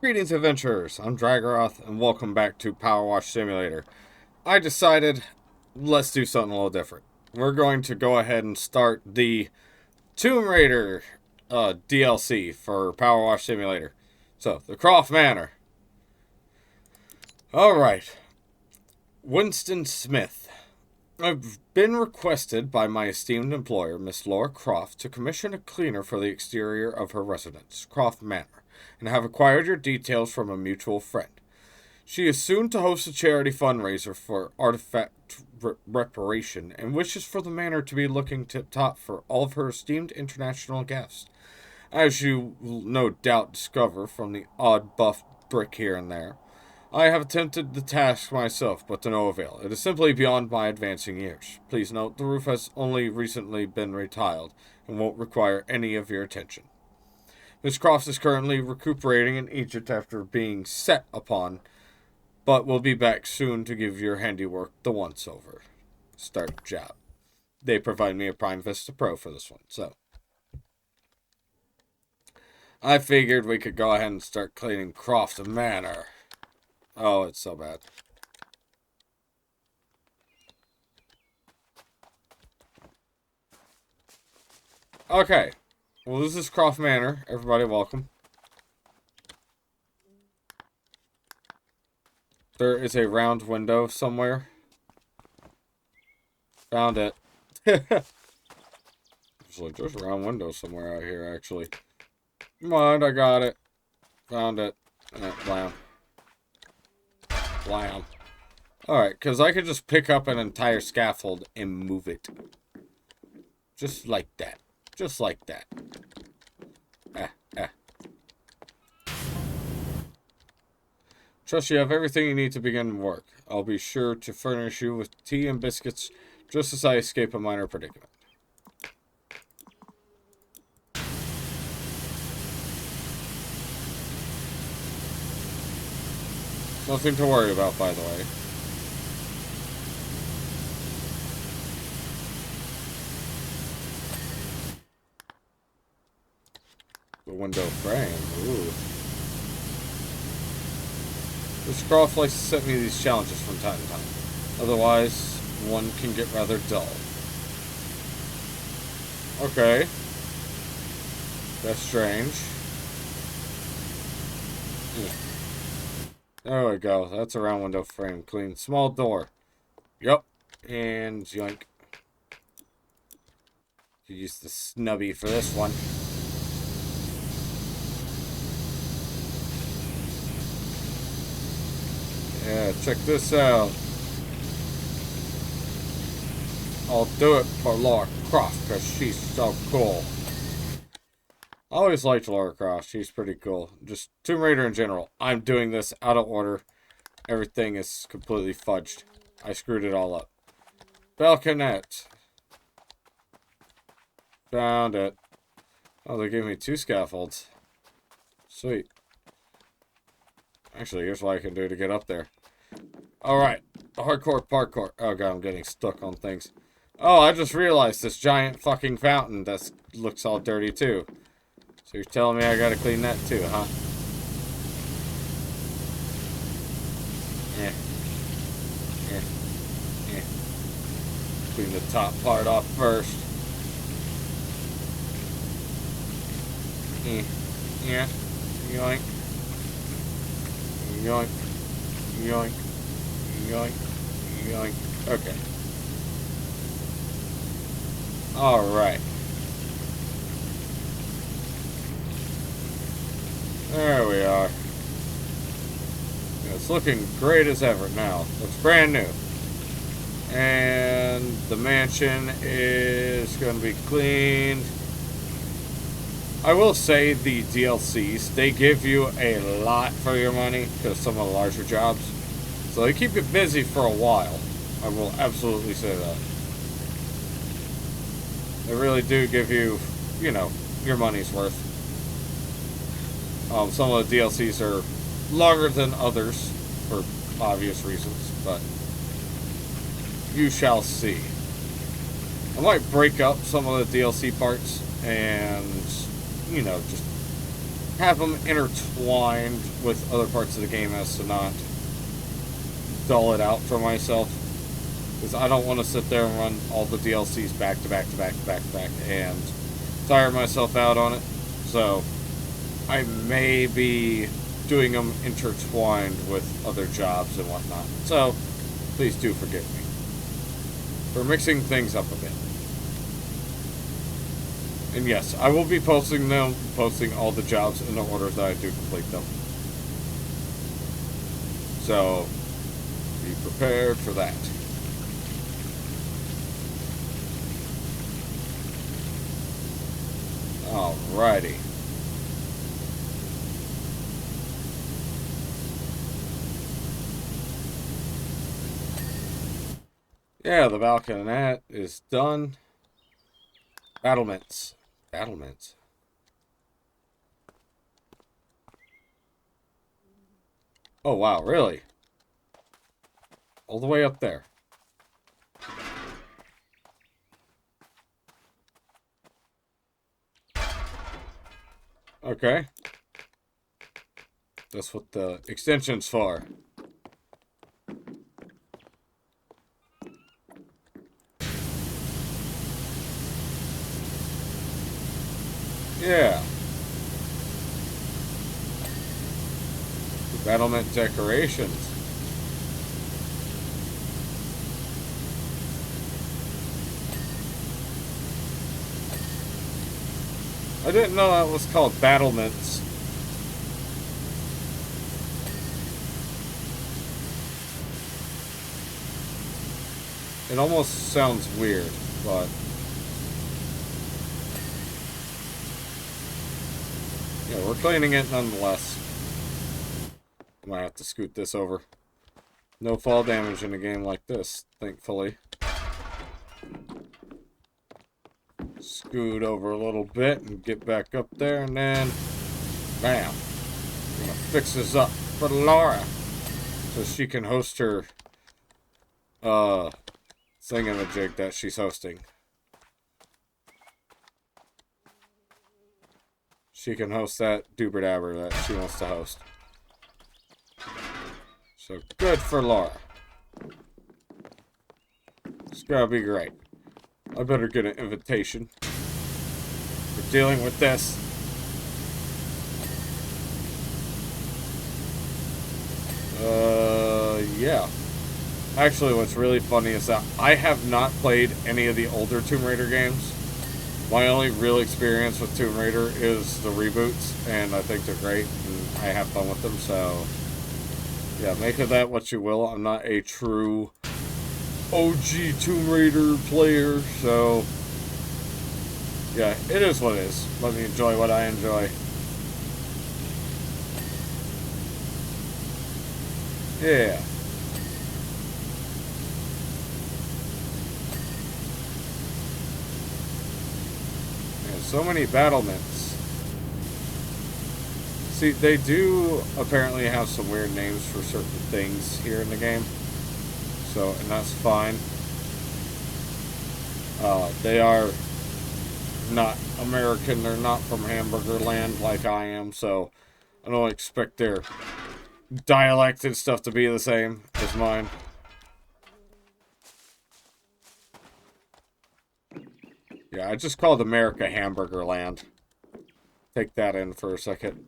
Greetings, adventurers. I'm Dragorath, and welcome back to Powerwash Simulator. I decided, let's do something a little different. We're going to go ahead and start the Tomb Raider DLC for Powerwash Simulator. So, the Croft Manor. Alright. Winston Smith. I've been requested by my esteemed employer, Miss Laura Croft, to commission a cleaner for the exterior of her residence, Croft Manor, and have acquired your details from a mutual friend. She is soon to host a charity fundraiser for artifact reparation and wishes for the manor to be looking tip top for all of her esteemed international guests. As you will no doubt discover from the odd buff brick here and there, I have attempted the task myself, but to no avail. It is simply beyond my advancing years. Please note, the roof has only recently been retiled and won't require any of your attention. Miss Croft is currently recuperating in Egypt after being set upon, but will be back soon to give your handiwork the once-over. Start job. They provide me a Prime Vista Pro for this one, so I figured we could go ahead and start cleaning Croft Manor. Oh, it's so bad. Okay. Well, this is Croft Manor. Everybody welcome. There is a round window somewhere. Found it. There's a round window somewhere out here, actually. Come on, I got it. Found it. Blam. Blam. Alright, because I could just pick up an entire scaffold and move it. Just like that. Just like that. Trust you have everything you need to begin work. I'll be sure to furnish you with tea and biscuits just as I escape a minor predicament. Nothing to worry about, by the way. The window frame. Ooh. Mr. Croft likes to set me these challenges from time to time. Otherwise, one can get rather dull. Okay. That's strange. There we go. That's a round window frame. Clean. Small door. Yup. And yoink. You use the snubby for this one. Yeah, check this out. I'll do it for Laura Croft because she's so cool. I always liked Laura Croft. She's pretty cool. Just Tomb Raider in general. I'm doing this out of order. Everything is completely fudged. I screwed it all up. Balconette. Found it. Oh, they gave me 2 scaffolds. Sweet. Actually, here's what I can do to get up there. Alright. Hardcore parkour. Oh god, I'm getting stuck on things. Oh, I just realized this giant fucking fountain that looks all dirty too. So you're telling me I gotta clean that too, huh? Yeah. Yeah. Yeah. Clean the top part off first. Yeah. Yeah. Yoink. Yoink. Yoink. Yoink. Yoink. Okay. Alright. There we are. It's looking great as ever now. Looks brand new. And the mansion is going to be cleaned. I will say the DLCs, they give you a lot for your money because some of the larger jobs. So they keep you busy for a while. I will absolutely say that. They really do give you, you know, your money's worth. Some of the DLCs are longer than others for obvious reasons, but you shall see. I might break up some of the DLC parts and, you know, just have them intertwined with other parts of the game as to not dull it out for myself. Because I don't want to sit there and run all the DLCs back to back to back to back to back and tire myself out on it. So I may be doing them intertwined with other jobs and whatnot. So please do forgive me for mixing things up a bit. And yes, I will be posting all the jobs in the order that I do complete them. So be prepared for that. Alrighty. Yeah, the balconette is done. Battlements. Battlements. Oh, wow, really? All the way up there. Okay. That's what the extension's for. Yeah. The battlement decorations. I didn't know that was called battlements. It almost sounds weird, but yeah, we're cleaning it nonetheless. Might have to scoot this over. No fall damage in a game like this, thankfully. Scoot over a little bit and get back up there, and then bam. I'm gonna fix this up for Laura so she can host her thingamajig that she's hosting. She can host that doober dabber that she wants to host. So good for Laura. It's gonna be great. I better get an invitation. We're dealing with this. Yeah. Actually, what's really funny is that I have not played any of the older Tomb Raider games. My only real experience with Tomb Raider is the reboots, and I think they're great, and I have fun with them, so yeah, make of that what you will. I'm not a true OG Tomb Raider player, so yeah, it is what it is. Let me enjoy what I enjoy. Yeah. So many battlements. See, they do apparently have some weird names for certain things here in the game. So, and that's fine. They are not American. They're not from Hamburger Land like I am. So, I don't expect their dialect and stuff to be the same as mine. Yeah, I just called America Hamburger Land. Take that in for a second.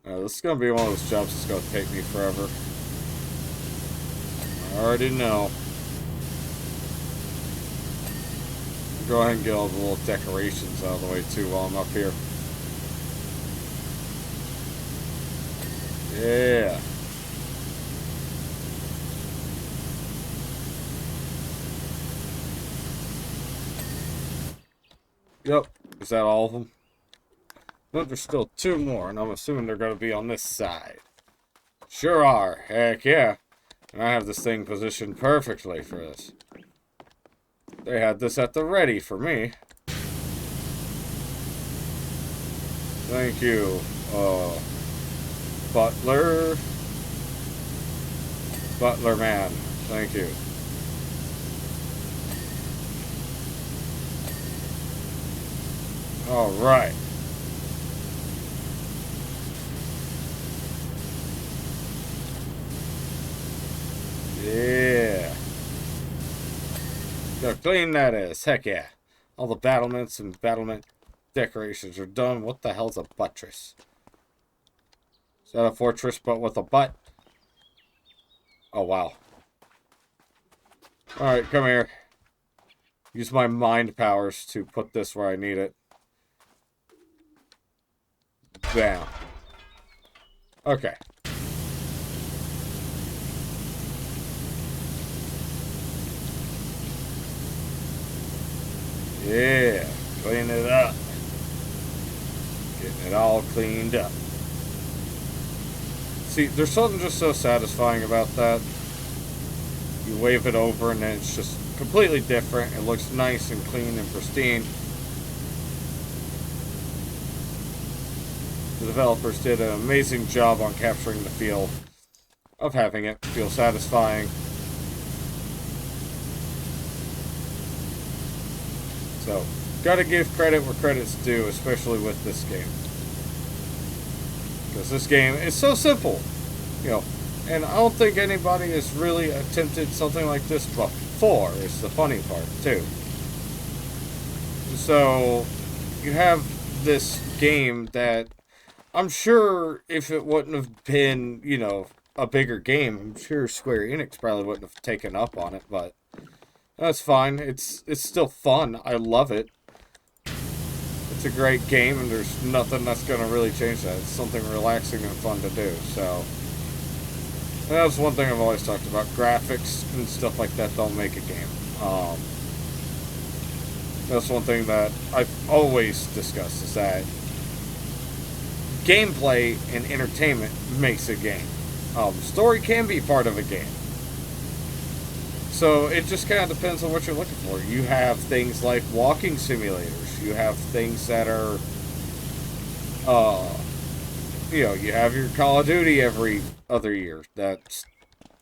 This is going to be one of those jobs that's going to take me forever. I already know. Go ahead and get all the little decorations out of the way too while I'm up here. Yeah. Yep. Is that all of them? No, there's still two more, and I'm assuming they're going to be on this side. Sure are. Heck yeah. And I have this thing positioned perfectly for this. They had this at the ready for me. Thank you, Butler. Butler man. Thank you. Alright. So clean that is. Heck yeah. All the battlements and battlement decorations are done. What the hell's a buttress? Is that a fortress but with a butt? Oh, wow. Alright, come here. Use my mind powers to put this where I need it. Bam. Okay. Yeah. Clean it up. Getting it all cleaned up. See, there's something just so satisfying about that. You wave it over and then it's just completely different. It looks nice and clean and pristine. The developers did an amazing job on capturing the feel of having it feel satisfying. So, gotta give credit where credit's due, especially with this game. Because this game is so simple, you know, and I don't think anybody has really attempted something like this before, is the funny part, too. So, you have this game that, I'm sure if it wouldn't have been, you know, a bigger game, I'm sure Square Enix probably wouldn't have taken up on it, but that's fine. It's still fun. I love it. It's a great game, and there's nothing that's going to really change that. It's something relaxing and fun to do, so. And that's one thing I've always talked about. Graphics and stuff like that don't make a game. That's one thing that I've always discussed, is that gameplay and entertainment makes a game. Story can be part of a game. So it just kind of depends on what you're looking for. You have things like walking simulators. You have things that are, you know, you have your Call of Duty every other year. That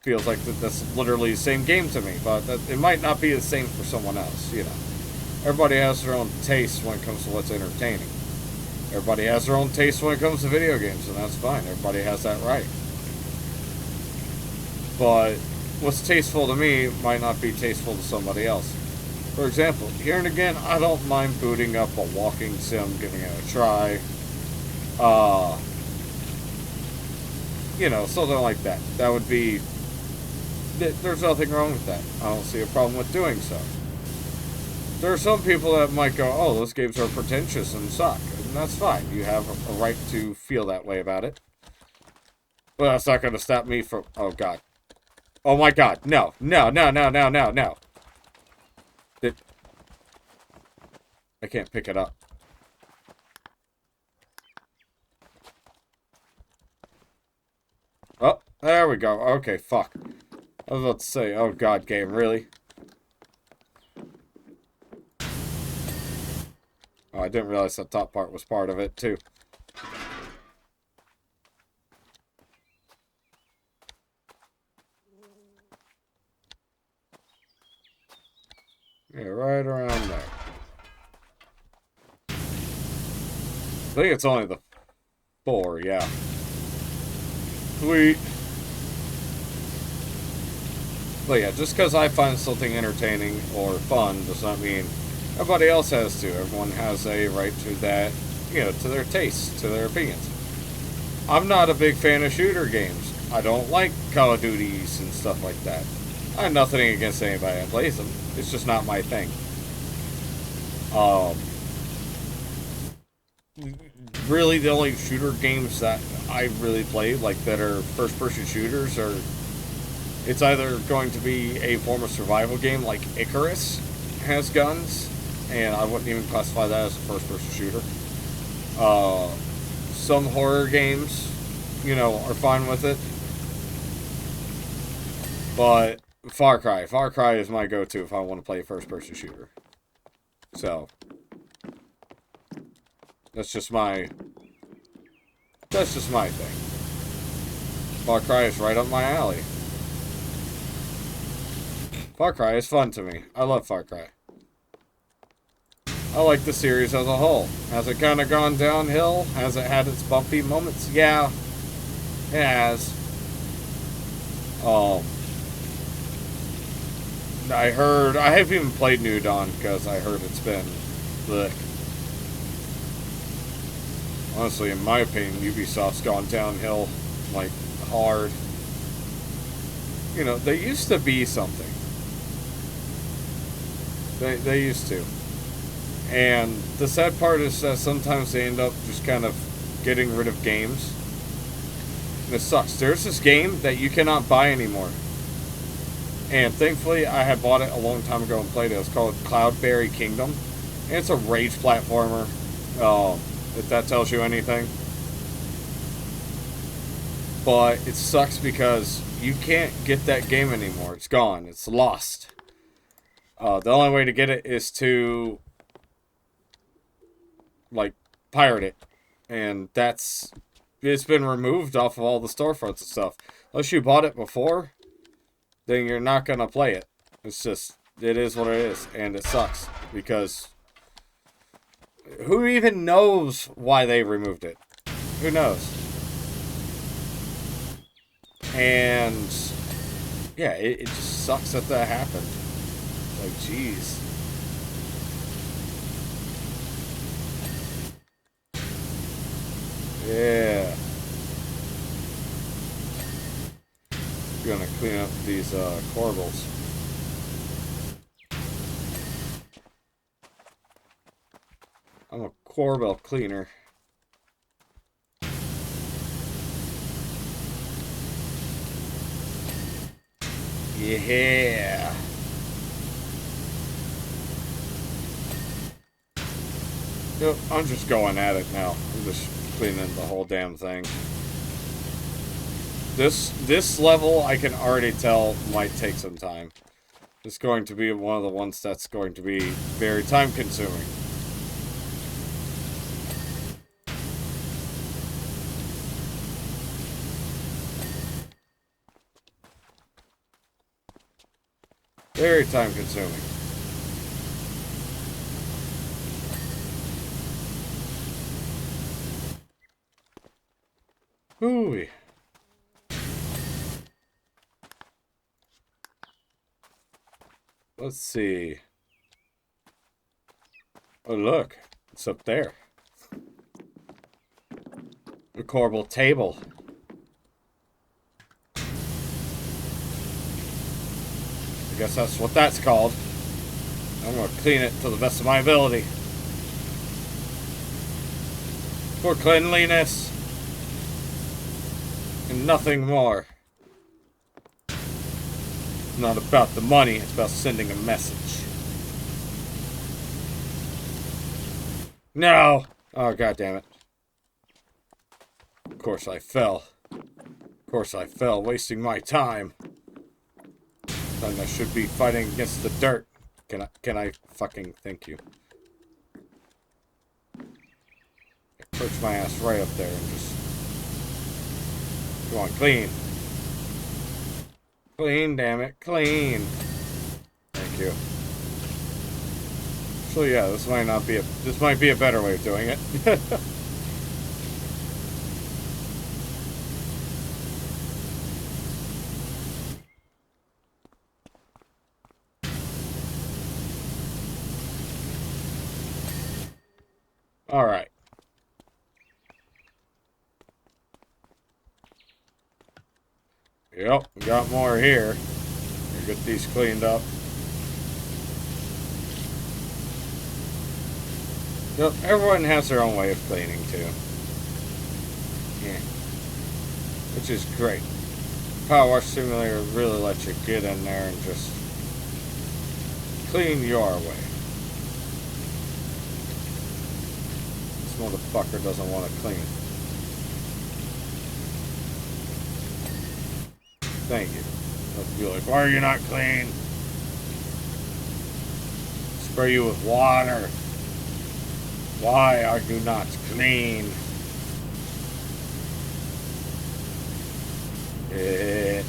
feels like that's literally the same game to me, but it might not be the same for someone else, you know. Everybody has their own taste when it comes to what's entertaining. Everybody has their own taste when it comes to video games, and that's fine. Everybody has that right. But what's tasteful to me might not be tasteful to somebody else. For example, here and again, I don't mind booting up a walking sim, giving it a try. You know, something like that. That would be... There's nothing wrong with that. I don't see a problem with doing so. There are some people that might go, oh, those games are pretentious and suck. And that's fine. You have a right to feel that way about it. But that's not going to stop me from... Oh, God. Oh, my God. No. No, no, no, no, no, no. I can't pick it up. Oh, there we go. Okay, fuck. I was about to say, oh, God, game, really? Oh, I didn't realize that top part was part of it, too. Yeah, right around there. I think it's only the 4, yeah. Sweet. But yeah, just because I find something entertaining or fun does not mean everybody else has to. Everyone has a right to that, you know, to their tastes, to their opinions. I'm not a big fan of shooter games. I don't like Call of Duties and stuff like that. I have nothing against anybody that plays them. It's just not my thing. Really, the only shooter games that I really play, like, that are first-person shooters, are... It's either going to be a form of survival game, like Icarus has guns, and I wouldn't even classify that as a first-person shooter. Some horror games, you know, are fine with it. But Far Cry. Far Cry is my go-to if I want to play a first-person shooter. So... That's just my thing. Far Cry is right up my alley. Far Cry is fun to me. I love Far Cry. I like the series as a whole. Has it kind of gone downhill? Has it had its bumpy moments? Yeah, it has. I heard, I haven't even played New Dawn because I heard it's been, blech. Honestly, in my opinion, Ubisoft's gone downhill, like, hard. You know, they used to be something. They used to. And the sad part is that sometimes they end up just kind of getting rid of games. And it sucks. There's this game that you cannot buy anymore. And thankfully, I had bought it a long time ago and played it. It's called Cloudberry Kingdom. And it's a rage platformer. If that tells you anything. But it sucks because you can't get that game anymore. It's gone. It's lost. The only way to get it is to, like, pirate it. And it's been removed off of all the storefronts and stuff. Unless you bought it before, then you're not going to play it. It's just, it is what it is. And it sucks. Because who even knows why they removed it? Who knows? And yeah, it just sucks that that happened. Like, jeez. Yeah. Gonna clean up these corbels. I'm a corbel cleaner. Yeah. Yep, I'm just going at it now. I'm just cleaning the whole damn thing. This level, I can already tell, might take some time. It's going to be one of the ones that's going to be very time-consuming. Very time-consuming. Hooey. Let's see. Oh, look. It's up there. The corbel table. I guess that's what that's called. I'm going to clean it to the best of my ability. For cleanliness. And nothing more. It's not about the money, it's about sending a message. No! Oh, god damn it. Of course I fell. Of course I fell, wasting my time. And I should be fighting against the dirt. Can I fucking thank you? I perch my ass right up there and just... Come on, clean. Clean, damn it, clean. Thank you. So yeah, this might be a better way of doing it. Alright. Yep, we got more here. Get these cleaned up. Yep, everyone has their own way of cleaning too. Yeah. Which is great. Powerwash Simulator really lets you get in there and just clean your way. This motherfucker doesn't want to clean. Thank you. Let's be like, why are you not clean? Spray you with water. Why are you not clean? Yeah.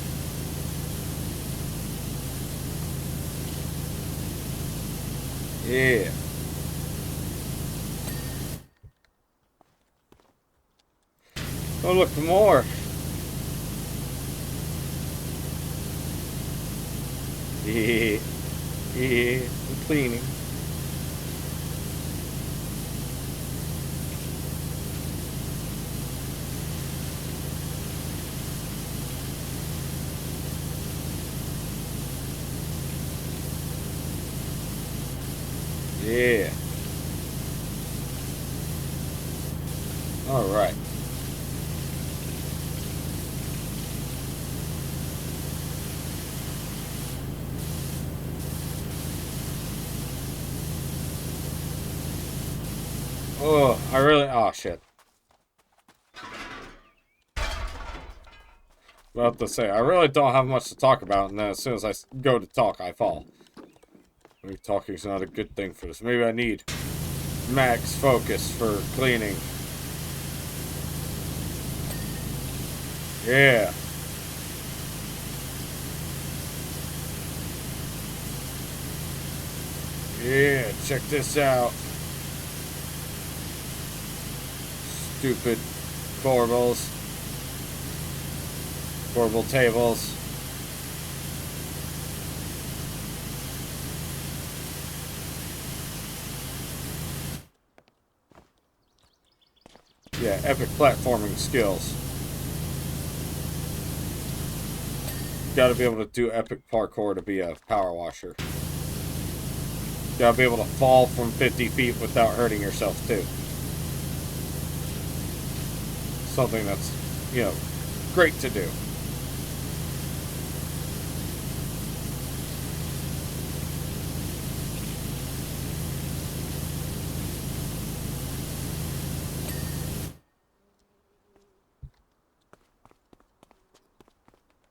Oh, look for more. Yeah. Yeah, I'm cleaning. Yeah. All right. Oh, oh shit. About to say, I really don't have much to talk about, and then as soon as I go to talk, I fall. Maybe talking's not a good thing for this. Maybe I need max focus for cleaning. Yeah. Yeah, check this out. Stupid corbels. Corbel tables. Yeah, epic platforming skills. Gotta be able to do epic parkour to be a power washer. Gotta be able to fall from 50 feet without hurting yourself, too. Something that's, great to do.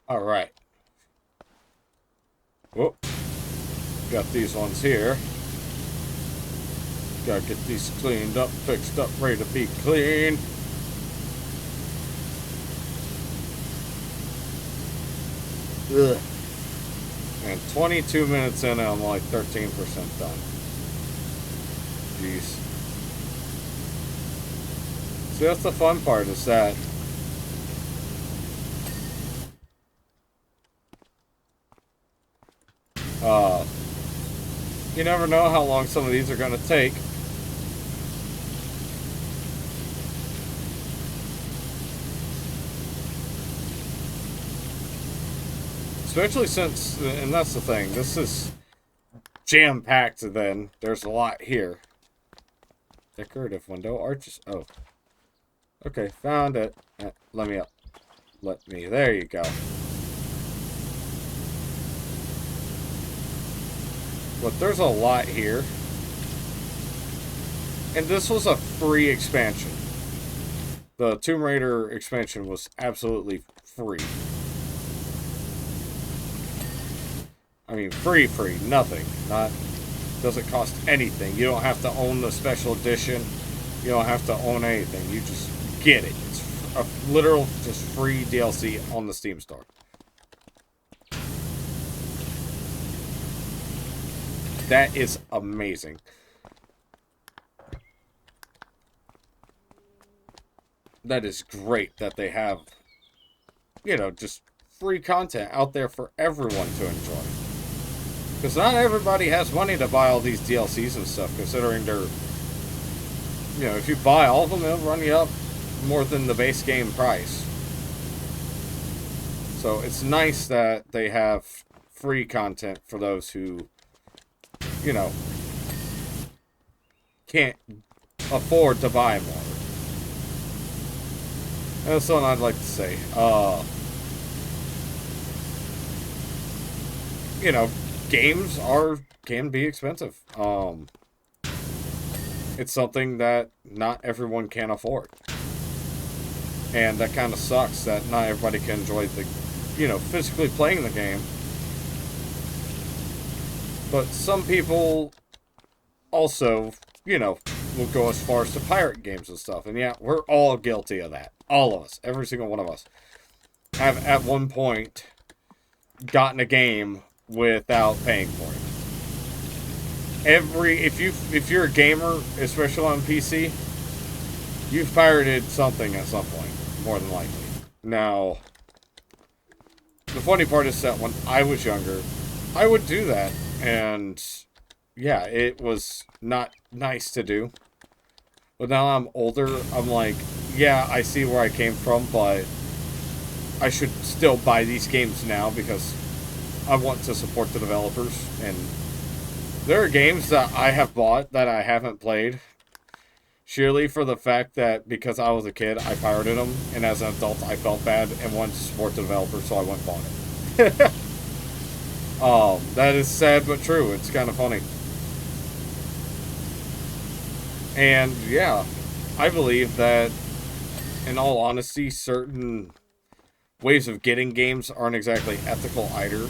Alright. Whoop. Got these ones here. Gotta get these cleaned up, fixed up, ready to be clean. Ugh. And 22 minutes in, and I'm like 13% done. Jeez. See, that's the fun part, is that you never know how long some of these are going to take. Especially since, and that's the thing, this is jam-packed then. There's a lot here. Decorative window, arches, oh. Okay, found it. Let me up. Let me, there you go. But there's a lot here. And this was a free expansion. The Tomb Raider expansion was absolutely free. I mean, free, nothing. Doesn't cost anything. You don't have to own the special edition. You don't have to own anything. You just get it. It's a literal, just free DLC on the Steam store. That is amazing. That is great that they have, just free content out there for everyone to enjoy. Because not everybody has money to buy all these DLCs and stuff, considering they're, if you buy all of them, it'll run you up more than the base game price. So it's nice that they have free content for those who, can't afford to buy more. And that's something I'd like to say. Games can be expensive. It's something that not everyone can afford. And that kind of sucks that not everybody can enjoy the, physically playing the game. But some people also, will go as far as to pirate games and stuff. And yeah, we're all guilty of that. All of us. Every single one of us have at one point gotten a game without paying for it. If you're a gamer, especially on PC, you've pirated something at some point, more than likely. Now, the funny part is that when I was younger, I would do that And yeah, it was not nice to do. But now I'm older, I'm like, yeah, I see where I came from, but I should still buy these games now because I want to support the developers. And there are games that I have bought that I haven't played, surely for the fact that because I was a kid, I pirated them, and as an adult, I felt bad and wanted to support the developers, so I went and bought it. That is sad but true. It's kind of funny. And yeah, I believe that, in all honesty, certain ways of getting games aren't exactly ethical either.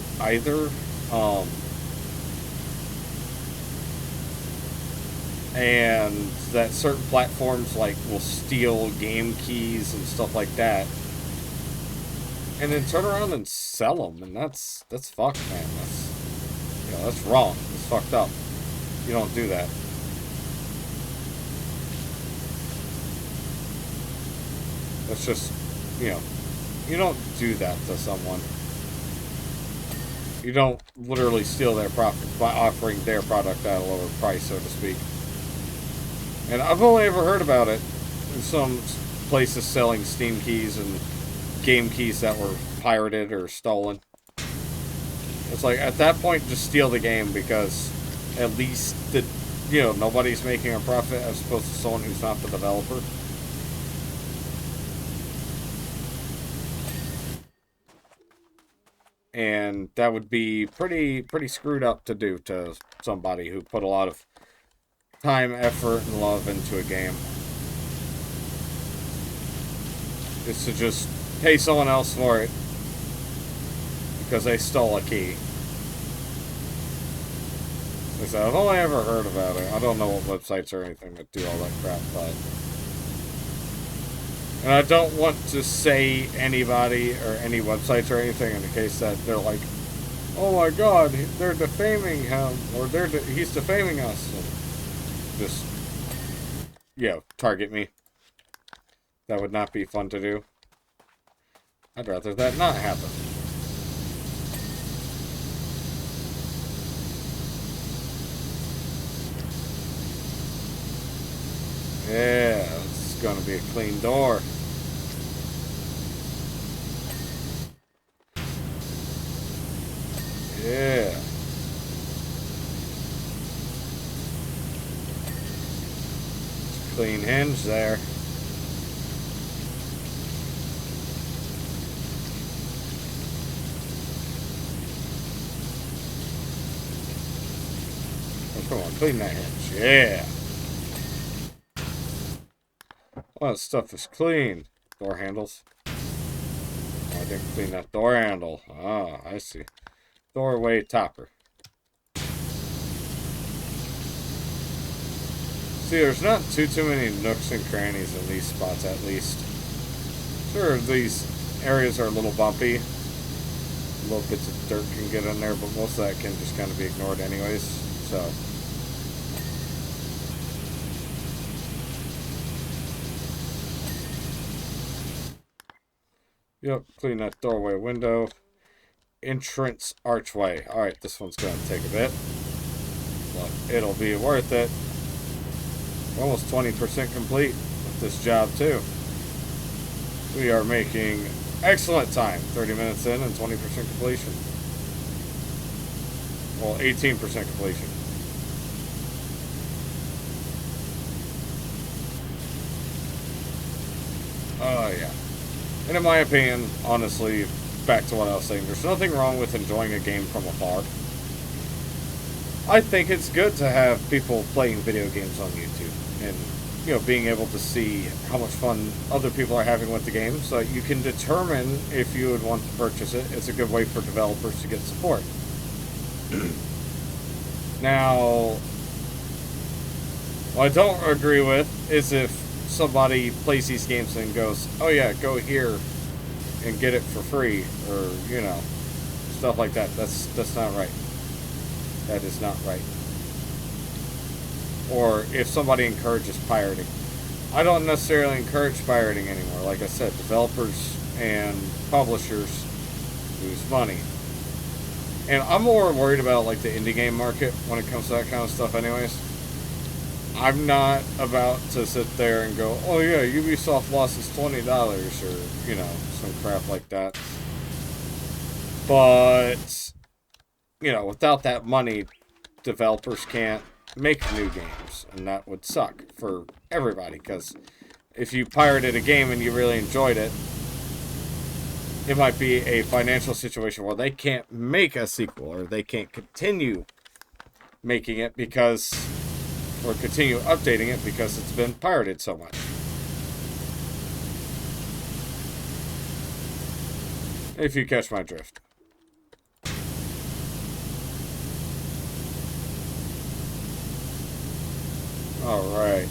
And that certain platforms like will steal game keys and stuff like that, and then turn around and sell them, and that's fucked, man. That's wrong. It's fucked up. You don't do that. That's just, you don't do that to someone. You don't literally steal their profits by offering their product at a lower price, so to speak. And I've only ever heard about it in some places selling Steam keys and game keys that were pirated or stolen. It's like, at that point, just steal the game, because at least nobody's making a profit as opposed to someone who's not the developer. And that would be pretty screwed up to do to somebody who put a lot of time, effort, and love into a game. Is to just pay someone else for it because they stole a key. Like I said, I've only ever heard about it. I don't know what websites or anything that do all that crap, but... And I don't want to say anybody or any websites or anything in the case that they're like, oh my god, they're defaming him, or he's defaming us. And just, target me. That would not be fun to do. I'd rather that not happen. Yeah, it's gonna be a clean door. Yeah. Clean hinge there. Oh, come on, clean that hinge. Yeah. All that stuff is clean. Door handles. Oh, I didn't clean that door handle. Ah, I see. Doorway topper. See, there's not too many nooks and crannies in these spots, at least. Sure, these areas are a little bumpy. Little bits of dirt can get in there, but most of that can just kind of be ignored anyways, so... Yep, clean that doorway window. Entrance archway. Alright, this one's going to take a bit, but it'll be worth it. We're almost 20% complete with this job, too. We are making excellent time. 30 minutes in and 20% completion. Well, 18% completion. Oh, yeah. And in my opinion, honestly, back to what I was saying, there's nothing wrong with enjoying a game from afar. I think it's good to have people playing video games on YouTube and, being able to see how much fun other people are having with the game so that you can determine if you would want to purchase it. It's a good way for developers to get support. Now, what I don't agree with is if somebody plays these games and goes, oh yeah, go here and get it for free, or, stuff like that. That's not right. That is not right. Or if somebody encourages pirating. I don't necessarily encourage pirating anymore. Like I said, developers and publishers lose money. And I'm more worried about like the indie game market when it comes to that kind of stuff anyways. I'm not about to sit there and go, oh yeah, Ubisoft lost us $20 or, you know, some crap like that. But, you know, without that money, developers can't make new games. And that would suck for everybody. Because if you pirated a game and you really enjoyed it, it might be a financial situation where they can't make a sequel or they can't continue making it because, or continue updating it because it's been pirated so much. If you catch my drift. Alright.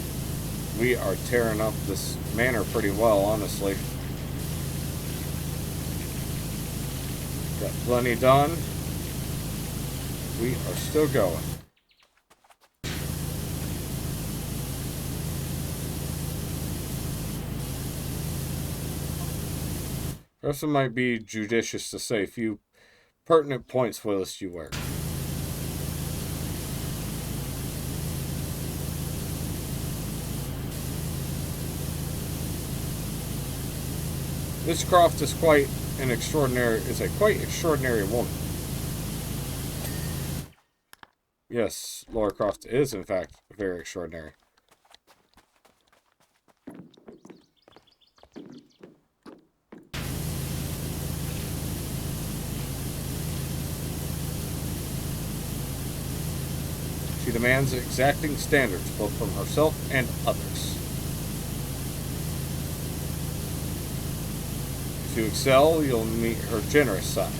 We are tearing up this manor pretty well, honestly. Got plenty done. We are still going. Also might be judicious to say a few pertinent points whilst you work. This Croft is quite an extraordinary, is a quite extraordinary woman. Yes, Laura Croft is in fact very extraordinary. She demands exacting standards both from herself and others. If you excel, you'll meet her generous side.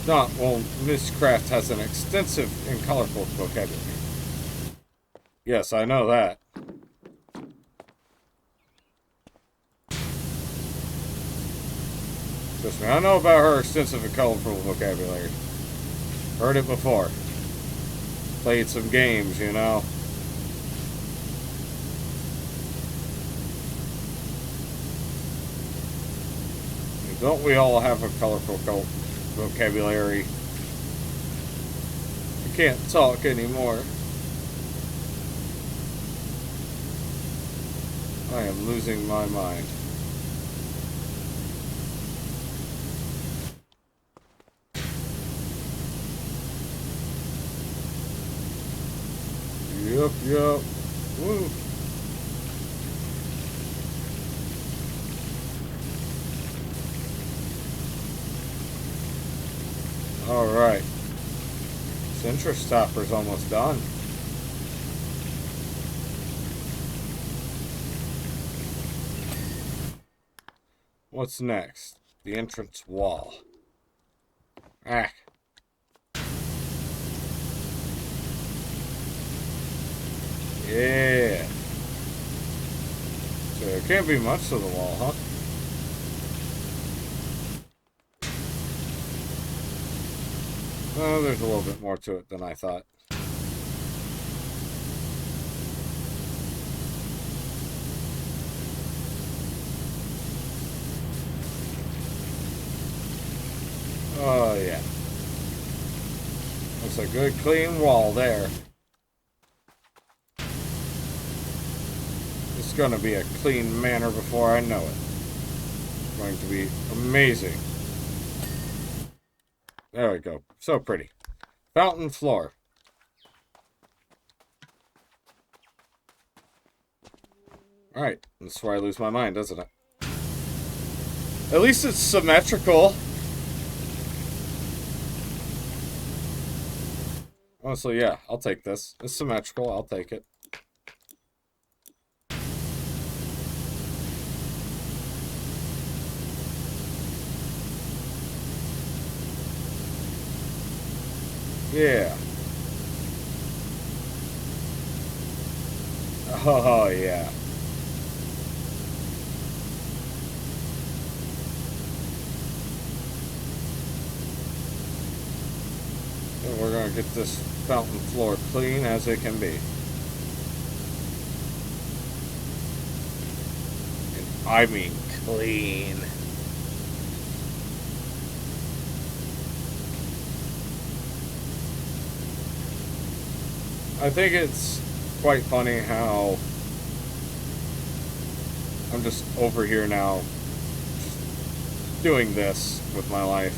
Not, well, Miss Craft has an extensive and colorful vocabulary. Yes, I know that. Trust me, I know about her extensive and colorful vocabulary. Heard it before. Played some games, you know. Don't we all have a colorful vocabulary? I can't talk anymore. I am losing my mind. Yup. Woo. Alright. Centra Stopper's almost done. What's next? The entrance wall. Ah. Yeah. So there can't be much to the wall, huh? Oh, there's a little bit more to it than I thought. Oh, yeah. Looks a good clean wall there. It's gonna be a clean manor before I know it. It's going to be amazing. There we go. So pretty. Fountain floor. Alright. That's where I lose my mind, doesn't it? At least it's symmetrical. Honestly, yeah. I'll take this. It's symmetrical. I'll take it. Yeah. Oh, yeah. And we're going to get this fountain floor clean as it can be. I mean clean. I think it's quite funny how I'm just over here now, just doing this with my life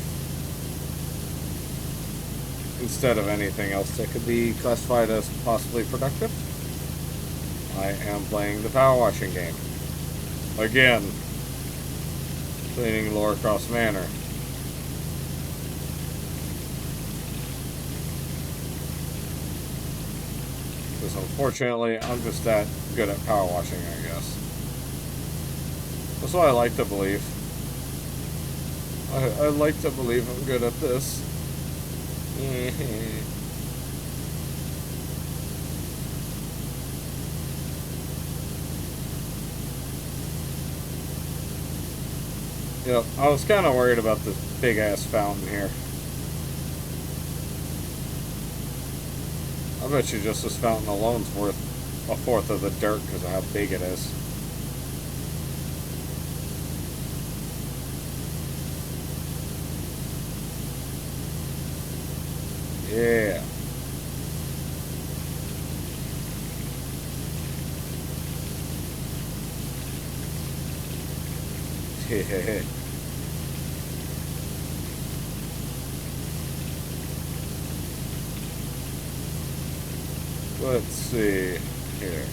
instead of anything else that could be classified as possibly productive. I am playing the power washing game. Again, cleaning Laura Croft's Manor. Because unfortunately, I'm just that good at power washing, I guess. That's what I like to believe. I like to believe I'm good at this. Yep, I was kind of worried about this big ass fountain here. I bet you just this fountain alone's worth a fourth of the dirt because of how big it is. Yeah. Let's see here.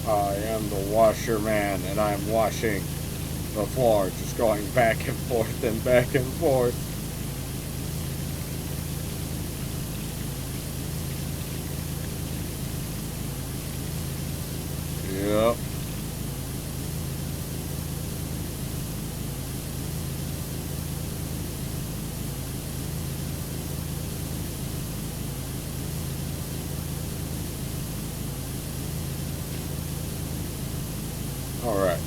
I am the washerman, and I'm washing the floor, just going back and forth and back and forth. Yep. All right.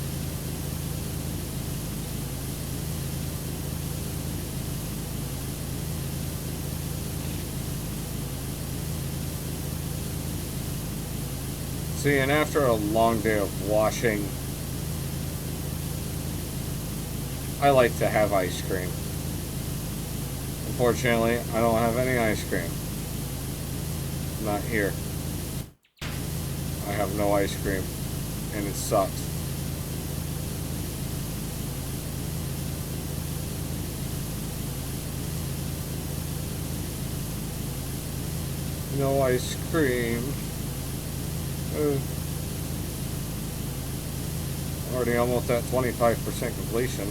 See, and after a long day of washing, I like to have ice cream. Unfortunately, I don't have any ice cream. Not here. I have no ice cream, and it sucks. No ice cream. Already almost at 25% completion.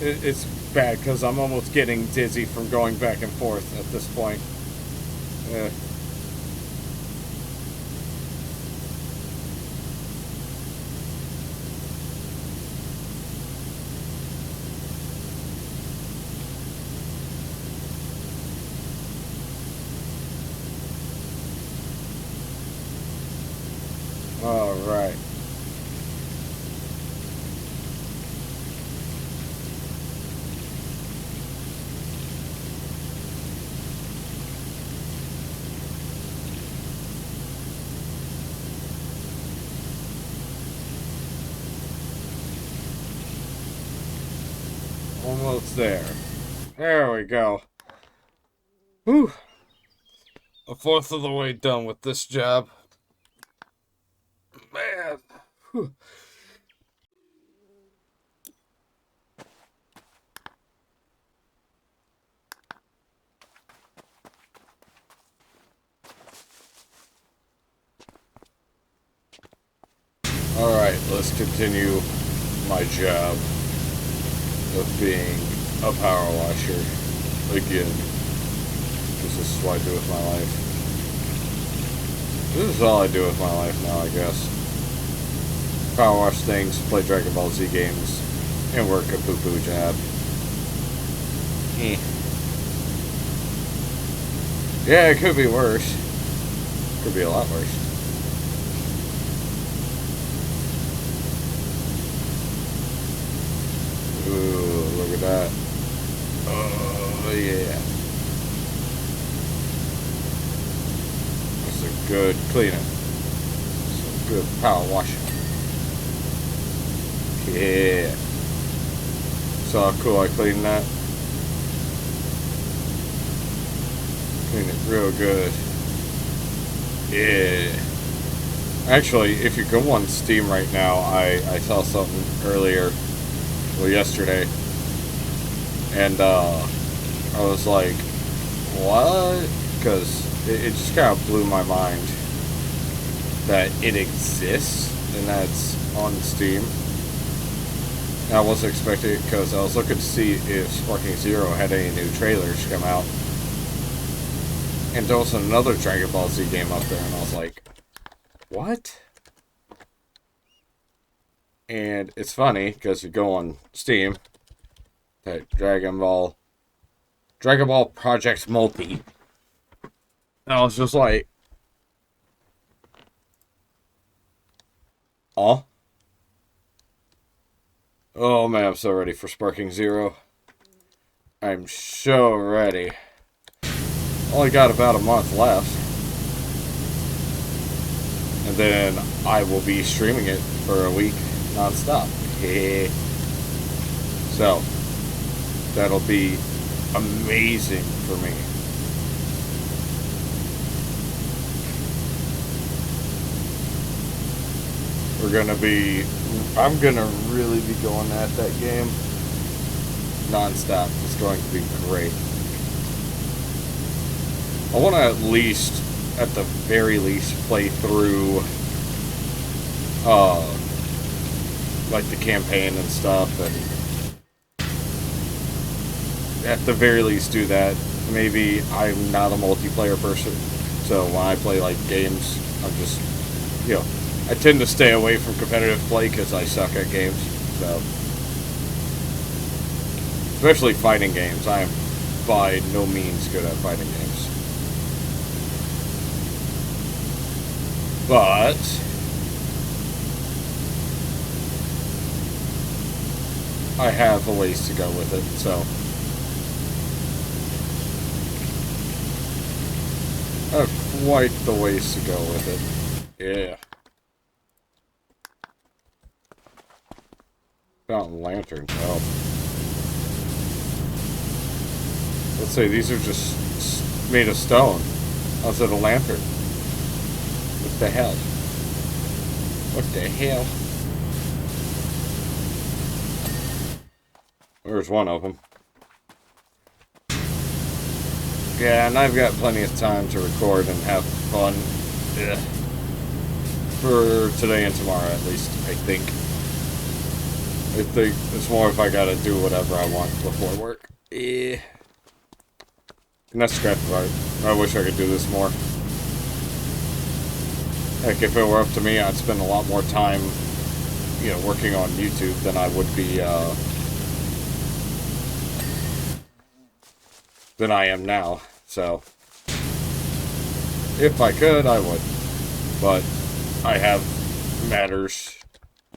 It's bad because I'm almost getting dizzy from going back and forth at this point. All right. Almost there. There we go. Whew. A fourth of the way done with this job. Man. Whew. Alright, let's continue my job of being a power washer again. This is what I do with my life. This is all I do with my life now, I guess. Power wash things, play Dragon Ball Z games, and work a poo-poo job. Yeah, it could be worse. Could be a lot worse. Ooh, look at that. Oh, yeah. good cleaning. Some good power washing. Yeah. So how cool I cleaned that. Clean it real good. Yeah. Actually, if you go on Steam right now, I saw something earlier, well, yesterday, and I was like, what? Because it just kind of blew my mind that it exists and that's on Steam. And I wasn't expecting it because I was looking to see if Sparking Zero had any new trailers come out. And there was another Dragon Ball Z game up there, and I was like, what? And it's funny because you go on Steam, that Dragon Ball Project Multi. And I was just like, oh. Oh man, I'm so ready for Sparking Zero. I'm so ready. Only got about a month left. And then I will be streaming it for a week non-stop. So, that'll be amazing for me. I'm gonna really be going at that game non-stop. It's going to be great. I want to at the very least, play through, like the campaign and stuff, and at the very least do that. Maybe I'm not a multiplayer person, so when I play, like, games, I'm just, I tend to stay away from competitive play because I suck at games, so. Especially fighting games. I am by no means good at fighting games. But I have a ways to go with it, so I have quite the ways to go with it. Yeah. Fountain lanterns. Oh. Let's say these are just made of stone. How's it a lantern? What the hell? What the hell? There's one of them. Yeah, and I've got plenty of time to record and have fun. Yeah. For today and tomorrow, at least, I think. I think it's more if I gotta do whatever I want before work. Yeah. And that's the scratch part. I wish I could do this more. Heck, if it were up to me, I'd spend a lot more time, working on YouTube than I would be, than I am now. So, if I could, I would. But I have matters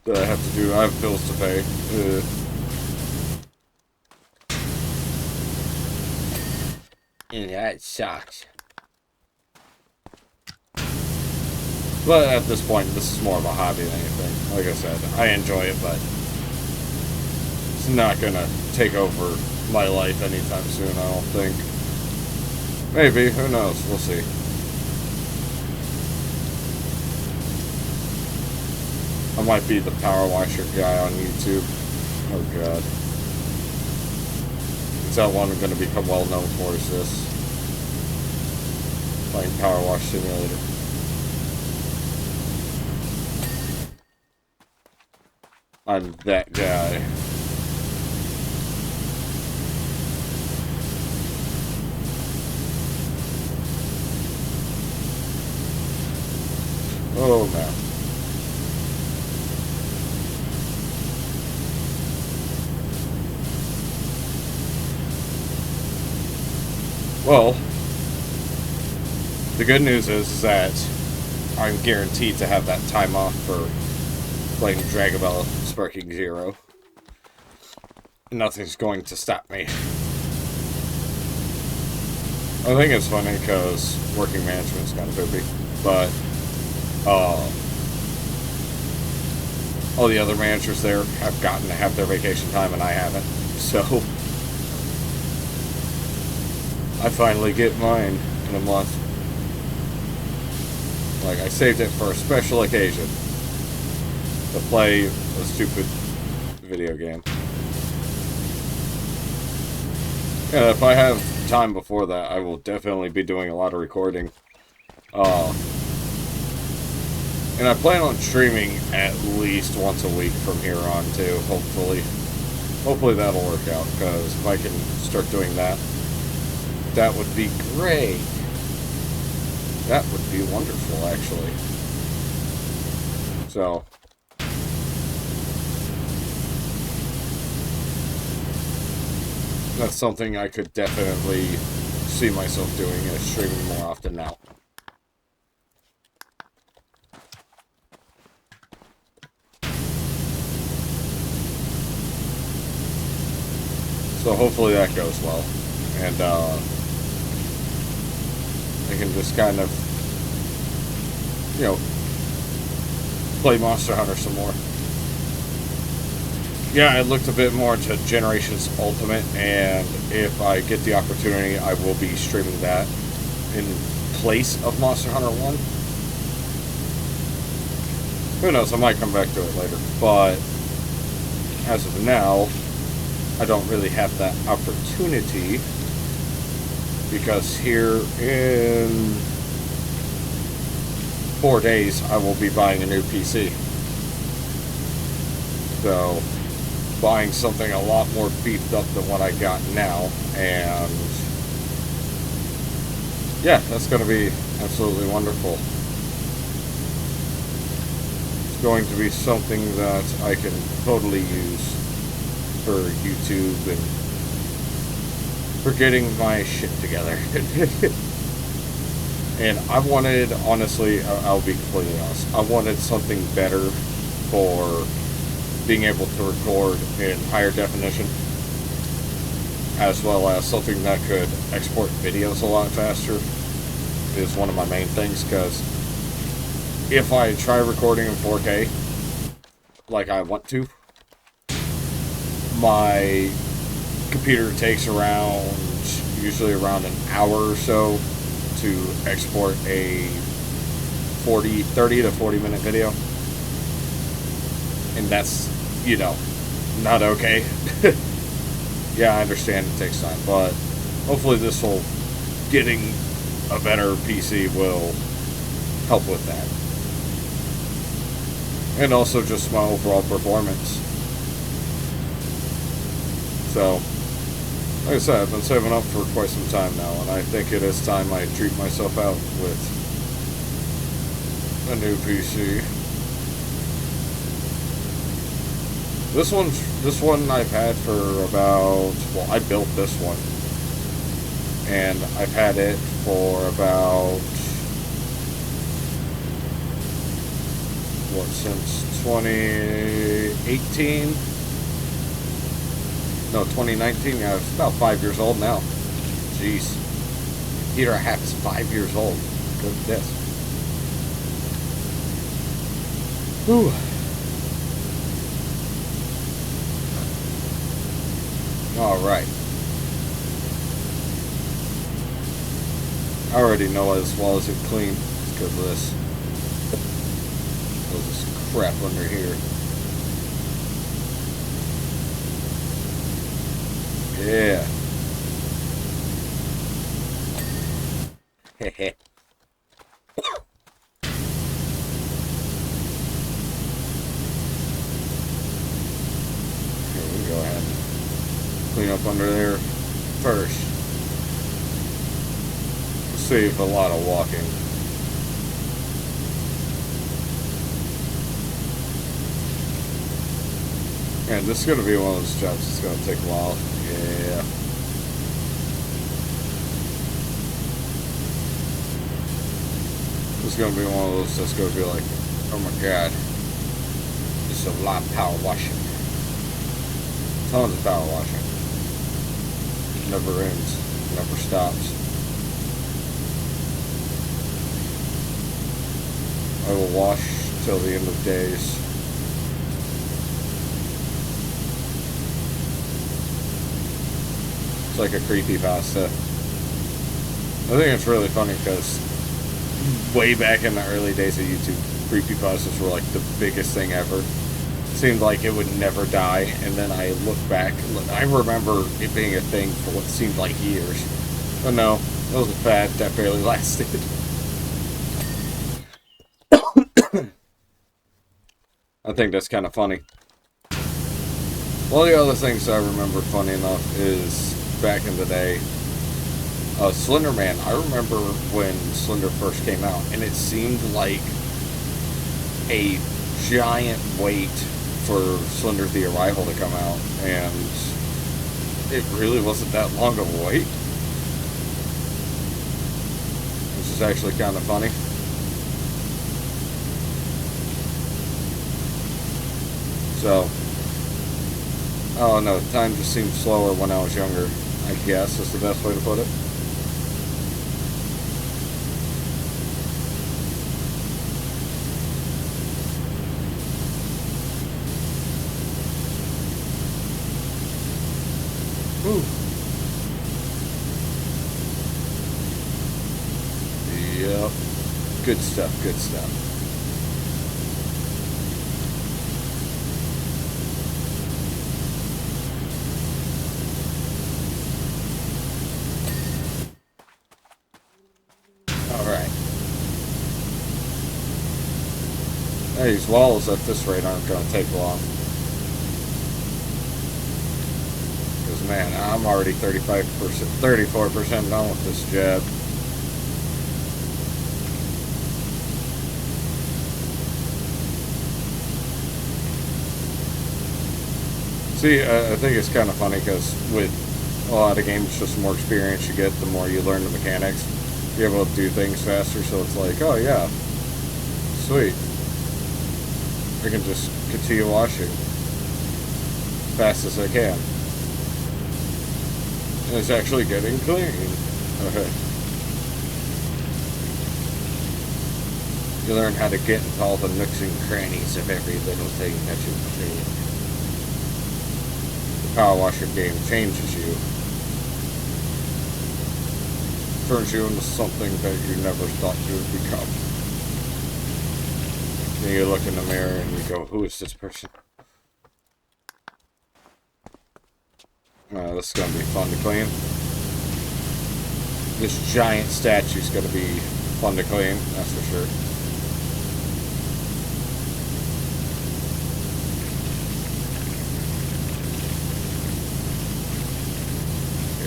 that I have to do. I have bills to pay. And that sucks. But at this point, this is more of a hobby than anything. Like I said, I enjoy it, but it's not gonna take over my life anytime soon, I don't think. Maybe, who knows, we'll see. I might be the power washer guy on YouTube. Oh god. Is that one I'm gonna become well known for, is this? Playing Power Wash Simulator. I'm that guy. Oh man. Well, the good news is that I'm guaranteed to have that time off for playing Dragon Ball Sparking Zero. Nothing's going to stop me. I think it's funny because working management's kind of poopy, but all the other managers there have gotten to have their vacation time and I haven't. So I finally get mine in a month. Like, I saved it for a special occasion to play a stupid video game. And if I have time before that, I will definitely be doing a lot of recording. And I plan on streaming at least once a week from here on too, hopefully. Hopefully that'll work out, because if I can start doing that, that would be great. That would be wonderful, actually. So that's something I could definitely see myself doing, is streaming more often now. So hopefully that goes well, and I can just kind of, you know, play Monster Hunter some more. Yeah, I looked a bit more into Generations Ultimate, and if I get the opportunity, I will be streaming that in place of Monster Hunter 1. Who knows, I might come back to it later, but as of now, I don't really have that opportunity, because here in 4 days, I will be buying a new PC. So buying something a lot more beefed up than what I got now, and yeah, that's going to be absolutely wonderful. It's going to be something that I can totally use for YouTube and for getting my shit together. And I wanted, honestly, I'll be completely honest, I wanted something better for being able to record in higher definition, as well as something that could export videos a lot faster is one of my main things, because if I try recording in 4K like I want to, my computer takes usually around an hour or so to export a 30 to 40 minute video. And that's, you know, not okay. Yeah, I understand it takes time, but hopefully getting a better PC will help with that. And also just my overall performance. So, like I said, I've been saving up for quite some time now, and I think it is time I treat myself out with a new PC. This one I've had for about, well, I built this one, and I've had it for about, since 2018? No, 2019, yeah, it's about 5 years old now. Jeez. Computer I have is 5 years old. Goodness. Whew. Alright. I already know as well as it clean. It's because of this. All this crap under here. Yeah. Heh. Here, we go ahead and clean up under there first. Save a lot of walking. Man, this is going to be one of those jobs that's going to take a while. Yeah. This is going to be one of those that's going to be like, oh my god. This is a lot of power washing. Tons of power washing. Never ends. Never stops. I will wash till the end of days. It's like a creepypasta. I think it's really funny because way back in the early days of YouTube, creepypastas were like the biggest thing ever. It seemed like it would never die, and then I look back, I remember it being a thing for what seemed like years. But no, it was a fad that barely lasted. I think that's kind of funny. One of the other things I remember funny enough is back in the day, Slender Man. I remember when Slender first came out, and it seemed like a giant wait for Slender the Arrival to come out, and it really wasn't that long of a wait. Which is actually kind of funny. So, oh no, time just seemed slower when I was younger, I guess is the best way to put it. Ooh. Yep. Good stuff, good stuff. Alright. These walls at this rate aren't going to take long. Because, man, I'm already 35%, 34% done with this job. See, I think it's kind of funny because with a lot of games, just the more experience you get, the more you learn the mechanics. You're able to do things faster, so it's like, oh yeah, sweet. I can just continue washing as fast as I can. And it's actually getting clean. Okay. You learn how to get into all the nooks and crannies of every little thing that you clean. The Powerwash game changes you. Turns you into something that you never thought you would become. Then you look in the mirror and you go, who is this person? This is going to be fun to clean. This giant statue is going to be fun to clean, that's for sure.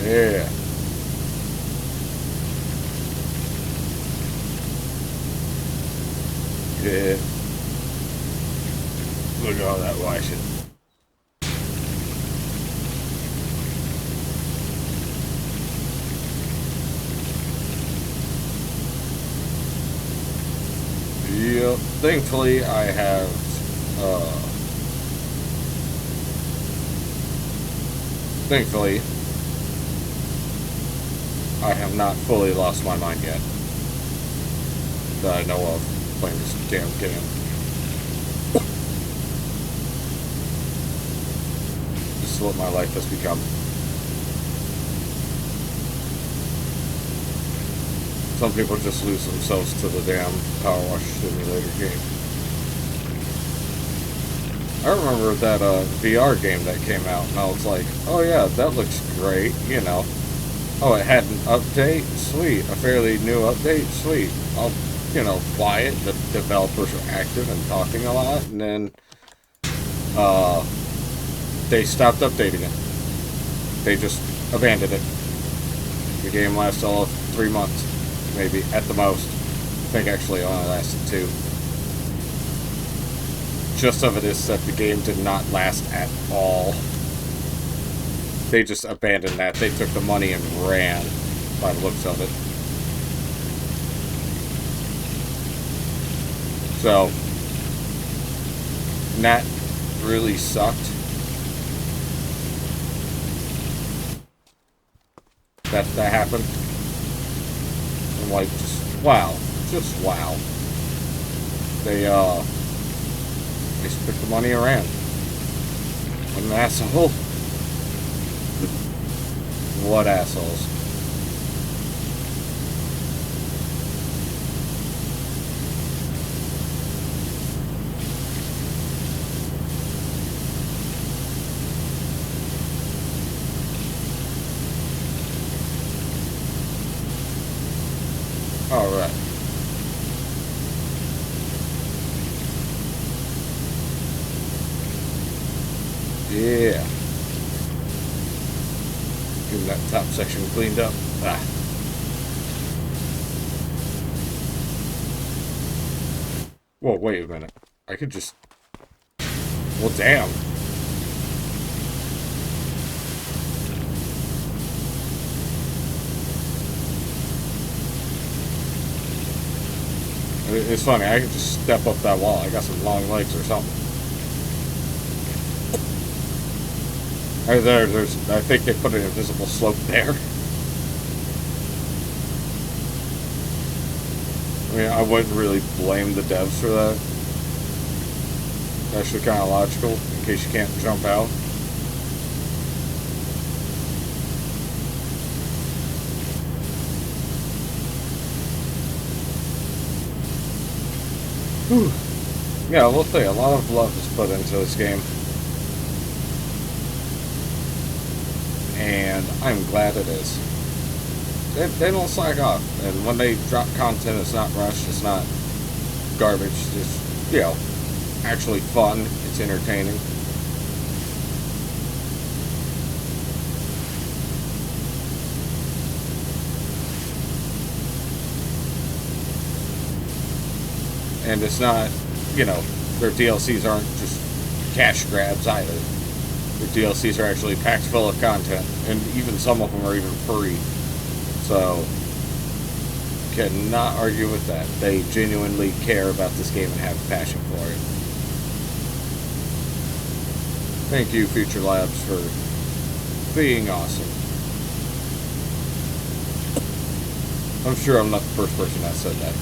Yeah. Yeah. Look at all that washing. Yep. Thankfully, I have, thankfully, I have not fully lost my mind yet. That I know of. Playing this damn game. This is what my life has become. Some people just lose themselves to the damn Powerwash simulator game. I remember that VR game that came out, and I was like, oh yeah, that looks great, you know. Oh, it had an update? Sweet. A fairly new update? Sweet. I'll, you know, buy it. The developers are active and talking a lot, and then they stopped updating it. They just abandoned it. The game lasted all of 3 months, maybe, at the most. I think actually it only lasted 2. Just of it is that the game did not last at all. They just abandoned that. They took the money and ran, by the looks of it. So, and that really sucked. That happened. I'm like, just wow. Just wow. they split the money around. What an asshole. What assholes. Alright. Yeah. Getting that top section cleaned up. Ah. Whoa, wait a minute. I could just... Well, damn. It's funny, I could just step up that wall. I got some long legs or something. I think they put an invisible slope there. I mean, I wouldn't really blame the devs for that. Actually kind of logical, in case you can't jump out. Whew. Yeah, we'll say a lot of love is put into this game. And I'm glad it is. They don't slack off. And when they drop content, it's not rushed, it's not garbage. It's just, you know, actually fun. It's entertaining. And it's not, you know, their DLCs aren't just cash grabs either. Their DLCs are actually packed full of content, and even some of them are even free. So, cannot argue with that. They genuinely care about this game and have a passion for it. Thank you, Future Labs, for being awesome. I'm sure I'm not the first person that said that.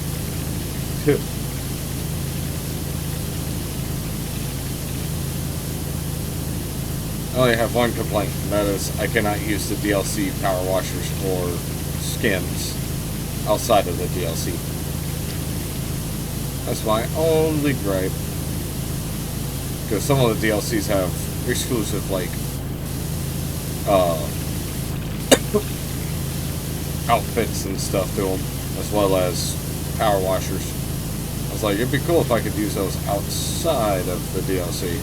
I only have one complaint, and that is I cannot use the DLC power washers or skins outside of the DLC. That's my only gripe. Because some of the DLCs have exclusive, like, outfits and stuff to them, as well as power washers. I was like, it'd be cool if I could use those outside of the DLC.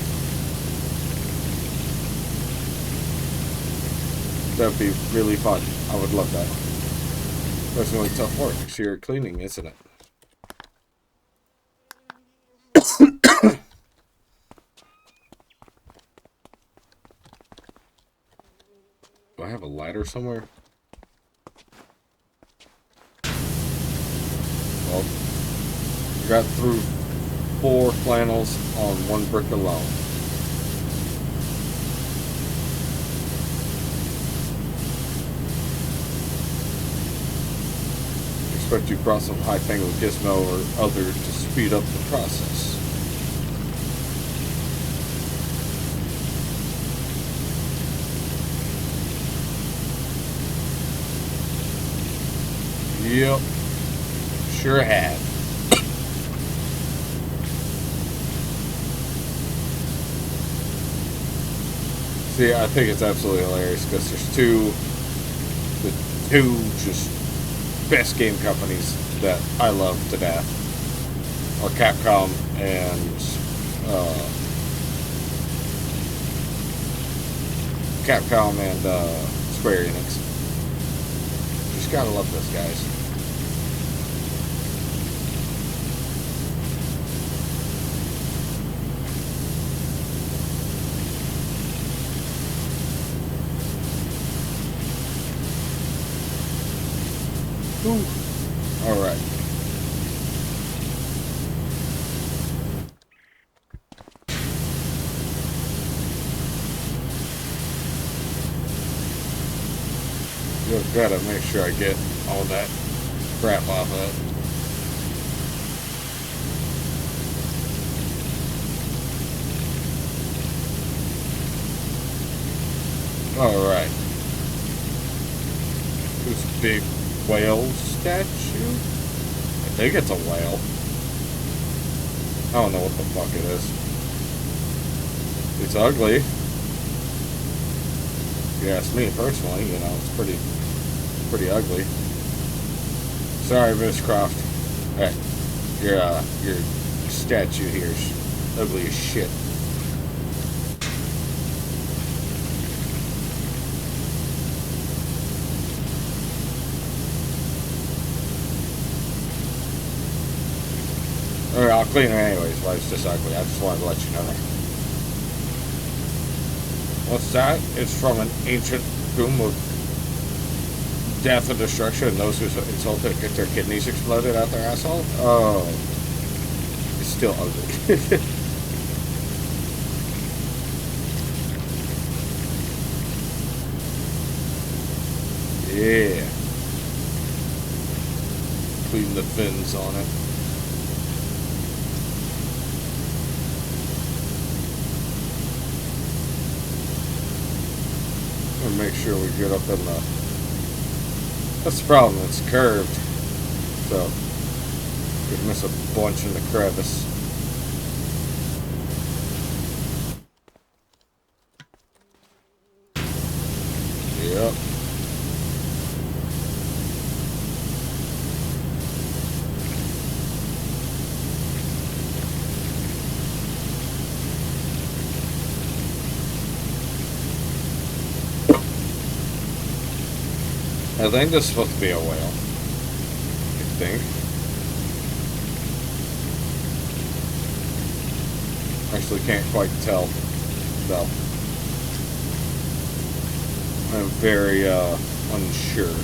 That'd be really fun. I would love that. That's really tough work. Sheer cleaning, isn't it? Do I have a ladder somewhere? Well, I got through 4 flannels on 1 brick alone. Expect you brought some high-fangled gizmo or other to speed up the process. Yep. Sure had. See, I think it's absolutely hilarious because there's the two just best game companies that I love to death are Capcom and Square Enix. Just gotta love those guys. Ooh. All right. Just gotta make sure I get all that crap off of it. Alright. This big whale statue? I think it's a whale. I don't know what the fuck it is. It's ugly. If you ask me personally, you know, it's pretty ugly. Sorry, Miss Croft. Hey, your statue here is ugly as shit. Alright, I'll clean it anyways, but it's just ugly. I just wanted to let you know that. What's that? It's from an ancient tomb of death and destruction, and those who insulted get their kidneys exploded out their asshole? Oh. It's still ugly. Yeah. Clean the fins on it. And make sure we get up in the... That's the problem, it's curved. So, you could miss a bunch in the crevice. Yep. I think this is supposed to be a whale. I think. Actually can't quite tell, though. I'm very, unsure.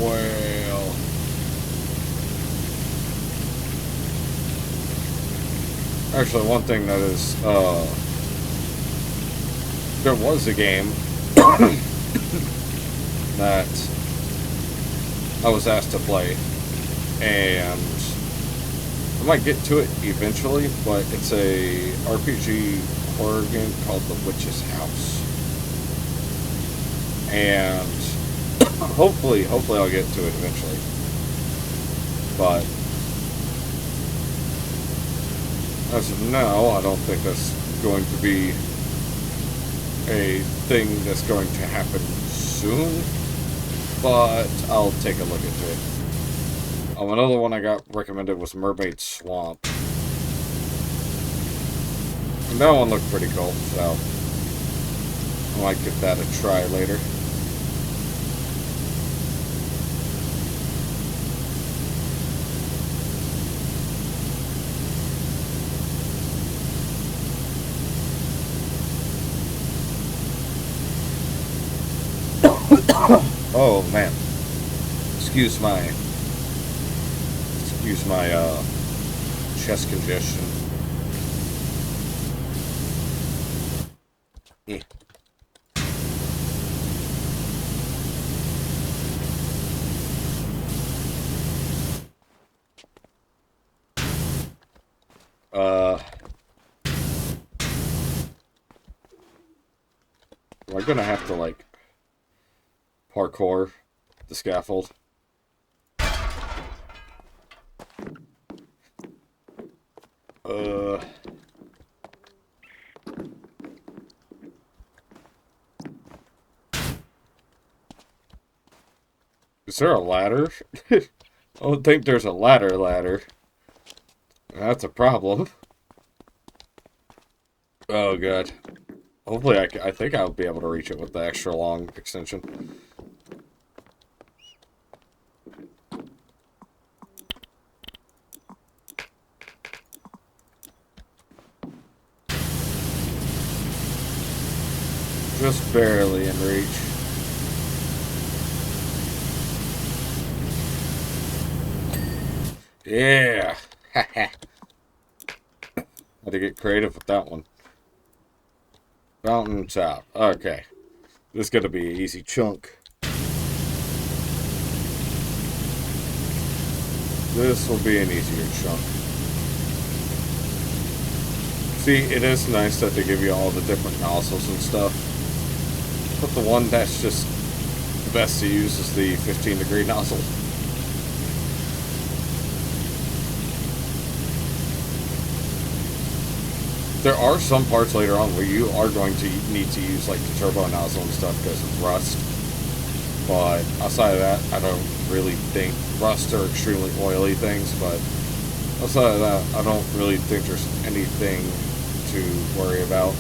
Well, actually, one thing that is, there was a game that I was asked to play, and I might get to it eventually, but it's a RPG horror game called The Witch's House, and hopefully I'll get to it eventually. But as of now, I don't think that's going to be a thing that's going to happen soon. But I'll take a look into it. Another one I got recommended was Mermaid Swamp. And that one looked pretty cool, so I might give that a try later. Oh man, excuse my chest congestion. Yeah. Am I gonna have to like parkour the scaffold? Is there a ladder? I don't think there's a ladder. That's a problem. Oh god. Hopefully I think I'll be able to reach it with the extra long extension. Just barely in reach. Yeah. Had to get creative with that one. Fountain top. Okay. This is going to be an easy chunk. This will be an easier chunk. See, it is nice that they give you all the different nozzles and stuff. But the one that's just the best to use is the 15-degree nozzle. There are some parts later on where you are going to need to use like the turbo nozzle and stuff because of rust. But outside of that, I don't really think rust are extremely oily things, but outside of that, I don't really think there's anything to worry about.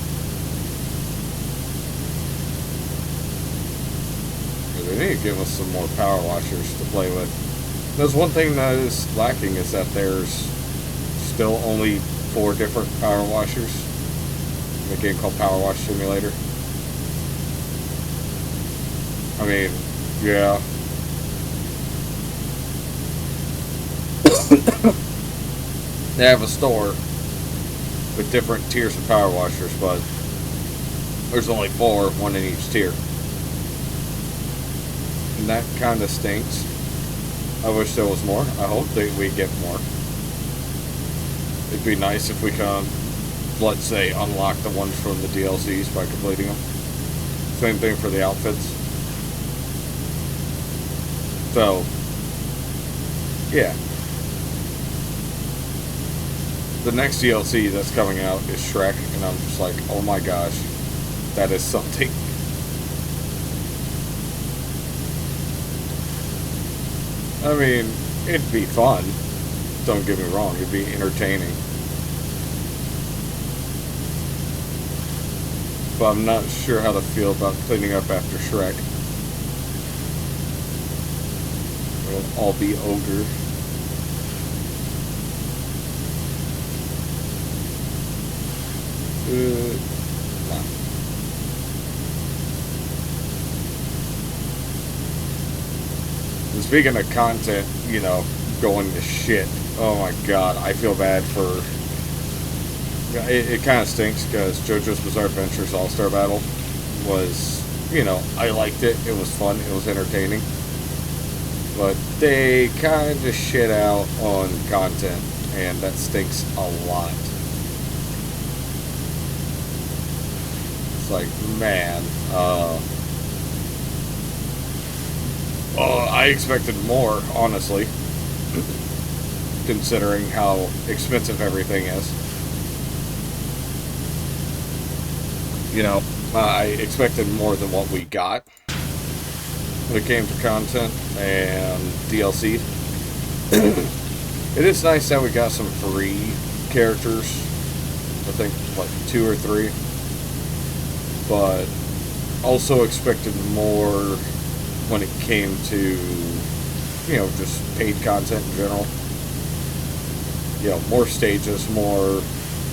They need to give us some more power washers to play with. There's one thing that is lacking is that there's still only 4 different power washers in a game called Powerwash Simulator. I mean, yeah. They have a store with different tiers of power washers, but there's only 4, one in each tier. And that kind of stinks. I wish there was more. I hope that we get more. It'd be nice if we can, let's say, unlock the ones from the DLCs by completing them. Same thing for the outfits. So, yeah. The next DLC that's coming out is Shrek, and I'm just like, oh my gosh, that is something. I mean, it'd be fun. Don't get me wrong, it'd be entertaining. But I'm not sure how to feel about cleaning up after Shrek. We'll all be ogre. Nah. And speaking of content, you know, going to shit. Oh my god, I feel bad for... It kind of stinks because JoJo's Bizarre Adventures All-Star Battle was, you know, I liked it. It was fun. It was entertaining. But they kind of shit out on content, and that stinks a lot. It's like, man, I expected more, honestly, considering how expensive everything is. You know, I expected more than what we got when it came to content and DLC. It is nice that we got some free characters. I think, what, 2 or 3. But also expected more when it came to, you know, just paid content in general. You know, more stages, more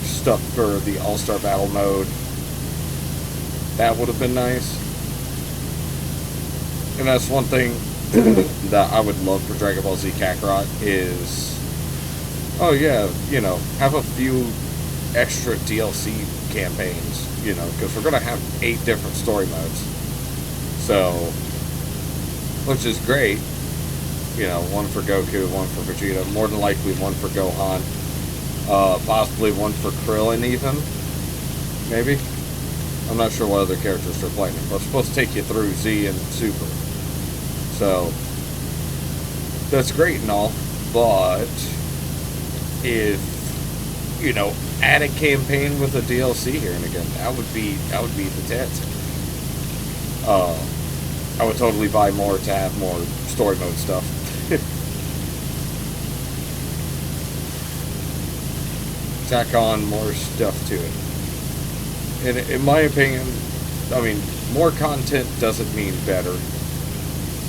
stuff for the All-Star Battle mode. That would have been nice. And that's one thing that I would love for Dragon Ball Z Kakarot is, oh yeah, you know, have a few extra DLC campaigns, you know, because we're going to have 8 different story modes. So, which is great. You know, 1 for Goku, 1 for Vegeta, more than likely 1 for Gohan, possibly 1 for Krillin even, maybe. I'm not sure what other characters they're playing, but it's supposed to take you through Z and Super. So, that's great and all, but if, you know, add a campaign with a DLC here and again, that would be the tits. I would totally buy more to have more story mode stuff. Tack on more stuff to it. And in my opinion, I mean, more content doesn't mean better,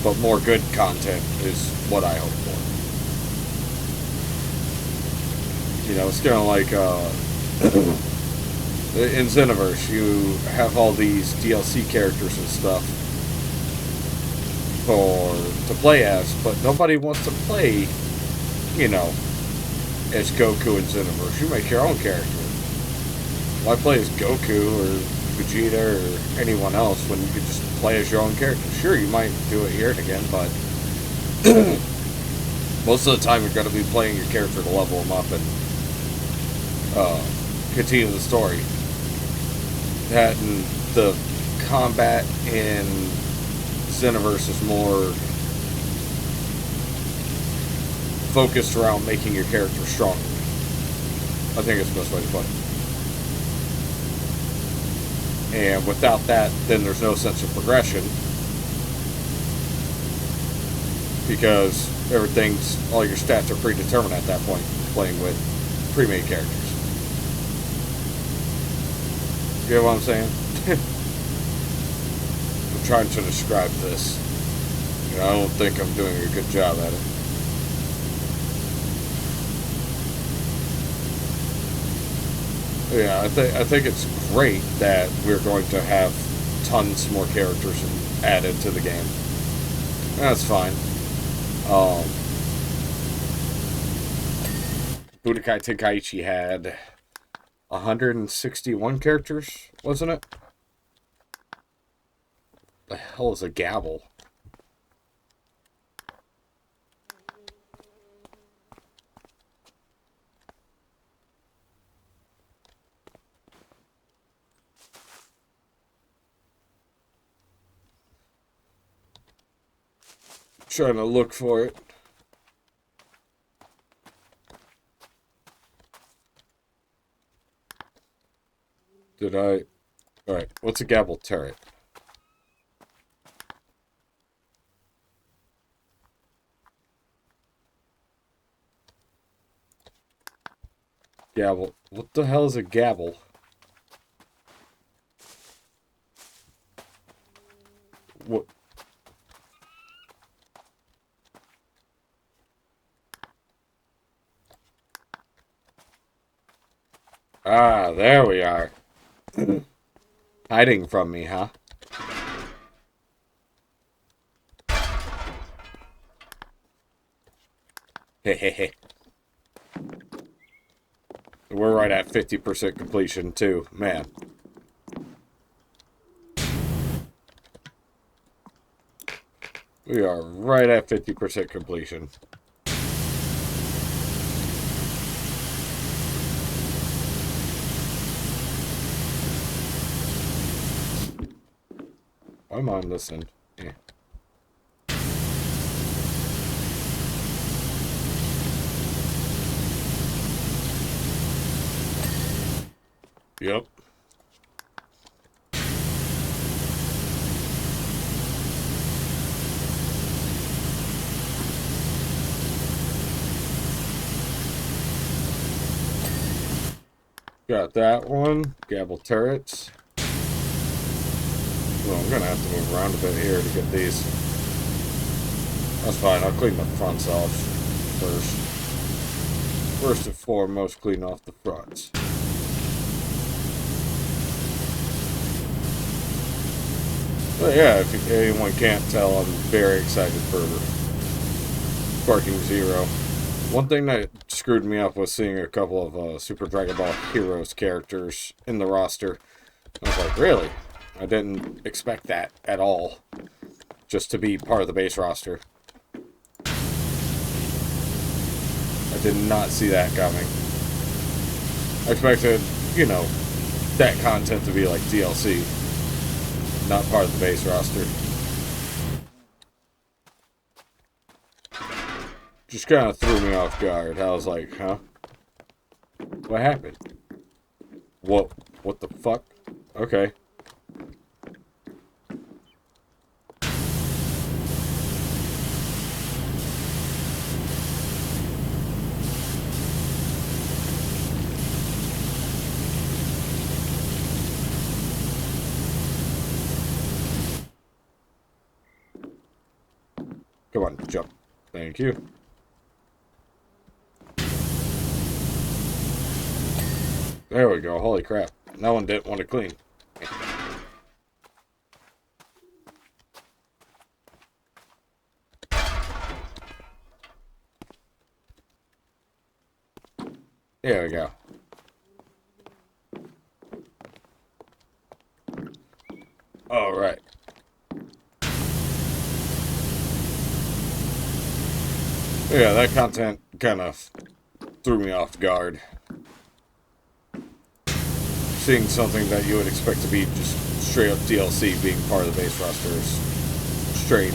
but more good content is what I hope for. You know, it's kind of like in Xenoverse, you have all these DLC characters and stuff to play as, but nobody wants to play, you know, as Goku in Xenoverse. You make your own character. Why play as Goku or Vegeta or anyone else when you could just play as your own character. Sure, you might do it here and again, but most of the time you're going to be playing your character to level them up and continue the story. That and the combat in Xenoverse is more focused around making your character stronger. I think it's the best way to put it. And without that, then there's no sense of progression. Because all your stats are predetermined at that point, playing with pre-made characters. You get what I'm saying? I'm trying to describe this. I don't think I'm doing a good job at it. Yeah, I think it's great that we're going to have tons more characters added to the game. That's fine. Budokai Tenkaichi had 161 characters, wasn't it? The hell is a gavel? Trying to look for it. Did I? Alright, what's a gavel turret? Gavel. What the hell is a gavel? What? Ah, there we are. Hiding from me, huh? Hehehe. We're right at 50% completion, too. Man. We are right at 50% completion. Why am I on this end? Yeah. Yep. Got that one. Gavel turrets. Well, I'm gonna have to move around a bit here to get these. That's fine. I'll clean the fronts off first. First and foremost, clean off the fronts. But yeah, if anyone can't tell, I'm very excited for Sparking Zero. One thing that screwed me up was seeing a couple of Super Dragon Ball Heroes characters in the roster. I was like, really? I didn't expect that at all. Just to be part of the base roster. I did not see that coming. I expected, that content to be like DLC. Not part of the base roster. Just kind of threw me off guard. I was like, huh? What happened? What the fuck? Okay. Come on, jump. Thank you. There we go. Holy crap. That one didn't want to clean. There we go. Alright. Yeah, that content kind of threw me off guard. Seeing something that you would expect to be just straight up DLC being part of the base roster is strange.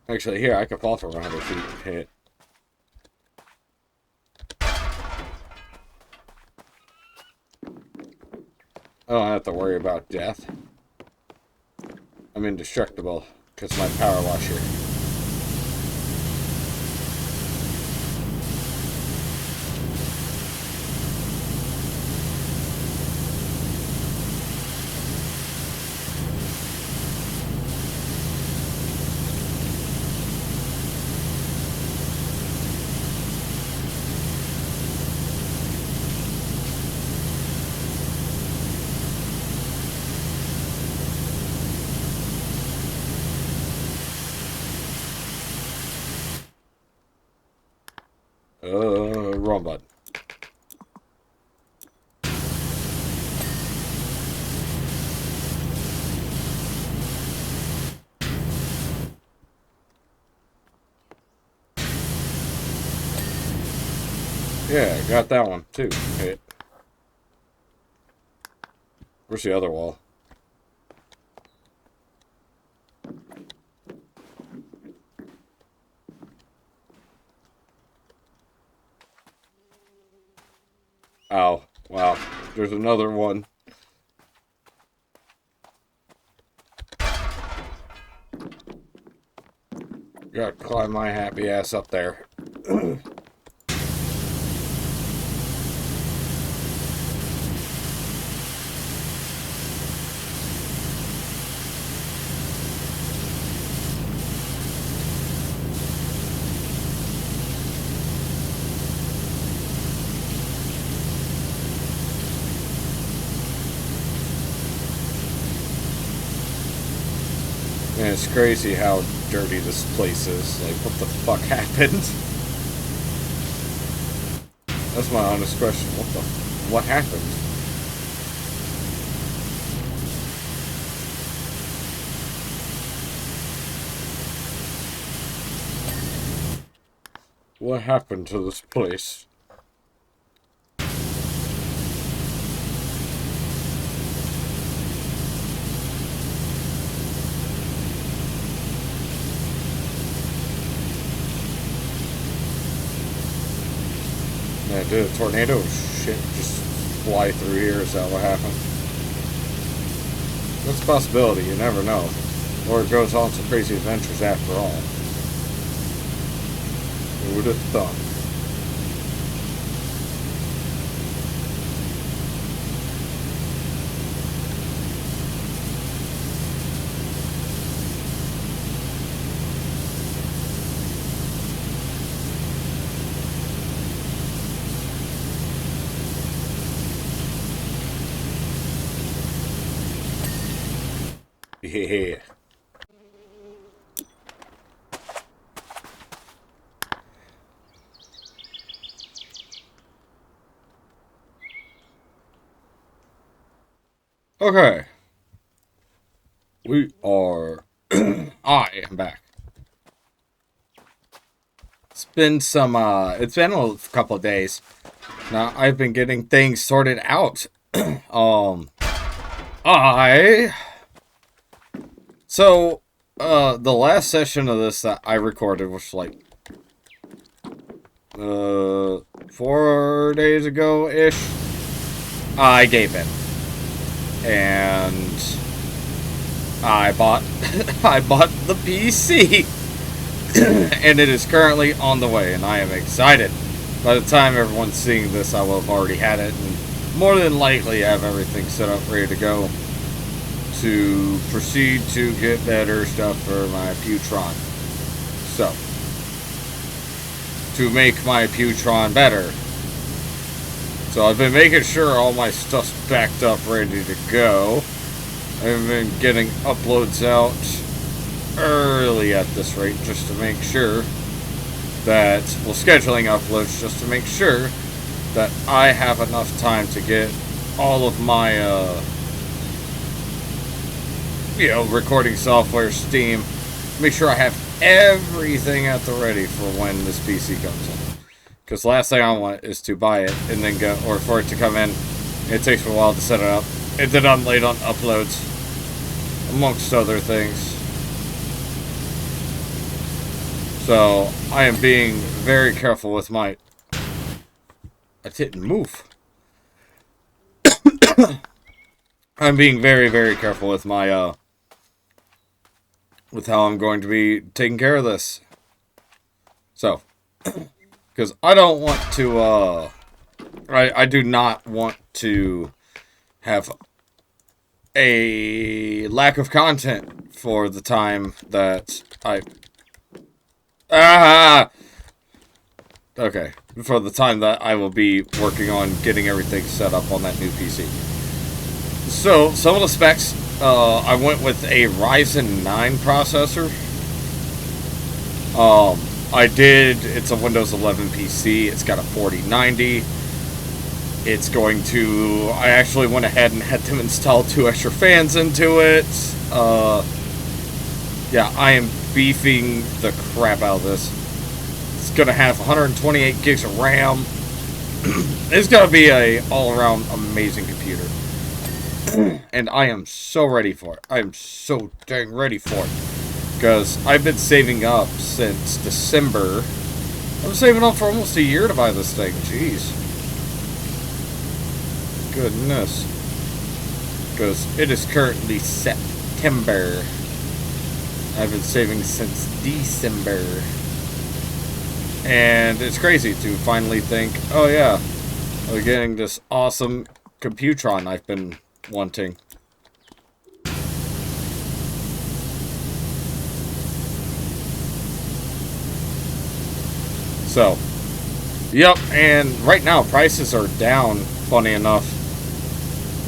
Actually, here, I could fall from 100 feet and hit. I don't have to worry about death. I'm indestructible because my power washer. Wrong button. Yeah, got that one too. Hit. Where's the other wall? Oh, wow. There's another one. Gotta climb my happy ass up there. And it's crazy how dirty this place is. Like, what the fuck happened? That's my honest question. What happened? What happened to this place? Yeah, did a tornado shit just fly through here? Is that what happened? That's a possibility, you never know. Or it goes on some crazy adventures after all. Who would have thought? Yeah. Okay. We are... I am back. It's been it's been a couple of days. Now, I've been getting things sorted out. So, the last session of this that I recorded was like, 4 days ago-ish. I gave in. And I bought, I bought the PC. And it is currently on the way, and I am excited. By the time everyone's seeing this, I will have already had it, and more than likely have everything set up, ready to go, to proceed to get better stuff for my Pewtron. So, to make my Pewtron better. So I've been making sure all my stuff's backed up, ready to go. I've been getting uploads out early at this rate, just to make sure that, well, scheduling uploads just to make sure that I have enough time to get all of my, recording software, Steam, make sure I have everything at the ready for when this PC comes in. Because last thing I want is to buy it and then go, or for it to come in. It takes me a while to set it up. And then I'm late on uploads, amongst other things. So I am being very careful with my. I didn't move. I'm being very, very careful with my with how I'm going to be taking care of this. So, because I don't want to, I do not want to have a lack of content for the time that okay, for the time that I will be working on getting everything set up on that new PC. So, some of the specs, I went with a Ryzen 9 processor. It's a Windows 11 PC. It's got a 4090. It's going to, I actually went ahead and had them install 2 extra fans into it. Yeah, I am beefing the crap out of this. It's going to have 128 gigs of RAM. It's going to be a all-around amazing computer. And I am so ready for it. I am so dang ready for it. Because I've been saving up since December. I'm saving up for almost a year to buy this thing. Jeez. Goodness. Because it is currently September. I've been saving since December. And it's crazy to finally think, oh yeah, we're getting this awesome Computron I've been wanting. So, yep, and right now prices are down, funny enough.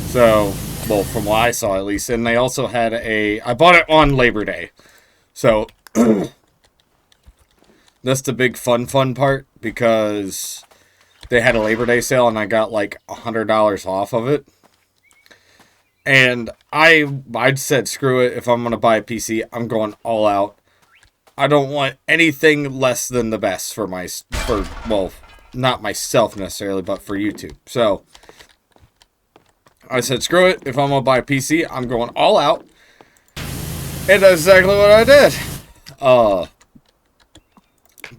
So, well, from what I saw at least, and they also had I bought it on Labor Day. So, that's the big fun part, because they had a Labor Day sale and I got like $100 off of it. And I said, screw it, if I'm going to buy a PC, I'm going all out. I don't want anything less than the best for well, not myself necessarily, but for YouTube. So, I said, screw it, if I'm going to buy a PC, I'm going all out. And that's exactly what I did.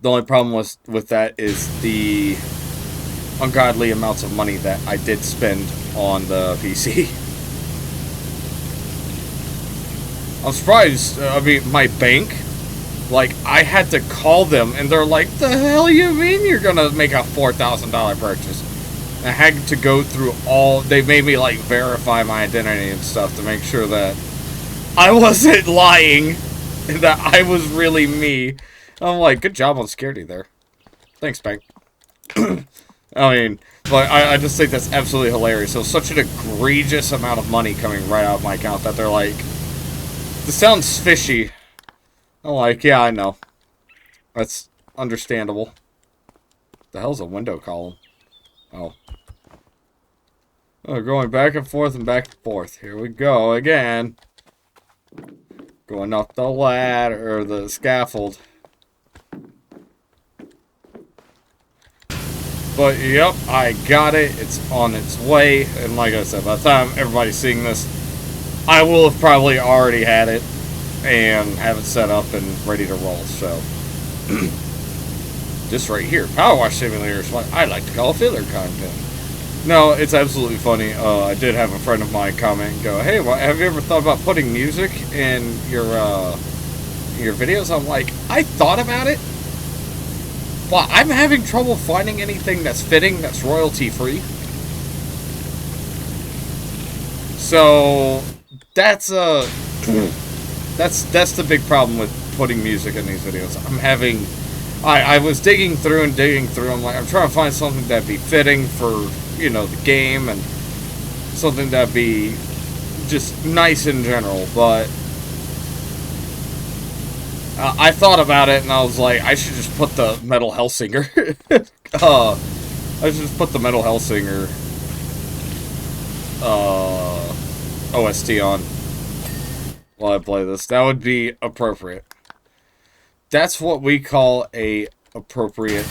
The only problem with that is the ungodly amounts of money that I did spend on the PC. I'm surprised. I mean, my bank, like, I had to call them, and they're like, the hell you mean you're gonna make a $4,000 purchase? And I had to go through they made me, like, verify my identity and stuff to make sure that I wasn't lying, and that I was really me. I'm like, good job on security there. Thanks, bank. I mean, but I just think that's absolutely hilarious. So, such an egregious amount of money coming right out of my account that they're like, this sounds fishy. I'm like, yeah, I know. That's understandable. The hell's a window column? Oh. Oh, going back and forth and back and forth. Here we go again. Going up the ladder, or the scaffold. But, yep, I got it. It's on its way. And like I said, by the time everybody's seeing this, I will have probably already had it and have it set up and ready to roll. So, this right here, Powerwash Simulator, is what I like to call filler content. No, it's absolutely funny. I did have a friend of mine comment and go, hey, have you ever thought about putting music in your videos? I'm like, I thought about it. Well, I'm having trouble finding anything that's fitting, that's royalty-free. So, that's the big problem with putting music in these videos. I was digging through. I'm like, I'm trying to find something that'd be fitting for, the game, and something that'd be just nice in general, but I thought about it, and I was like, I should just put the Metal Hellsinger I should just put the Metal Hellsinger OST on while I play this. That would be appropriate. That's what we call a appropriate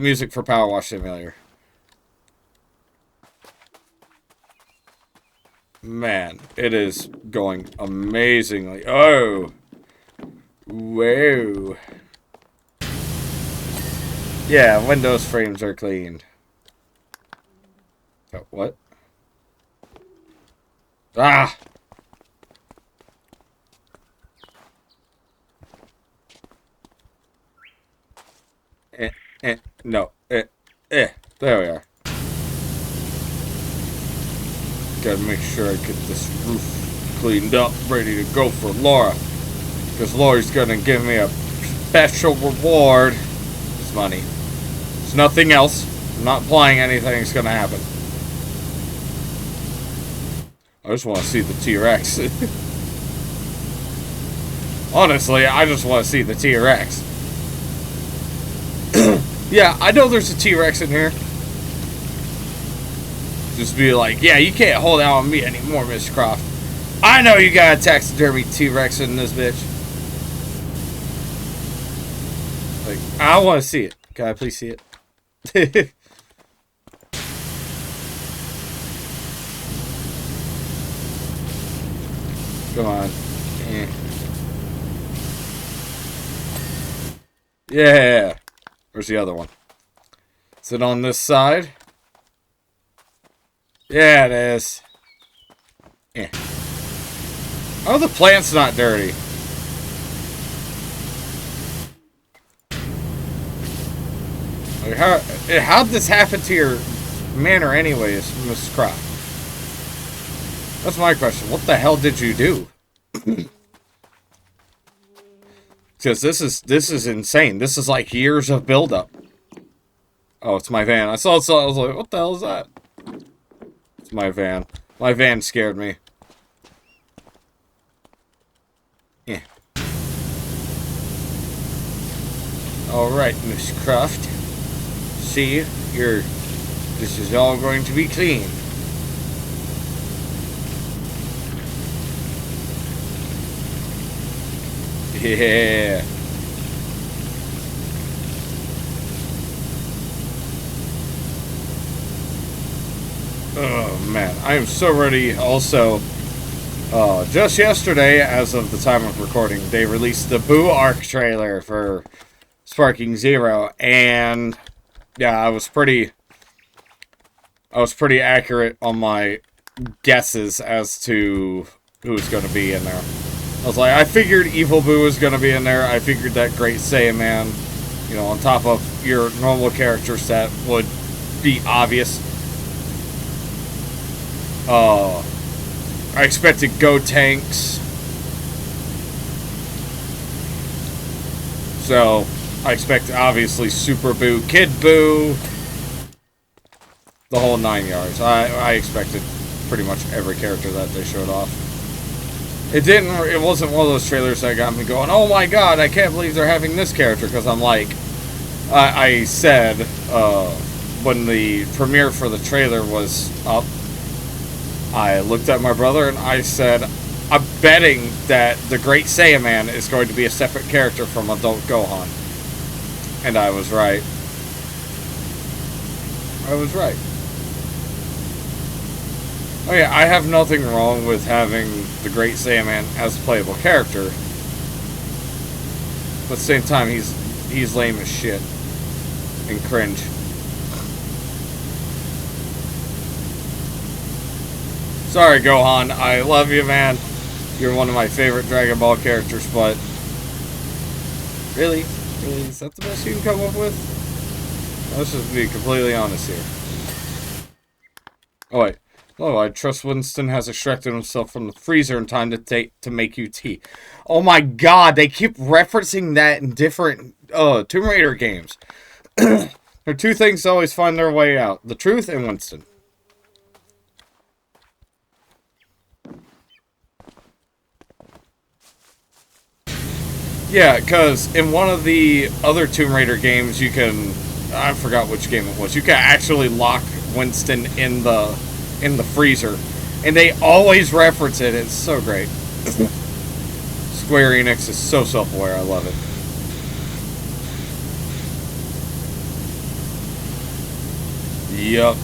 music for Powerwash Simulator. Man, it is going amazingly. Oh! Whoa. Yeah, Windows frames are cleaned. Oh, what? Ah! No. There we are. Gotta make sure I get this roof cleaned up, ready to go for Laura. Because Laura's gonna give me a special reward. It's money. It's nothing else. I'm not implying anything's gonna happen. I just want to see the T-Rex. Honestly, I just want to see the T-Rex. Yeah, I know there's a T-Rex in here. Just be like, yeah, you can't hold out on me anymore, Miss Croft. I know you got a taxidermy T-Rex in this bitch. Like, I want to see it. Can I please see it? Come on. Yeah. Where's the other one? Is it on this side? Yeah, it is. Yeah. Oh, the plant's not dirty. Like, how'd this happen to your manor anyways, Mrs. Croft? That's my question. What the hell did you do? Because this is insane. This is like years of buildup. Oh, it's my van. I saw it, I was like, what the hell is that? It's my van. My van scared me. Yeah. Alright, Miss Croft. See, this is all going to be clean. Yeah. Oh man, I am so ready. Also, just yesterday, as of the time of recording, they released the Boo Arc trailer for Sparking Zero, and yeah, I was pretty accurate on my guesses as to who's going to be in there. I was like, I figured Evil Boo was going to be in there. I figured that Great Saiyaman, you know, on top of your normal character set would be obvious. I expected Go Tanks. So, I expect, obviously, Super Boo, Kid Boo, the whole 9 yards. I expected pretty much every character that they showed off. It wasn't one of those trailers that got me going, oh my god, I can't believe they're having this character, because I'm like, I said, when the premiere for the trailer was up, I looked at my brother and I said, I'm betting that the Great Saiyaman is going to be a separate character from Adult Gohan. And I was right. I was right. Oh yeah, I have nothing wrong with having the Great Saiyaman as a playable character. But at the same time, he's lame as shit. And cringe. Sorry, Gohan. I love you, man. You're one of my favorite Dragon Ball characters, but... Really? Really? Is that the best you can come up with? Let's just be completely honest here. Oh, wait. Oh, I trust Winston has extracted himself from the freezer in time to make you tea. Oh my god, they keep referencing that in different Tomb Raider games. There are two things that always find their way out. The truth and Winston. Yeah, because in one of the other Tomb Raider games, you can I forgot which game it was. You can actually lock Winston in the freezer, and they always reference it. It's so great. Square Enix is so self-aware. I love it. Yup.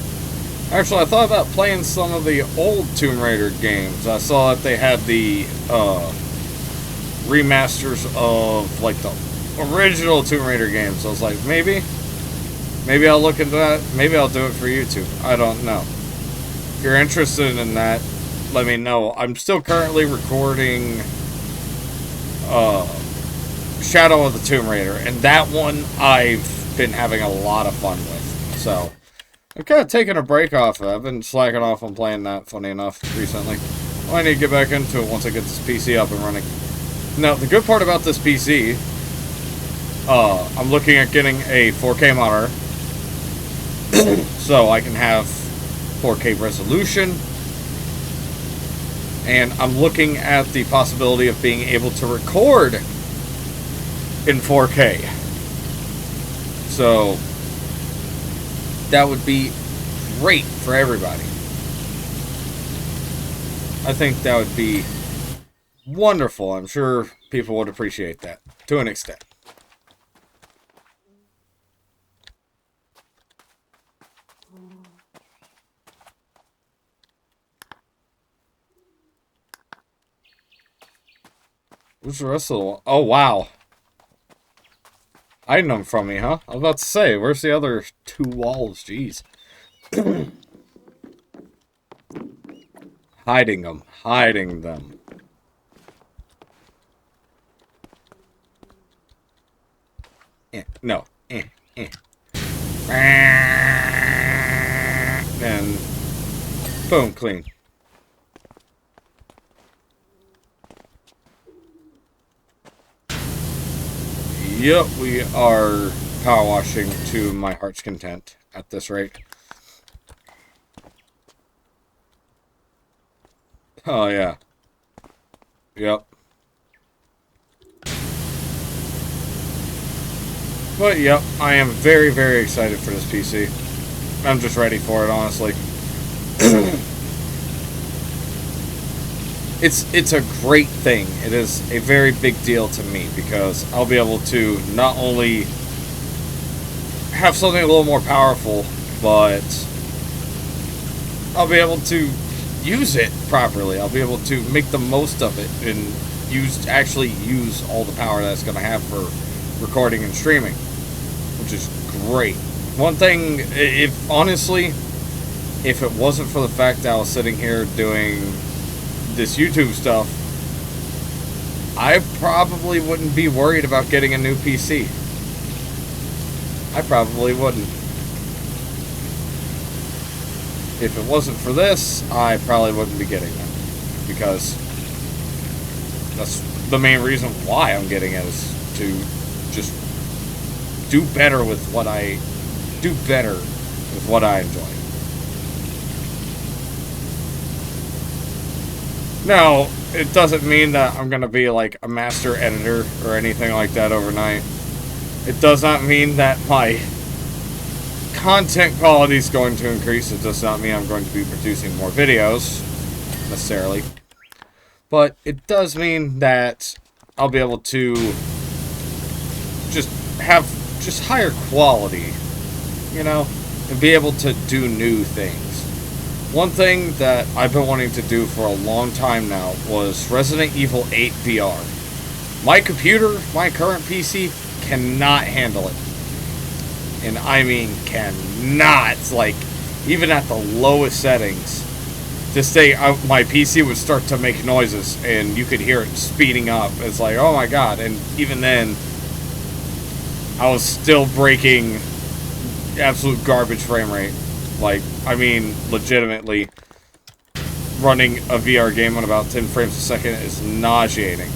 Actually, I thought about playing some of the old Tomb Raider games. I saw that they had the remasters of like the original Tomb Raider games. I was like, maybe I'll look into that. Maybe I'll do it for YouTube. I don't know. If you're interested in that, let me know. I'm still currently recording Shadow of the Tomb Raider, and that one I've been having a lot of fun with. So I'm kind of taking a break off of it. I've been slacking off on playing that, funny enough, recently. Well, I need to get back into it once I get this PC up and running. Now, the good part about this PC, I'm looking at getting a 4K monitor, so I can have 4K resolution, and I'm looking at the possibility of being able to record in 4K. So that would be great for everybody. I think that would be wonderful. I'm sure people would appreciate that to an extent. Where's the rest of the... Oh, wow. Hiding them from me, huh? I was about to say, where's the other 2 walls? Jeez. Hiding them. Hiding them. No. And boom, clean. Yep, we are power washing to my heart's content at this rate. Oh, yeah. Yep. But, yep, I am very, very excited for this PC. I'm just ready for it, honestly. It's a great thing. It is a very big deal to me because I'll be able to not only have something a little more powerful, but I'll be able to use it properly. I'll be able to make the most of it and actually use all the power that it's going to have for recording and streaming, which is great. One thing, if it wasn't for the fact that I was sitting here doing this YouTube stuff, I probably wouldn't be worried about getting a new PC. I probably wouldn't. If it wasn't for this, I probably wouldn't be getting it, because that's the main reason why I'm getting it, is to just do better with what I enjoy. Now, it doesn't mean that I'm going to be like a master editor or anything like that overnight. It does not mean that my content quality is going to increase. It does not mean I'm going to be producing more videos, necessarily. But it does mean that I'll be able to just have higher quality, you know, and be able to do new things. One thing that I've been wanting to do for a long time now was Resident Evil 8 VR. My computer, my current PC, cannot handle it. And I mean cannot. Like, even at the lowest settings, this day my PC would start to make noises and you could hear it speeding up. It's like, oh my god. And even then, I was still breaking absolute garbage frame rate. Like, I mean, legitimately, running a VR game on about 10 frames a second is nauseating.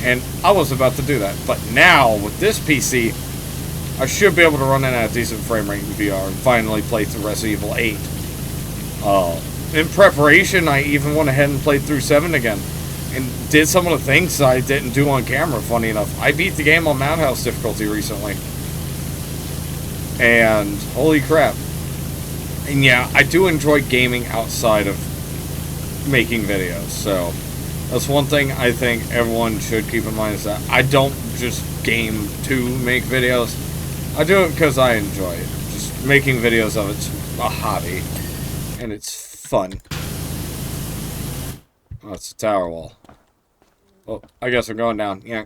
And I was about to do that. But now, with this PC, I should be able to run it at a decent frame rate in VR and finally play through Resident Evil 8. In preparation, I even went ahead and played through 7 again. And did some of the things I didn't do on camera, funny enough. I beat the game on Madhouse difficulty recently. And holy crap. And yeah, I do enjoy gaming outside of making videos, so that's one thing I think everyone should keep in mind, is that I don't just game to make videos. I do it because I enjoy it. Just making videos of it's a hobby, and it's fun. Oh, it's a tower wall. Well, I guess we're going down. Yeah.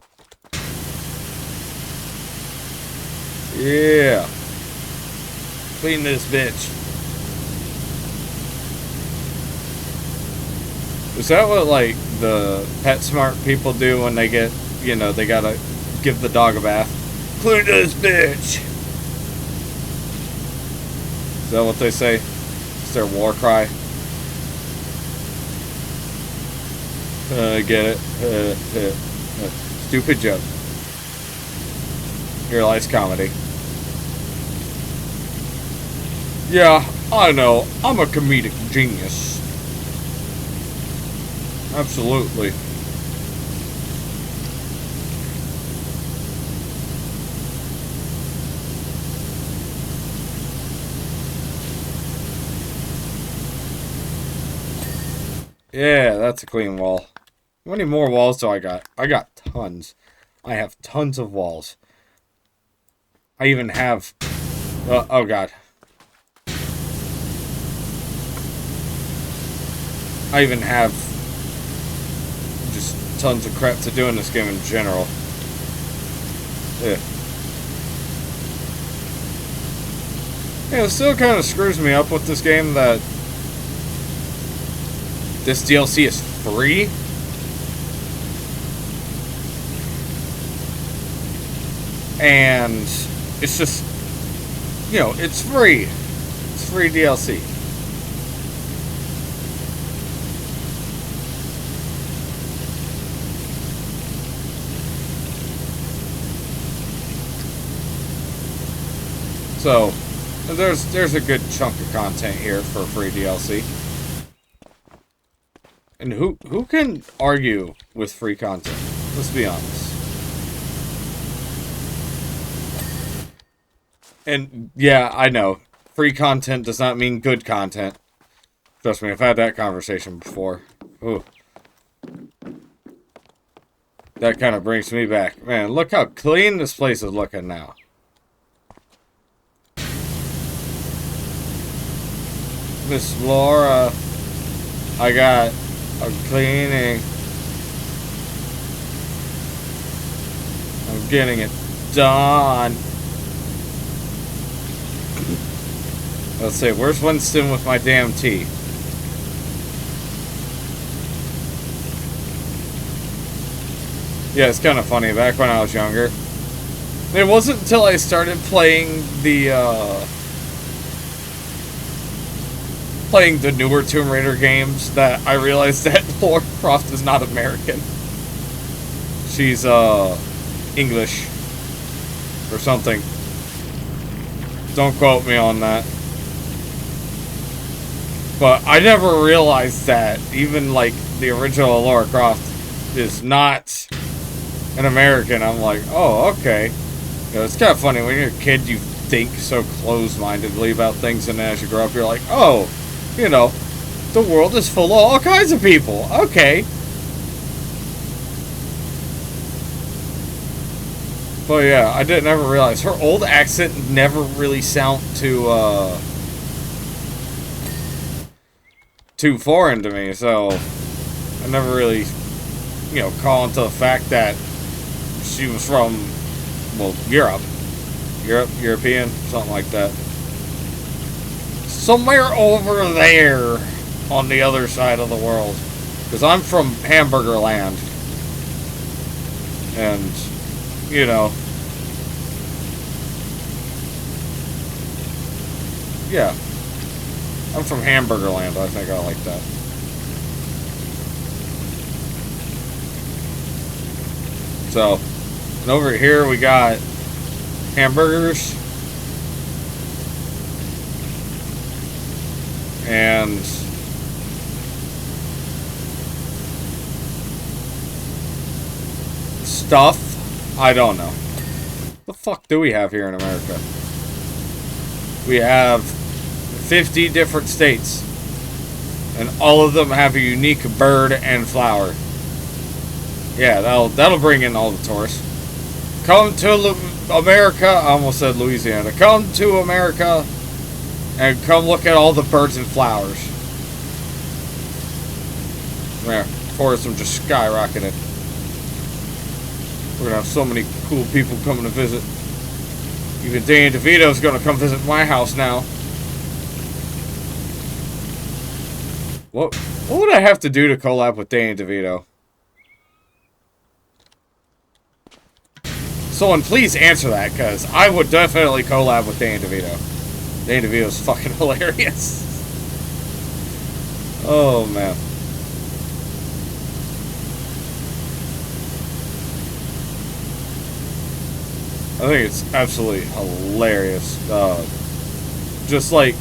Yeah. Clean this bitch. Is that what, like, the PetSmart people do when they get, you know, they gotta give the dog a bath? Clean this bitch! Is that what they say? It's their war cry? I get it. Stupid joke. Here lies comedy. Yeah, I know. I'm a comedic genius. Absolutely. Yeah, that's a clean wall. How many more walls do I got? I got tons. I have tons of walls. I even have... oh god. I even have just tons of crap to do in this game in general. Yeah. Yeah, it still kind of screws me up with this game that this DLC is free. And it's just, you know, it's free. It's free DLC. So, there's a good chunk of content here for free DLC. And who can argue with free content? Let's be honest. And yeah, I know. Free content does not mean good content. Trust me, I've had that conversation before. Ooh. That kind of brings me back. Man, look how clean this place is looking now. Miss Laura, I got a cleaning. I'm getting it done. Let's see, where's Winston with my damn tea? Yeah, it's kind of funny. Back when I was younger, it wasn't until I started playing the newer Tomb Raider games that I realized that Lara Croft is not American. She's English or something. Don't quote me on that. But I never realized that even like the original Lara Croft is not an American. I'm like, oh, okay. You know, it's kind of funny when you're a kid, you think so closed-mindedly about things, and then as you grow up, you're like, oh, you know, the world is full of all kinds of people. Okay. But yeah, I didn't ever realize her old accent never really sound too foreign to me, so I never really, you know, call into the fact that she was from, well, European, something like that. Somewhere over there on the other side of the world. Because I'm from Hamburger Land. And, you know, yeah. I'm from Hamburger Land. I think I like that. So, and over here we got hamburgers and stuff. I don't know. What the fuck do we have here in America? We have 50 different states, and all of them have a unique bird and flower. Yeah, that'll bring in all the tourists. Come to America. I almost said Louisiana. Come to America and come look at all the birds and flowers. Yeah, tourism just skyrocketed. We're gonna have so many cool people coming to visit. Even Danny DeVito's gonna come visit my house now. What would I have to do to collab with Danny DeVito? Someone please answer that, because I would definitely collab with Danny DeVito. Danny DeVito's fucking hilarious. Oh, man. I think it's absolutely hilarious. Just like,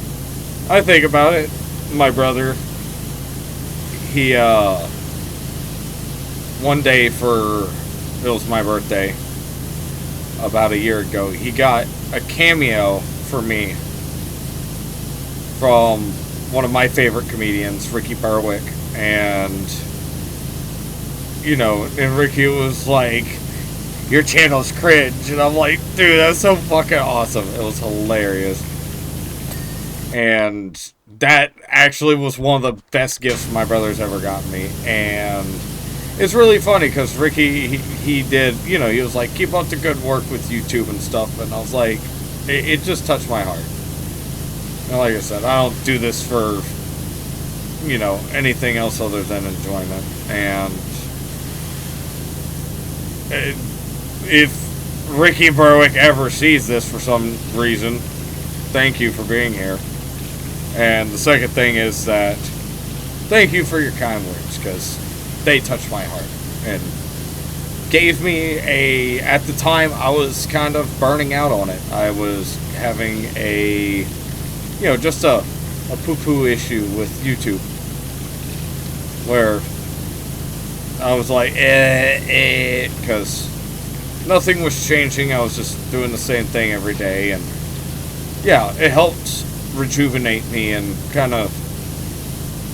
I think about it, my brother, he, one day it was my birthday, about a year ago, he got a cameo for me from one of my favorite comedians, Ricky Berwick, and and Ricky was like, your channel's cringe, and I'm like, dude, that's so fucking awesome. It was hilarious. And that actually was one of the best gifts my brother's ever gotten me, and it's really funny because Ricky, he did, he was like, keep up the good work with YouTube and stuff, and I was like, it just touched my heart. And like I said, I don't do this for, anything else other than enjoyment, and if Ricky Berwick ever sees this for some reason, thank you for being here. And the second thing is that, thank you for your kind words, because they touched my heart and gave me at the time I was kind of burning out on it. I was having just a poo-poo issue with YouTube where I was like, because nothing was changing. I was just doing the same thing every day, and yeah, it helped rejuvenate me and kind of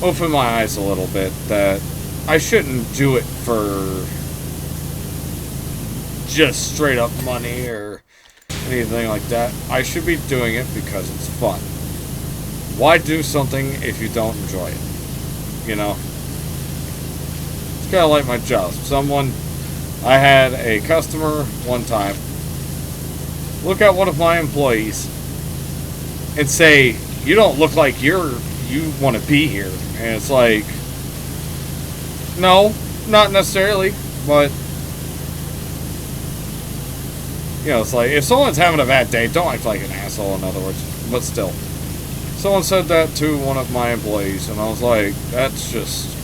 open my eyes a little bit that I shouldn't do it for just straight up money or anything like that. I should be doing it because it's fun. Why do something if you don't enjoy it? It's kind of like my job. I had a customer one time look at one of my employees and say, you don't look like you want to be here. And it's like, no, not necessarily, but it's like, if someone's having a bad day, don't act like an asshole, in other words. But still, someone said that to one of my employees, and I was like, that's just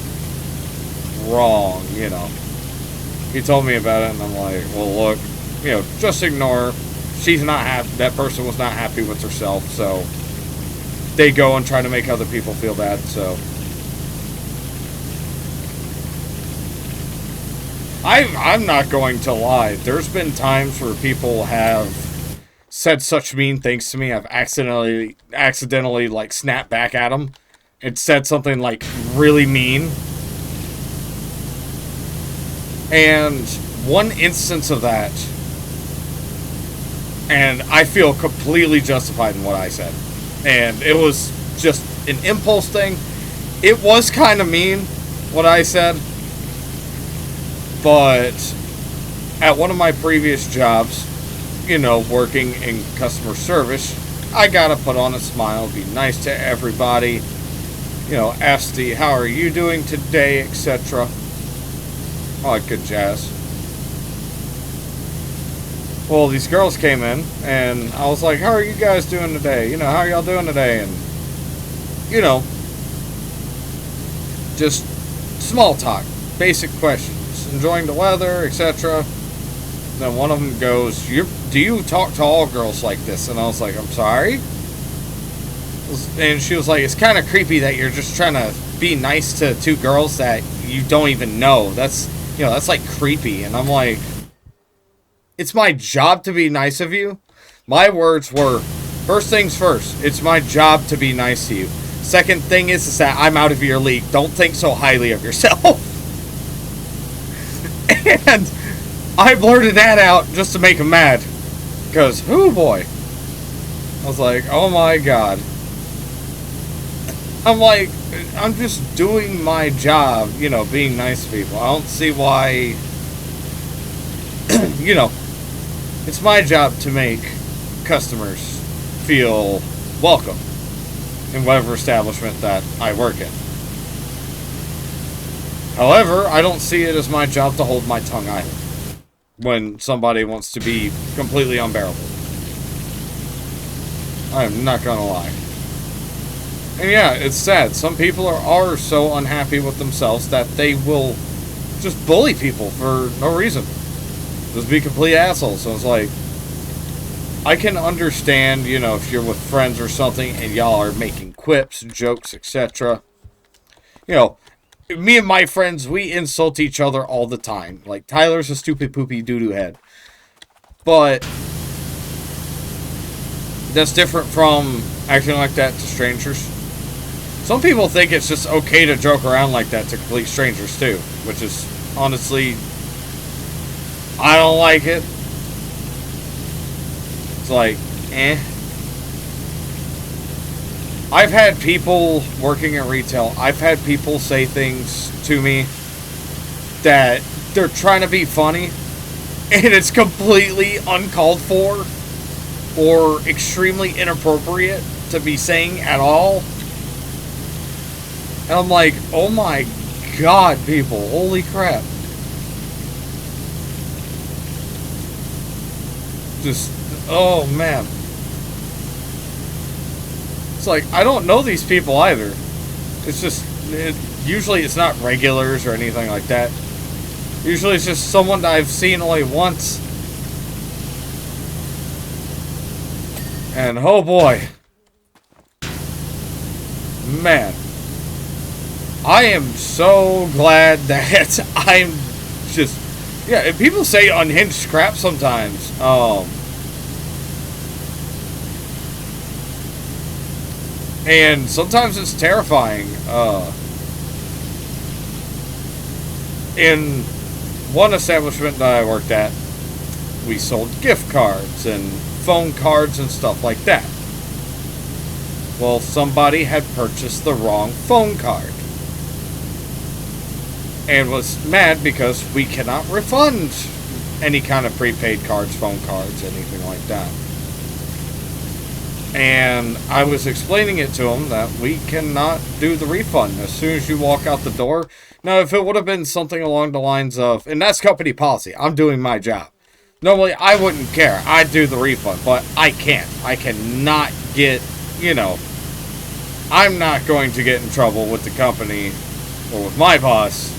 wrong, He told me about it, and I'm like, well, look, just ignore her. She's not happy. That person was not happy with herself, so they go and try to make other people feel bad, so I'm not going to lie. There's been times where people have said such mean things to me, I've accidentally like snapped back at them and said something like really mean. And one instance of that, and I feel completely justified in what I said. And it was just an impulse thing. It was kind of mean, what I said. But at one of my previous jobs, working in customer service, I gotta put on a smile, be nice to everybody, ask how are you doing today, etc. All that good jazz. Well, these girls came in, and I was like, how are you guys doing today? How are y'all doing today? And, just small talk, basic questions. Enjoying the weather, etc. Then one of them goes, do you talk to all girls like this? And I was like, I'm sorry? And she was like, it's kind of creepy that you're just trying to be nice to two girls that you don't even know. That's like creepy. And I'm like, it's my job to be nice of you. My words were, First things first, it's my job to be nice to you. Second thing is that I'm out of your league. Don't think so highly of yourself. And I blurted that out just to make him mad. Because, oh boy. I was like, oh my god. I'm like, I'm just doing my job, you know, being nice to people. I don't see why, you know, it's my job to make customers feel welcome in whatever establishment that I work in. However, I don't see it as my job to hold my tongue either when somebody wants to be completely unbearable. I'm not gonna lie. And yeah, it's sad. Some people are so unhappy with themselves that they will just bully people for no reason. Just be complete assholes. So it's like, I can understand, you know, if you're with friends or something and y'all are making quips, jokes, etc. You know, me and my friends, we insult each other all the time. Like, Tyler's a stupid poopy doo-doo head. But that's different from acting like that to strangers. Some people think it's just okay to joke around like that to complete strangers too, which is honestly, I don't like it. It's like, eh. I've had people working in retail, I've had people say things to me that they're trying to be funny, and it's completely uncalled for or extremely inappropriate to be saying at all. And I'm like, oh my god, people, holy crap. Just, oh man. It's like, I don't know these people either. It's just, usually it's not regulars or anything like that. Usually it's just someone that I've seen only once. And oh boy. Man. I am so glad that I'm just, yeah, and people say unhinged crap sometimes. And sometimes it's terrifying. In one establishment that I worked at, we sold gift cards and phone cards and stuff like that. Well, somebody had purchased the wrong phone card and was mad because we cannot refund any kind of prepaid cards, phone cards, anything like that. And I was explaining it to him that we cannot do the refund as soon as you walk out the door. Now, if it would have been something along the lines of, and that's company policy, I'm doing my job. Normally, I wouldn't care. I'd do the refund, but I can't. I cannot get, you know, I'm not going to get in trouble with the company or with my boss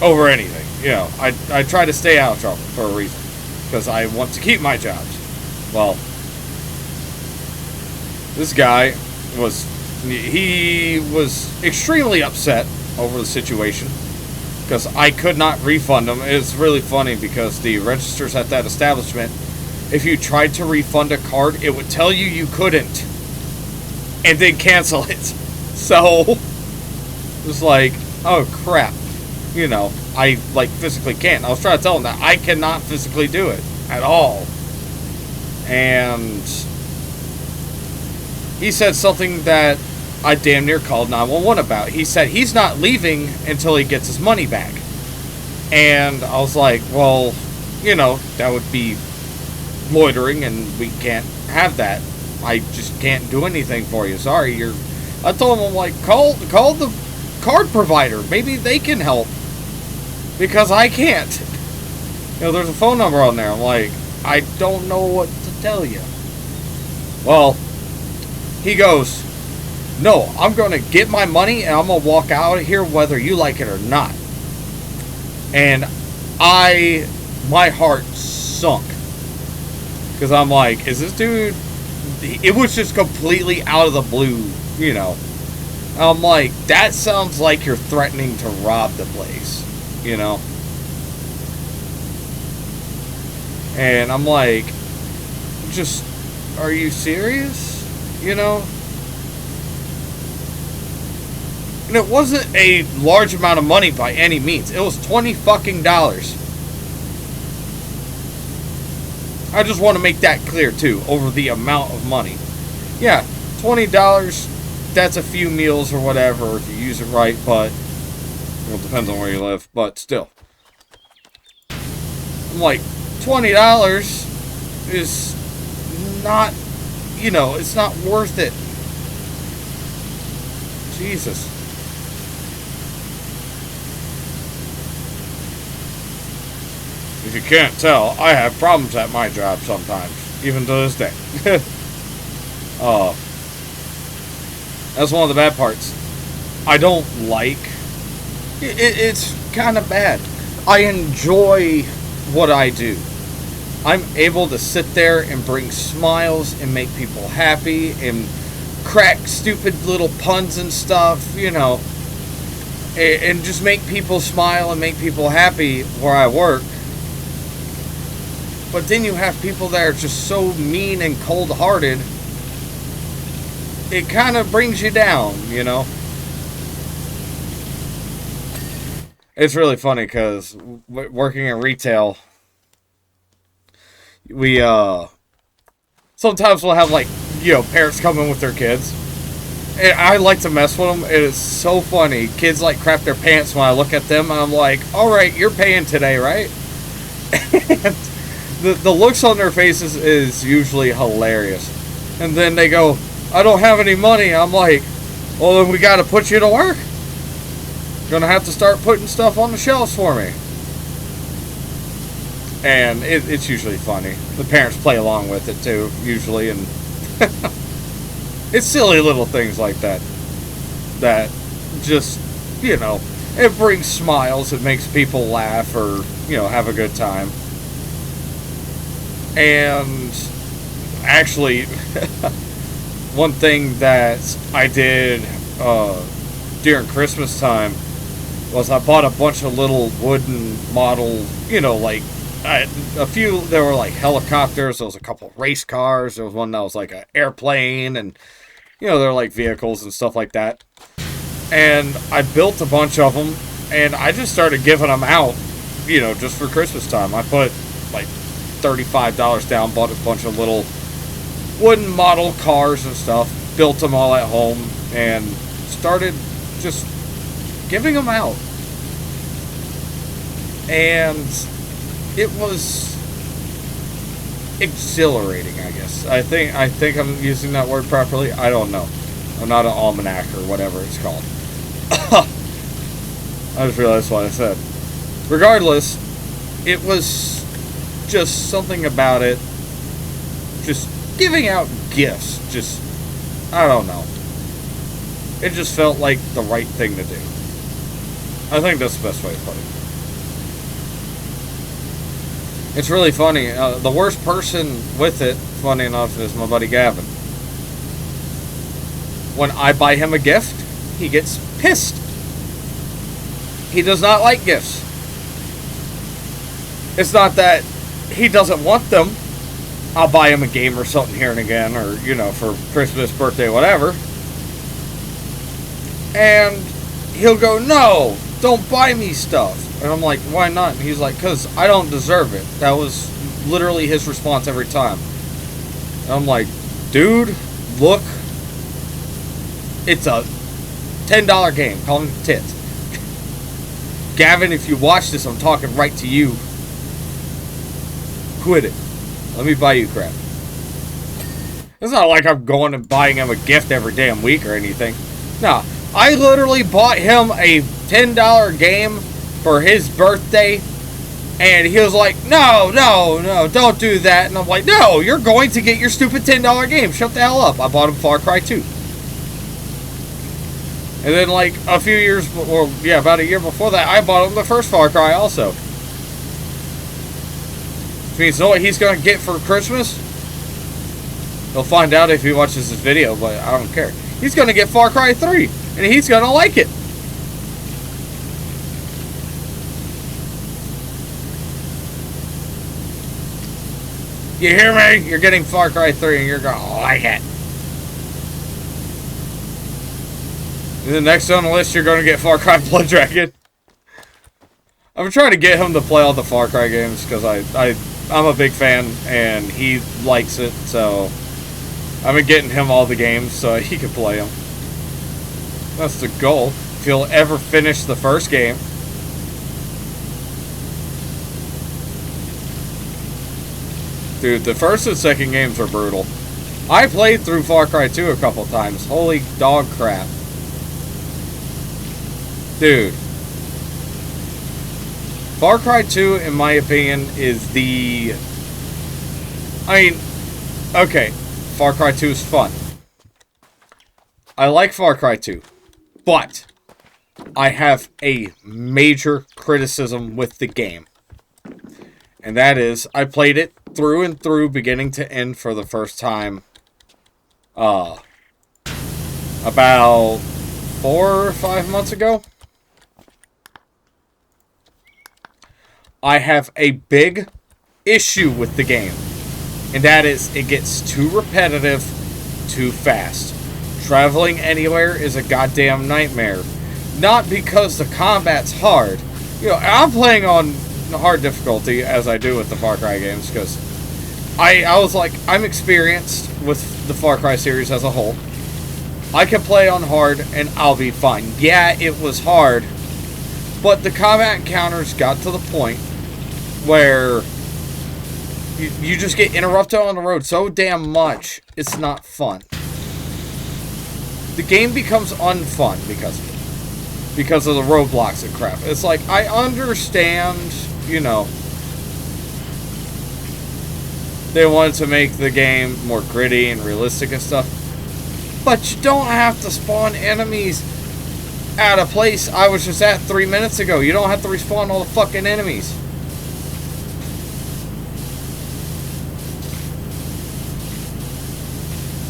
over anything. You know, I try to stay out of trouble for a reason, because I want to keep my jobs. Well, this guy he was extremely upset over the situation because I could not refund him. It's really funny because the registers at that establishment, if you tried to refund a card, it would tell you you couldn't and then cancel it. So it was like, oh crap, you know, I like physically can't. I was trying to tell him that I cannot physically do it at all. And he said something that I damn near called 911 about. He said he's not leaving until he gets his money back. And I was like, well, you know, that would be loitering and we can't have that. I just can't do anything for you. Sorry, I told him, I'm like, call the card provider. Maybe they can help. Because I can't. You know, there's a phone number on there. I'm like, I don't know what to tell you. Well, he goes, no, I'm going to get my money and I'm going to walk out of here whether you like it or not. And my heart sunk. Because I'm like, is this dude, it was just completely out of the blue, you know. I'm like, that sounds like you're threatening to rob the place, you know. And I'm like, just are you serious? You know? And it wasn't a large amount of money by any means. It was $20 fucking. I just want to make that clear too, over the amount of money. Yeah, $20, that's a few meals or whatever if you use it right, but well, it depends on where you live, but still. I'm like, $20 is not, you know, it's not worth it. Jesus. If you can't tell, I have problems at my job sometimes, even to this day. That's one of the bad parts. I don't like. It's kind of bad. I enjoy what I do. I'm able to sit there and bring smiles and make people happy and crack stupid little puns and stuff, you know, and just make people smile and make people happy where I work. But then you have people that are just so mean and cold-hearted, it kind of brings you down, you know? It's really funny because working in retail, we, sometimes we'll have, like, you know, parents come in with their kids. And I like to mess with them. It is so funny. Kids, like, crap their pants when I look at them, and I'm like, alright, you're paying today, right? And the looks on their faces is usually hilarious. And then they go, I don't have any money. I'm like, well, then we got to put you to work. Gonna have to start putting stuff on the shelves for me. And it's usually funny. The parents play along with it too, usually, and it's silly little things like that that just, you know, it brings smiles, it makes people laugh or, you know, have a good time. And actually, one thing that I did during Christmas time was I bought a bunch of little wooden model, you know, like a few. There were like helicopters. There was a couple race cars. There was one that was like an airplane, and you know, they're like vehicles and stuff like that. And I built a bunch of them, and I just started giving them out, you know, just for Christmas time. I put like $35 down, bought a bunch of little wooden model cars and stuff, built them all at home, and started just giving them out. And it was exhilarating, I guess. I think I'm using that word properly. I don't know. I'm not an almanac or whatever it's called. I just realized what I said. Regardless, it was just something about it. Just giving out gifts. Just, I don't know. It just felt like the right thing to do. I think that's the best way to put it. It's really funny. The worst person with it, funny enough, is my buddy Gavin. When I buy him a gift, he gets pissed. He does not like gifts. It's not that he doesn't want them. I'll buy him a game or something here and again, or, you know, for Christmas, birthday, whatever. And he'll go, no, don't buy me stuff. And I'm like, why not? And he's like, because I don't deserve it. That was literally his response every time. And I'm like, dude, look. It's a $10 game. Call me tits. Gavin, if you watch this, I'm talking right to you. Quit it. Let me buy you crap. It's not like I'm going and buying him a gift every damn week or anything. No, I literally bought him a $10 game for his birthday, and he was like, no, don't do that. And I'm like, no, you're going to get your stupid $10 game. Shut the hell up. I bought him Far Cry 2. And then, like, a few years, or yeah, about a year before that, I bought him the first Far Cry also. Which means, you know what he's going to get for Christmas? He'll find out if he watches this video, but I don't care. He's going to get Far Cry 3, and he's going to like it. You hear me? You're getting Far Cry 3 and you're going to like it. And the next on the list, you're going to get Far Cry Blood Dragon. I'm trying to get him to play all the Far Cry games because I'm a big fan and he likes it. So I've been getting him all the games so he can play them. That's the goal. If he'll ever finish the first game. Dude, the first and second games are brutal. I played through Far Cry 2 a couple times. Holy dog crap. Dude. Far Cry 2, in my opinion, is the... I mean, okay. Far Cry 2 is fun. I like Far Cry 2. But I have a major criticism with the game. And that is, I played it through and through, beginning to end for the first time. About 4 or 5 months ago. I have a big issue with the game. And that is, it gets too repetitive, too fast. Traveling anywhere is a goddamn nightmare. Not because the combat's hard. You know, I'm playing on hard difficulty, as I do with the Far Cry games, because I was like, I'm experienced with the Far Cry series as a whole. I can play on hard, and I'll be fine. Yeah, it was hard, but the combat encounters got to the point where you just get interrupted on the road so damn much, it's not fun. The game becomes unfun because of it. Because of the roadblocks and crap. It's like, I understand, you know, they wanted to make the game more gritty and realistic and stuff. But you don't have to spawn enemies at a place I was just at 3 minutes ago. You don't have to respawn all the fucking enemies.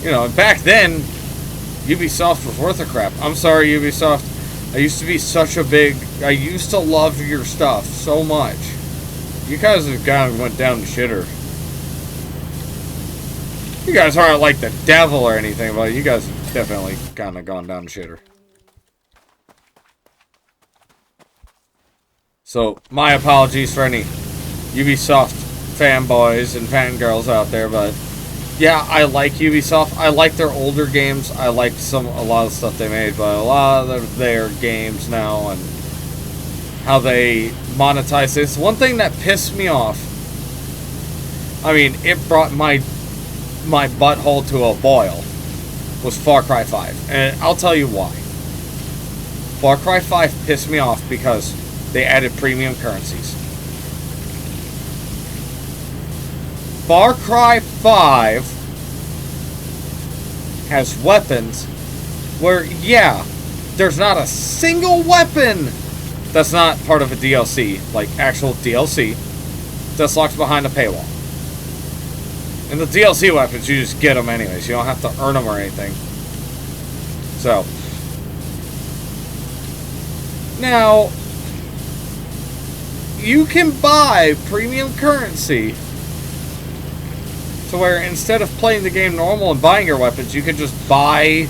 You know, back then, Ubisoft was worth a crap. I'm sorry, Ubisoft. I used to be such a big... I used to love your stuff so much. You guys have kind of went down the shitter. You guys aren't like the devil or anything, but you guys have definitely kind of gone down the shitter. So, my apologies for any Ubisoft fanboys and fangirls out there, but... yeah, I like Ubisoft. I like their older games. I like a lot of stuff they made, but a lot of their games now and how they monetize this. One thing that pissed me off, I mean, it brought my butthole to a boil, was Far Cry 5. And I'll tell you why. Far Cry 5 pissed me off because they added premium currencies. Far Cry 5 has weapons where, yeah, there's not a single weapon that's not part of a DLC, like actual DLC, that's locked behind a paywall. And the DLC weapons, you just get them anyways. You don't have to earn them or anything. So, now, you can buy premium currency to where instead of playing the game normal and buying your weapons, you can just buy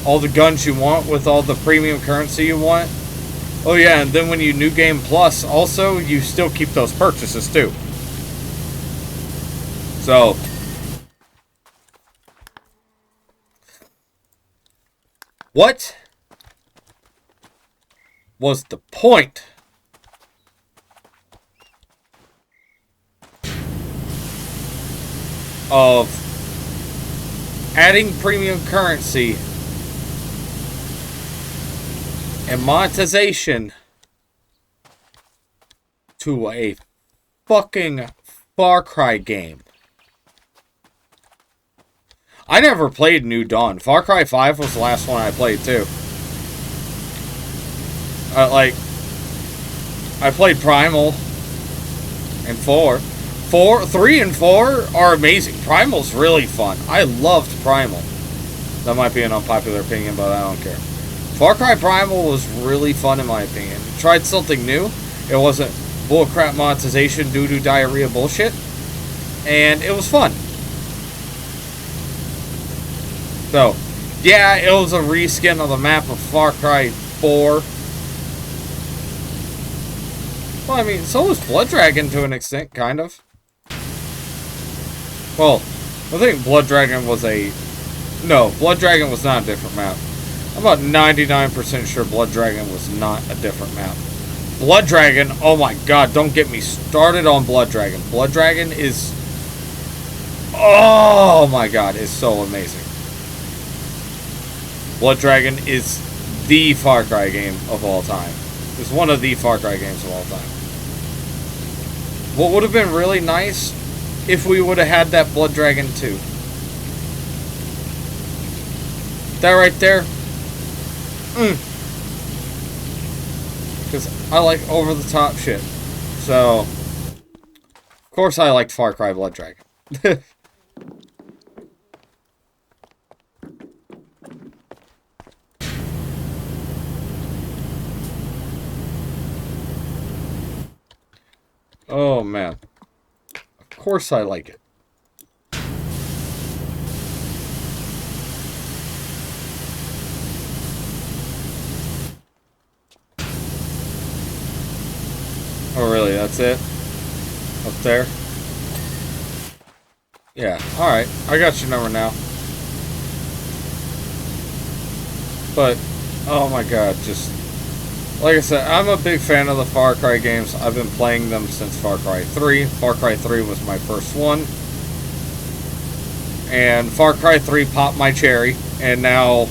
all the guns you want with all the premium currency you want. Oh yeah, and then when you New Game Plus, also, you still keep those purchases too. So, what was the point of adding premium currency and monetization to a fucking Far Cry game? I never played New Dawn. Far Cry 5 was the last one I played too. I played Primal and 4. 3 and 4 are amazing. Primal's really fun. I loved Primal. That might be an unpopular opinion, but I don't care. Far Cry Primal was really fun in my opinion. Tried something new. It wasn't bullcrap monetization doo-doo diarrhea bullshit. and it was fun. So, yeah, it was a reskin of the map of Far Cry 4. Well, I mean, so was Blood Dragon to an extent, kind of. Well, I think Blood Dragon was a... No, Blood Dragon was not a different map. I'm about 99% sure Blood Dragon was not a different map. Blood Dragon, oh my god, don't get me started on Blood Dragon. Blood Dragon is... Oh my god, it's so amazing. Blood Dragon is the Far Cry game of all time. It's one of the Far Cry games of all time. What would have been really nice if we would have had that Blood Dragon 2. That right there. Because I like over-the-top shit. So, of course I liked Far Cry Blood Dragon. Oh, man. Of course I like it. Oh, really? That's it? Up there? Yeah. Alright. I got your number now. But, oh my god, just... Like I said, I'm a big fan of the Far Cry games. I've been playing them since Far Cry 3. Far Cry 3 was my first one. And Far Cry 3 popped my cherry. And now,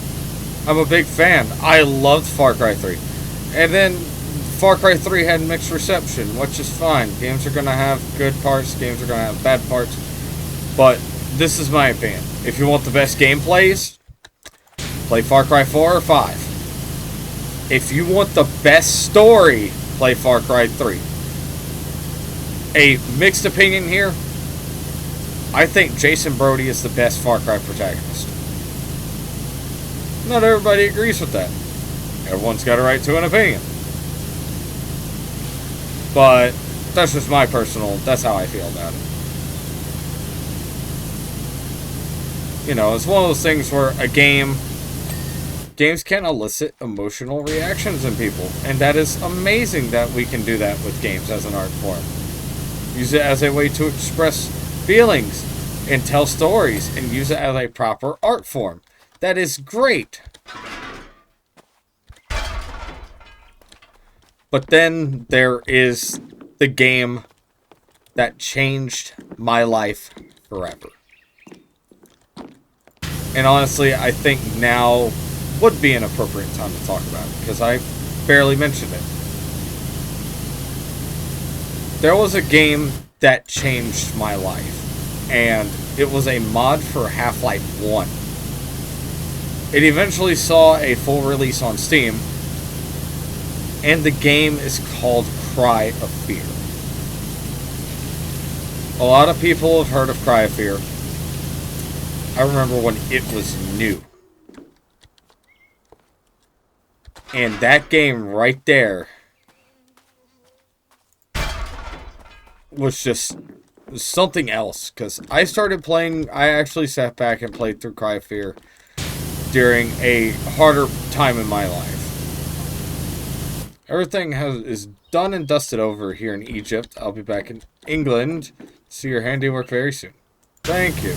I'm a big fan. I loved Far Cry 3. And then, Far Cry 3 had mixed reception, which is fine. Games are going to have good parts. Games are going to have bad parts. But, this is my opinion. If you want the best gameplays, play Far Cry 4 or 5. If you want the best story, play Far Cry 3. A mixed opinion here. I think Jason Brody is the best Far Cry protagonist. Not everybody agrees with that. Everyone's got a right to an opinion. But that's just my personal, that's how I feel about it. You know, it's one of those things where a games can elicit emotional reactions in people. And that is amazing that we can do that with games as an art form. Use it as a way to express feelings and tell stories and use it as a proper art form. That is great. But then there is the game that changed my life forever. And honestly, I think now would be an appropriate time to talk about it, because I barely mentioned it. There was a game that changed my life, and it was a mod for Half-Life 1. It eventually saw a full release on Steam, and the game is called Cry of Fear. A lot of people have heard of Cry of Fear. I remember when it was new. And that game right there was just something else. Because I started playing, I actually sat back and played through Cry of Fear during a harder time in my life. Everything is done and dusted over here in Egypt. I'll be back in England to see your handiwork very soon. Thank you.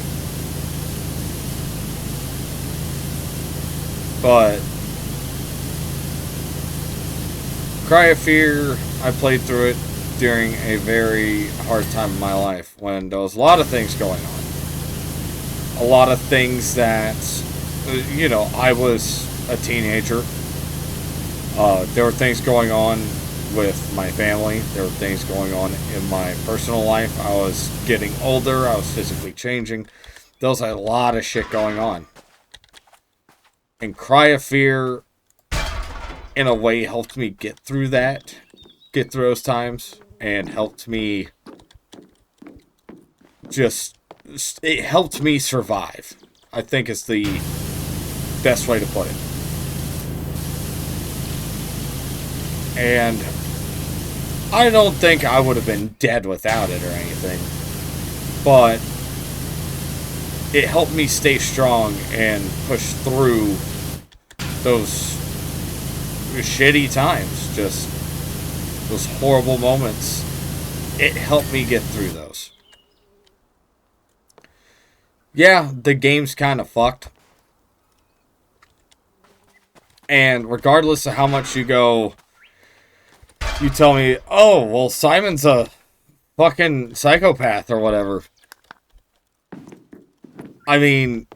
But Cry of Fear, I played through it during a very hard time in my life when there was a lot of things going on. A lot of things that, you know, I was a teenager. There were things going on with my family. There were things going on in my personal life. I was getting older. I was physically changing. There was a lot of shit going on. And Cry of Fear, in a way, helped me get through that. Get through those times. And helped me it helped me survive. I think is the best way to put it. And I don't think I would have been dead without it or anything. but it helped me stay strong and push through those shitty times, just those horrible moments. It helped me get through those. Yeah, the game's kind of fucked. And regardless of how much you tell me, oh, well, Simon's a fucking psychopath or whatever. I mean,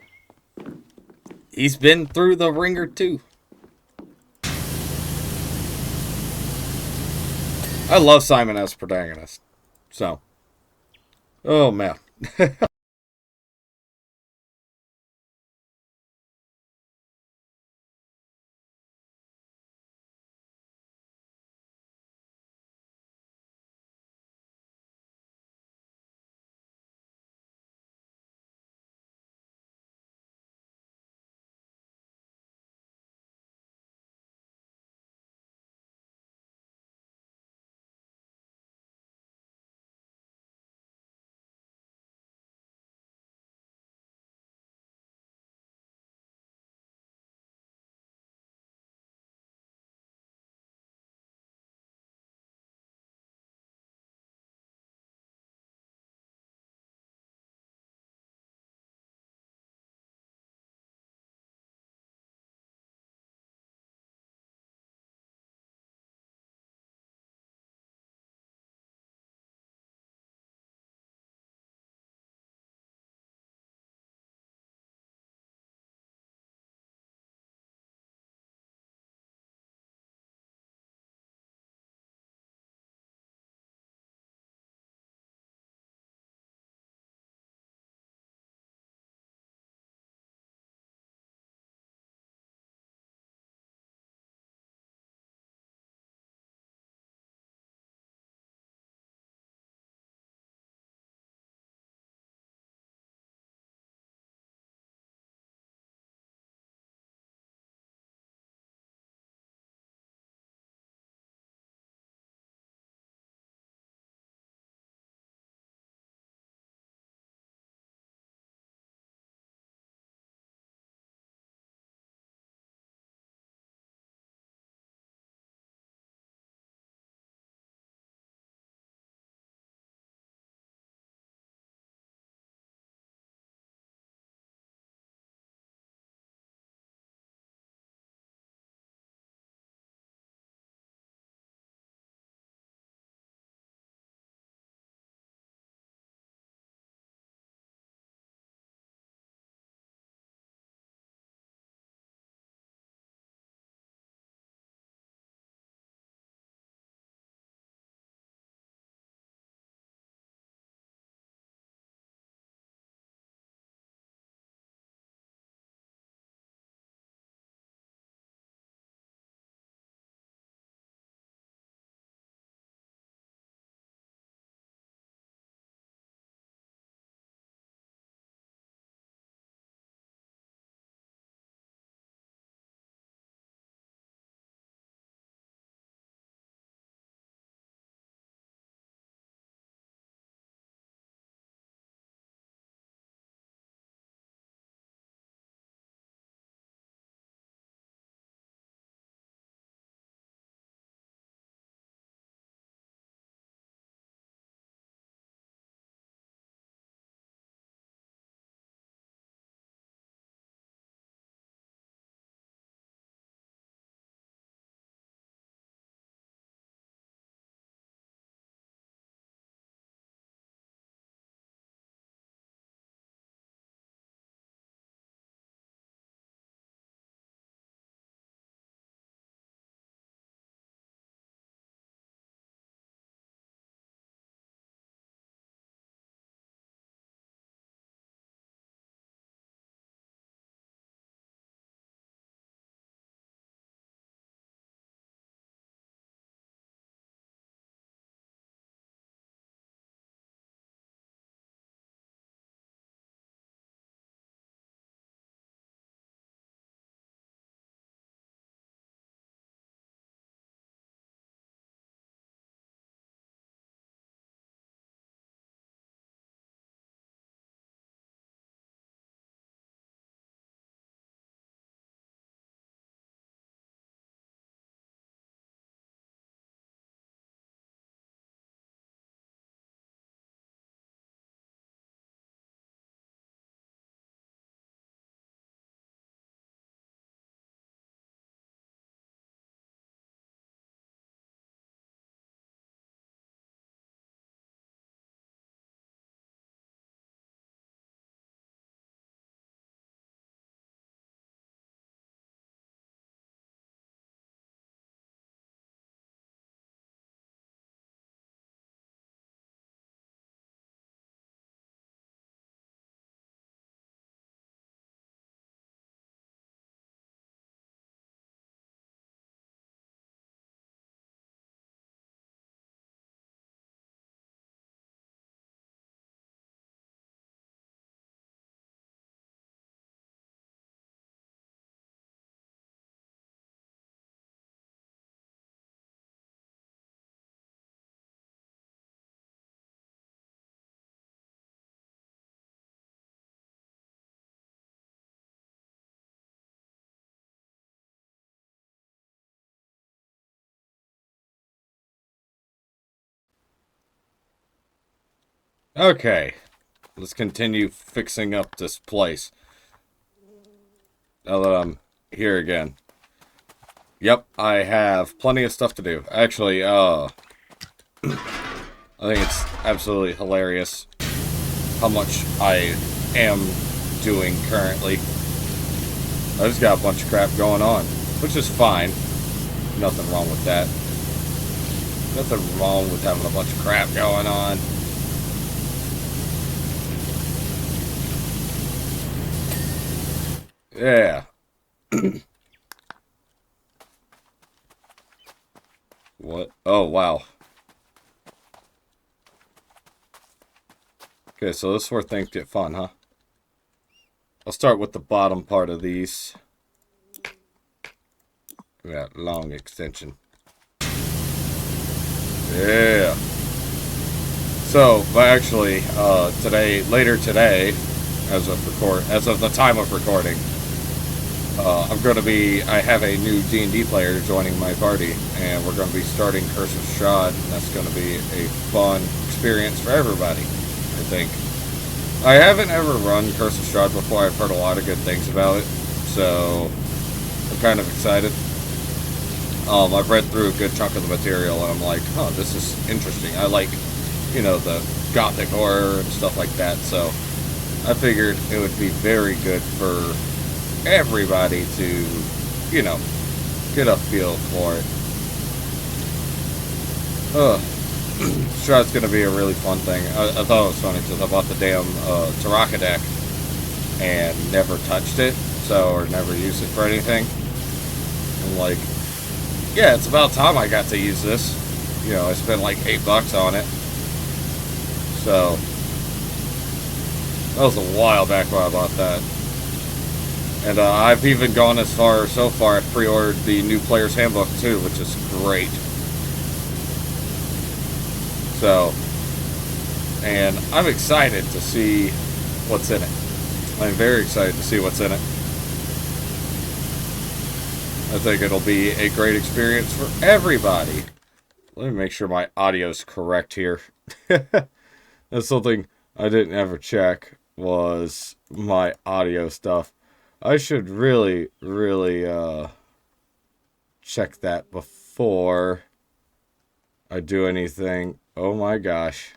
he's been through the ringer too. I love Simon as protagonist. So, oh man. Okay, let's continue fixing up this place. Now that I'm here again. Yep, I have plenty of stuff to do. Actually, I think it's absolutely hilarious how much I am doing currently. I just got a bunch of crap going on, which is fine. Nothing wrong with that. Nothing wrong with having a bunch of crap going on. Yeah. What? Oh, wow. Okay, so this is where things get fun, huh? I'll start with the bottom part of these. That long extension. Yeah. So, but actually, later today, as of the time of recording, I have a new D&D player joining my party, and we're going to be starting Curse of Strahd, and that's going to be a fun experience for everybody, I think. I haven't ever run Curse of Strahd before. I've heard a lot of good things about it, so I'm kind of excited. I've read through a good chunk of the material, and I'm like, huh, this is interesting. I like, the gothic horror and stuff like that, so I figured it would be very good for everybody to, get a feel for it. Strahd's going to be a really fun thing. I thought it was funny because I bought the damn Taraka deck and never touched it, or never used it for anything. I'm like, yeah, it's about time I got to use this. I spent like $8 on it. So, that was a while back when I bought that. And I've even gone so far, I've pre-ordered the new Player's Handbook too, which is great. So, and I'm excited to see what's in it. I'm very excited to see what's in it. I think it'll be a great experience for everybody. Let me make sure my audio's correct here. That's something I didn't ever check, was my audio stuff. I should really, really check that before I do anything. Oh my gosh.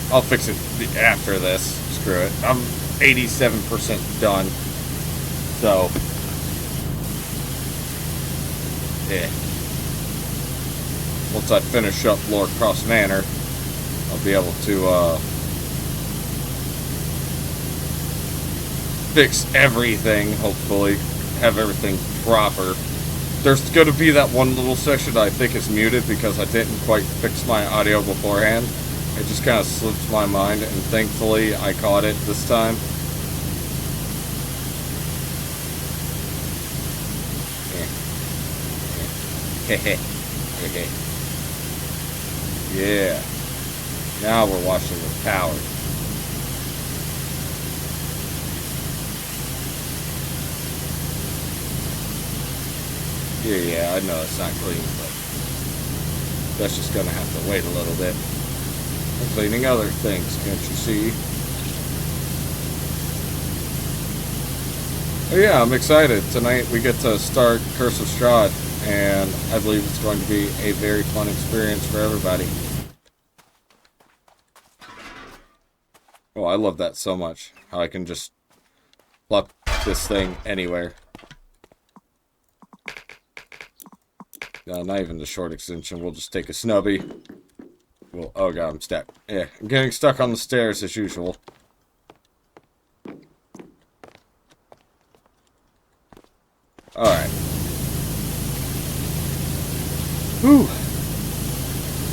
I'll fix it after this. Screw it. I'm 87% done. So, yeah. Once I finish up Lord Croft Manor, I'll be able to fix everything, hopefully. Have everything proper. There's going to be that one little section that I think is muted because I didn't quite fix my audio beforehand. It just kind of slipped my mind, and thankfully I caught it this time. Yeah. Now we're watching with power. Yeah, I know it's not clean, but that's just gonna have to wait a little bit. I'm cleaning other things, can't you see? Oh yeah, I'm excited. Tonight we get to start Curse of Strahd, and I believe it's going to be a very fun experience for everybody. Oh, I love that so much. How I can just plop this thing anywhere. Not even the short extension. We'll just take a snubby. Well, oh god, I'm stuck. Yeah, I'm getting stuck on the stairs as usual. Alright. Whew.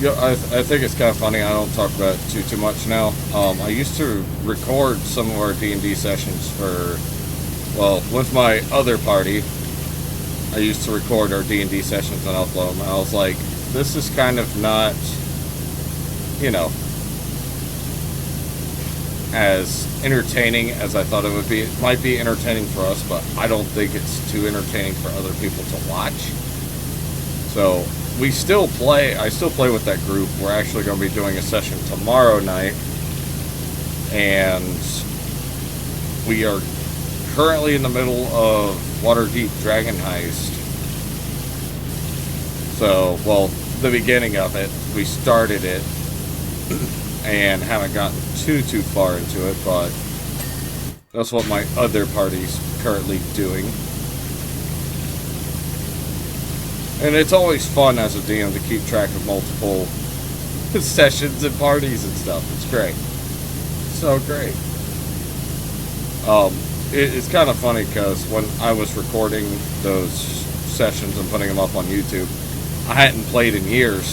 Yeah, I think it's kind of funny. I don't talk about it too much now. I used to record some of our D&D sessions with my other party. I used to record our D&D sessions and upload them. And I was like, this is kind of not, as entertaining as I thought it would be. It might be entertaining for us, but I don't think it's too entertaining for other people to watch. So we still play. I still play with that group. We're actually going to be doing a session tomorrow night, and we are currently in the middle of Waterdeep Dragon Heist. So, well, the beginning of it, we started it and haven't gotten too far into it, but that's what my other party's currently doing. And it's always fun as a DM to keep track of multiple sessions and parties and stuff. It's great. So great. It's kind of funny because when I was recording those sessions and putting them up on YouTube, I hadn't played in years,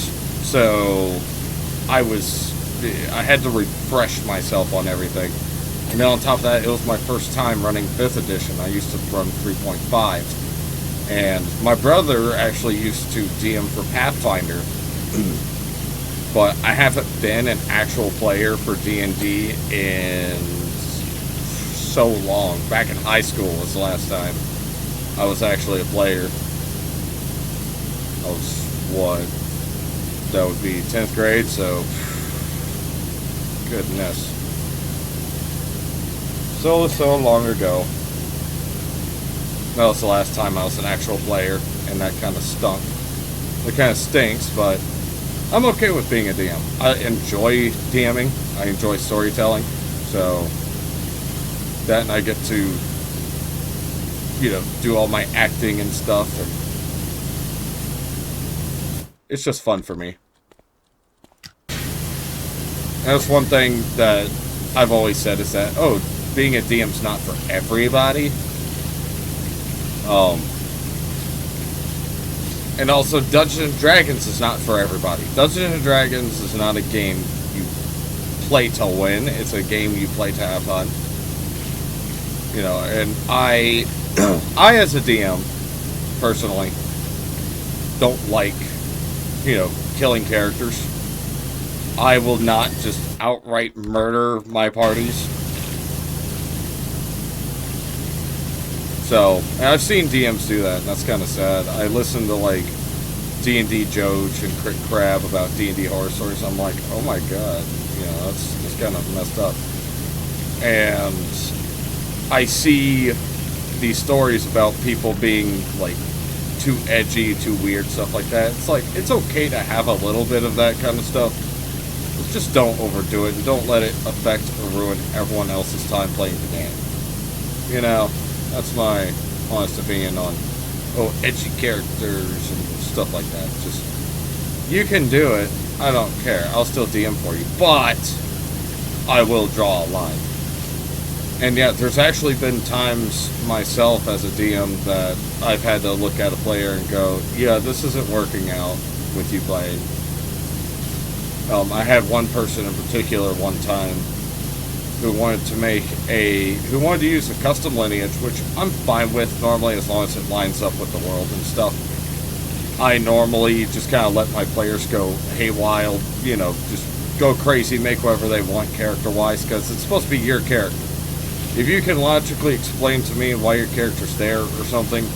so I had to refresh myself on everything. And then on top of that, it was my first time running 5th edition. I used to run 3.5. And my brother actually used to DM for Pathfinder, but I haven't been an actual player for D&D in so long. Back in high school was the last time I was actually a player. I was, what, that would be 10th grade, so goodness. So long ago. That was the last time I was an actual player, and that kind of stunk. It kind of stinks, but I'm okay with being a DM. I enjoy DMing. I enjoy storytelling. So, that and I get to, you know, do all my acting and stuff. And it's just fun for me. And that's one thing that I've always said is that, oh, being a DM's not for everybody. And also, Dungeons & Dragons is not for everybody. Dungeons & Dragons is not a game you play to win. It's a game you play to have fun. You know, and I as a DM, personally, don't like, you know, killing characters. I will not just outright murder my parties. So, and I've seen DMs do that, and that's kind of sad. I listen to, like, D&D Joge and Crit Crab about D&D horror stories. I'm like, oh my god, you know, that's kind of messed up. And I see these stories about people being, like, too edgy, too weird, stuff like that. It's like, it's okay to have a little bit of that kind of stuff. But just don't overdo it, and don't let it affect or ruin everyone else's time playing the game. You know? That's my honest opinion on, edgy characters and stuff like that. Just, you can do it. I don't care. I'll still DM for you. But, I will draw a line. And yeah, there's actually been times myself as a DM that I've had to look at a player and go, yeah, this isn't working out with you playing. I had one person in particular one time who wanted to use a custom lineage, which I'm fine with normally as long as it lines up with the world and stuff. I normally just kind of let my players go haywire, you know, just go crazy, make whatever they want character-wise, because it's supposed to be your character. If you can logically explain to me why your character's there or something,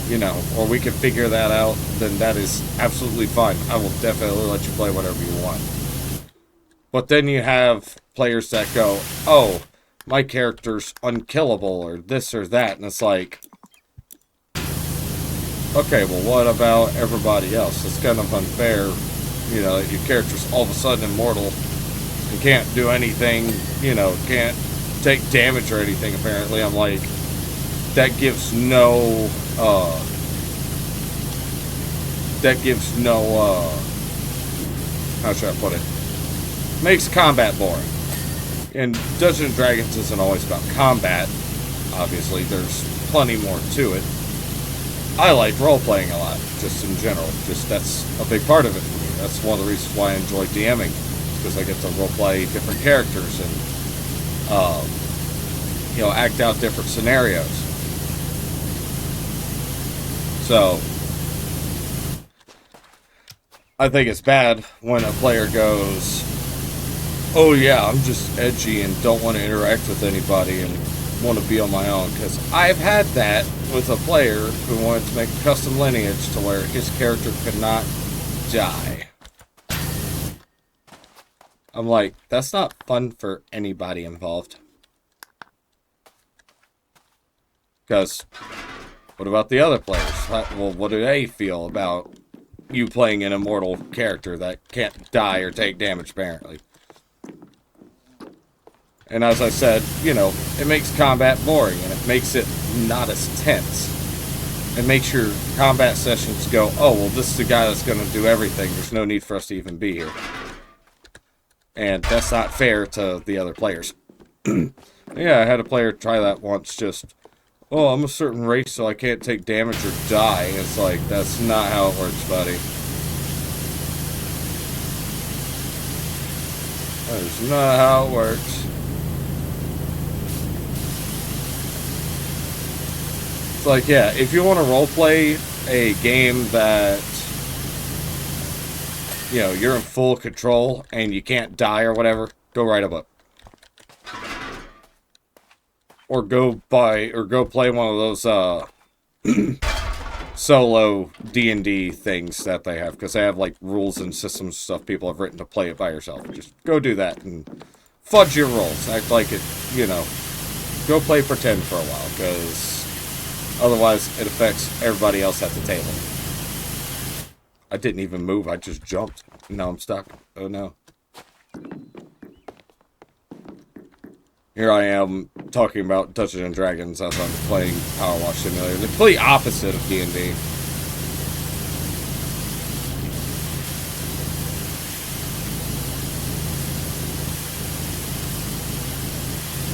you know, or we can figure that out, then that is absolutely fine. I will definitely let you play whatever you want. But then you have players that go, oh, my character's unkillable, or this or that, and it's like, okay, well, what about everybody else? It's kind of unfair, you know, your character's all of a sudden immortal, and can't do anything, you know, can't take damage or anything, apparently. I'm like, that gives no, how should I put it? Makes combat boring. And Dungeons & Dragons isn't always about combat. Obviously, there's plenty more to it. I like role-playing a lot, just in general. Just that's a big part of it for me. That's one of the reasons why I enjoy DMing, because I get to role-play different characters and, you know, act out different scenarios. So, I think it's bad when a player goes, oh yeah, I'm just edgy and don't want to interact with anybody and want to be on my own. Because I've had that with a player who wanted to make a custom lineage to where his character could not die. I'm like, that's not fun for anybody involved. Because, what about the other players? Well, what do they feel about you playing an immortal character that can't die or take damage, apparently? And as I said, you know, it makes combat boring, and it makes it not as tense. It makes your combat sessions go, oh, well, this is the guy that's going to do everything. There's no need for us to even be here. And that's not fair to the other players. Yeah, I had a player try that once, just, oh, I'm a certain race, so I can't take damage or die. It's like, that's not how it works, buddy. That is not how it works. It's like, yeah, if you want to roleplay a game that, you know, you're in full control and you can't die or whatever, go write a book. Or go play one of those, solo D&D things that they have, because they have, like, rules and systems stuff people have written to play it by yourself. Just go do that and fudge your rolls. Act like it, you know, go play pretend for a while, because otherwise it affects everybody else at the table. I didn't even move, I just jumped. Now I'm stuck. Oh no. Here I am talking about Dungeons and Dragons as I'm playing Powerwash Simulator. The complete opposite of D&D.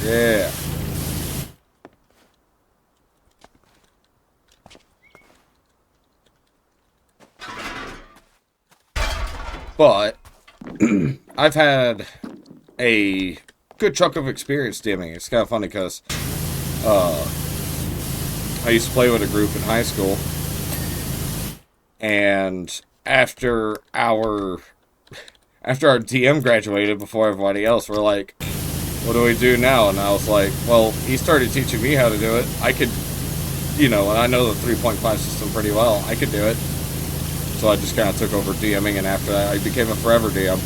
Yeah. But I've had a good chunk of experience DMing. It's kind of funny because I used to play with a group in high school, and after our DM graduated before everybody else, we're like, what do we do now? And I was like, well, he started teaching me how to do it. I could, you know, and I know the 3.5 system pretty well. I could do it. So I just kind of took over DMing, and after that, I became a forever DM.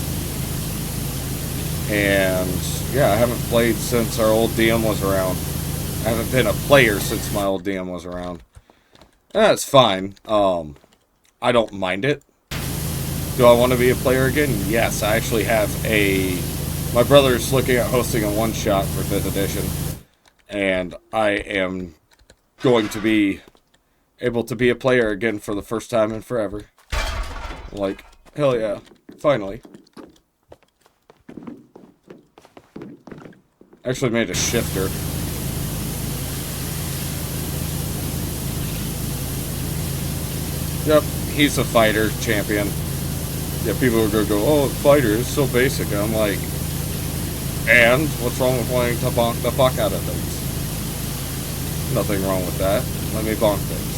And yeah, I haven't played since our old DM was around. I haven't been a player since my old DM was around. And that's fine. I don't mind it. Do I want to be a player again? Yes, I actually have my brother's looking at hosting a one-shot for 5th edition. And I am going to be able to be a player again for the first time in forever. Like, hell yeah. Finally. Actually made a shifter. Yep, he's a fighter champion. Yeah, people are gonna go, oh, fighter is so basic. And I'm like, and what's wrong with wanting to bonk the fuck out of things? Nothing wrong with that. Let me bonk things.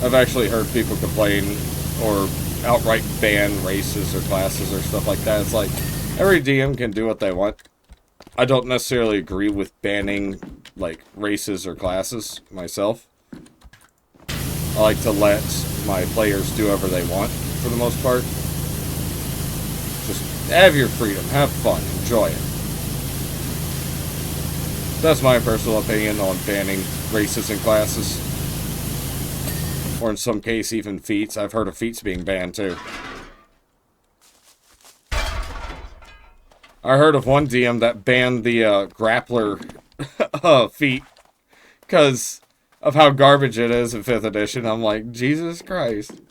I've actually heard people complain or outright ban races or classes or stuff like that. It's like, every DM can do what they want. I don't necessarily agree with banning, like, races or classes myself. I like to let my players do whatever they want, for the most part. Just have your freedom, have fun, enjoy it. That's my personal opinion on banning races and classes. Or in some case, even feats. I've heard of feats being banned, too. I heard of one DM that banned the grappler feat because of how garbage it is in 5th edition. I'm like, Jesus Christ.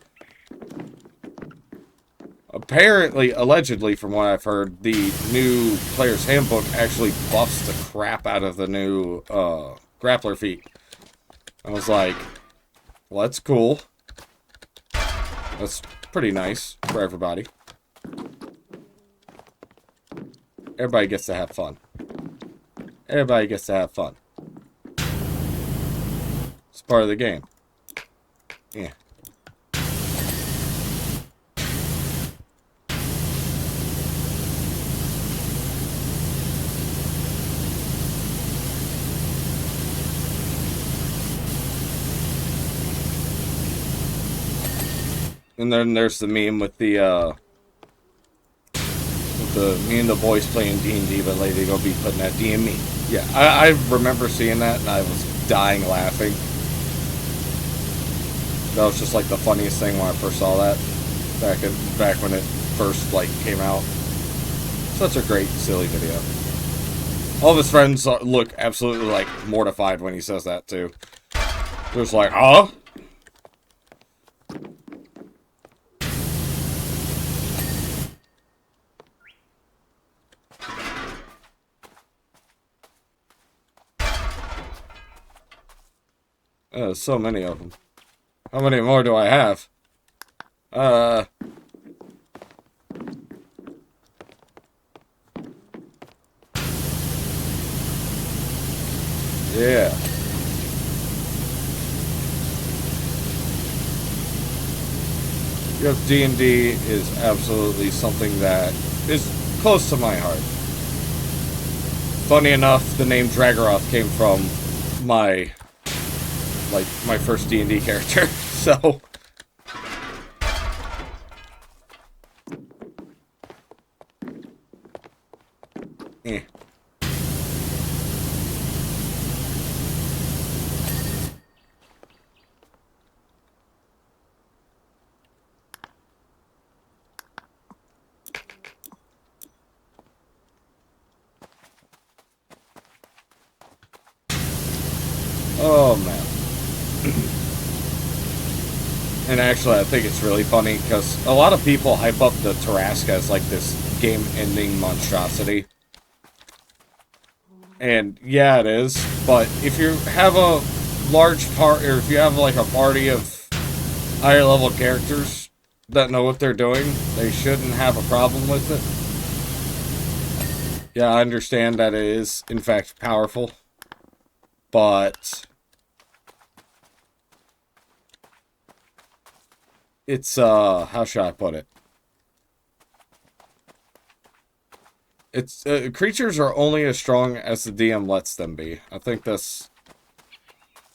Apparently, allegedly, from what I've heard, the new player's handbook actually buffs the crap out of the new grappler feat. I was like, well, that's cool. That's pretty nice for everybody. Everybody gets to have fun. Everybody gets to have fun. It's part of the game. Yeah. And then there's the meme with me and the boys playing D&D, but later they'll be putting that D and me. Yeah, I remember seeing that, and I was dying laughing. That was just like the funniest thing when I first saw that back when it first like came out. Such a great silly video. All of his friends look absolutely like mortified when he says that too. They're just like, huh? So many of them. How many more do I have? Yeah. Because D&D is absolutely something that is close to my heart. Funny enough, the name Dragorath came from my first D&D character, so... Eh. Oh, man. And actually, I think it's really funny, because a lot of people hype up the Tarrasque as, like, this game-ending monstrosity. And, yeah, it is, but if you have a large part, or if you have, like, a party of higher-level characters that know what they're doing, they shouldn't have a problem with it. Yeah, I understand that it is, in fact, powerful, but... it's, how should I put it? It's, creatures are only as strong as the DM lets them be. I think that's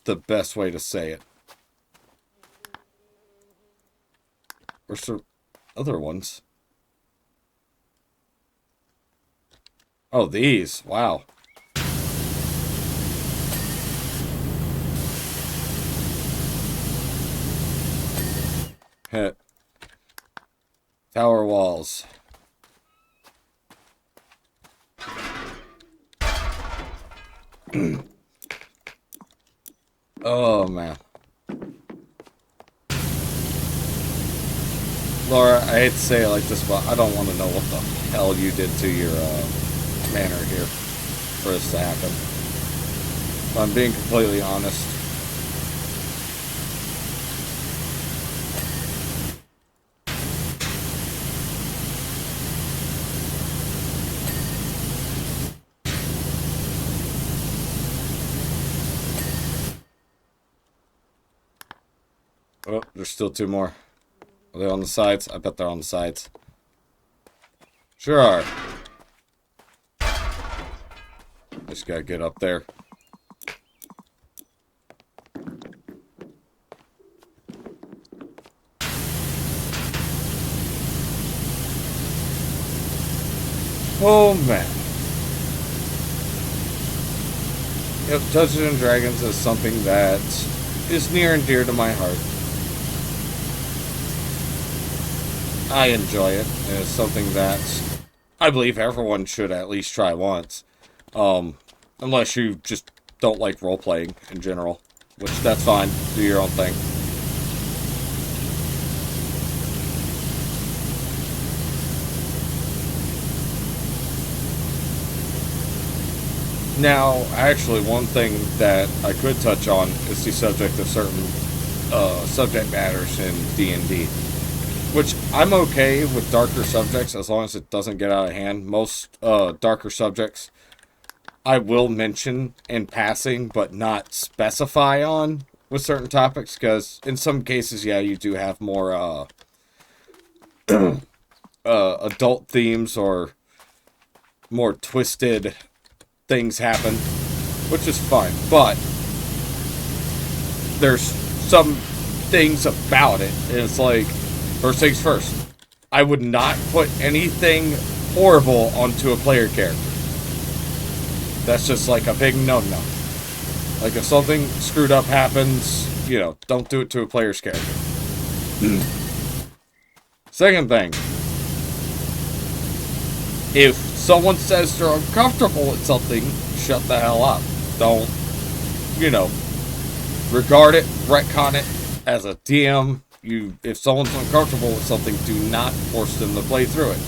the best way to say it. Where's the other ones? Oh, these. Wow. Hit. Tower walls. Oh, man. Laura, I hate to say it like this, but I don't want to know what the hell you did to your manor here for this to happen. If I'm being completely honest. Oh, there's still two more. Are they on the sides? I bet they're on the sides. Sure are. Just gotta get up there. Oh, man. Yep, Dungeons & Dragons is something that is near and dear to my heart. I enjoy it, and it's something that I believe everyone should at least try once. Unless you just don't like role-playing in general, which that's fine. Do your own thing. Now, actually, one thing that I could touch on is the subject of certain subject matters in D&D. Which, I'm okay with darker subjects as long as it doesn't get out of hand. Most darker subjects I will mention in passing, but not specify on with certain topics, because in some cases, yeah, you do have more adult themes or more twisted things happen, which is fine, but there's some things about it, and it's like, First things first, I would not put anything horrible onto a player character. That's just like a big no-no. Like if something screwed up happens, you know, don't do it to a player's character. Second thing, if someone says they're uncomfortable with something, shut the hell up. Don't, you know, regard it, retcon it as a DM. If someone's uncomfortable with something, do not force them to play through it.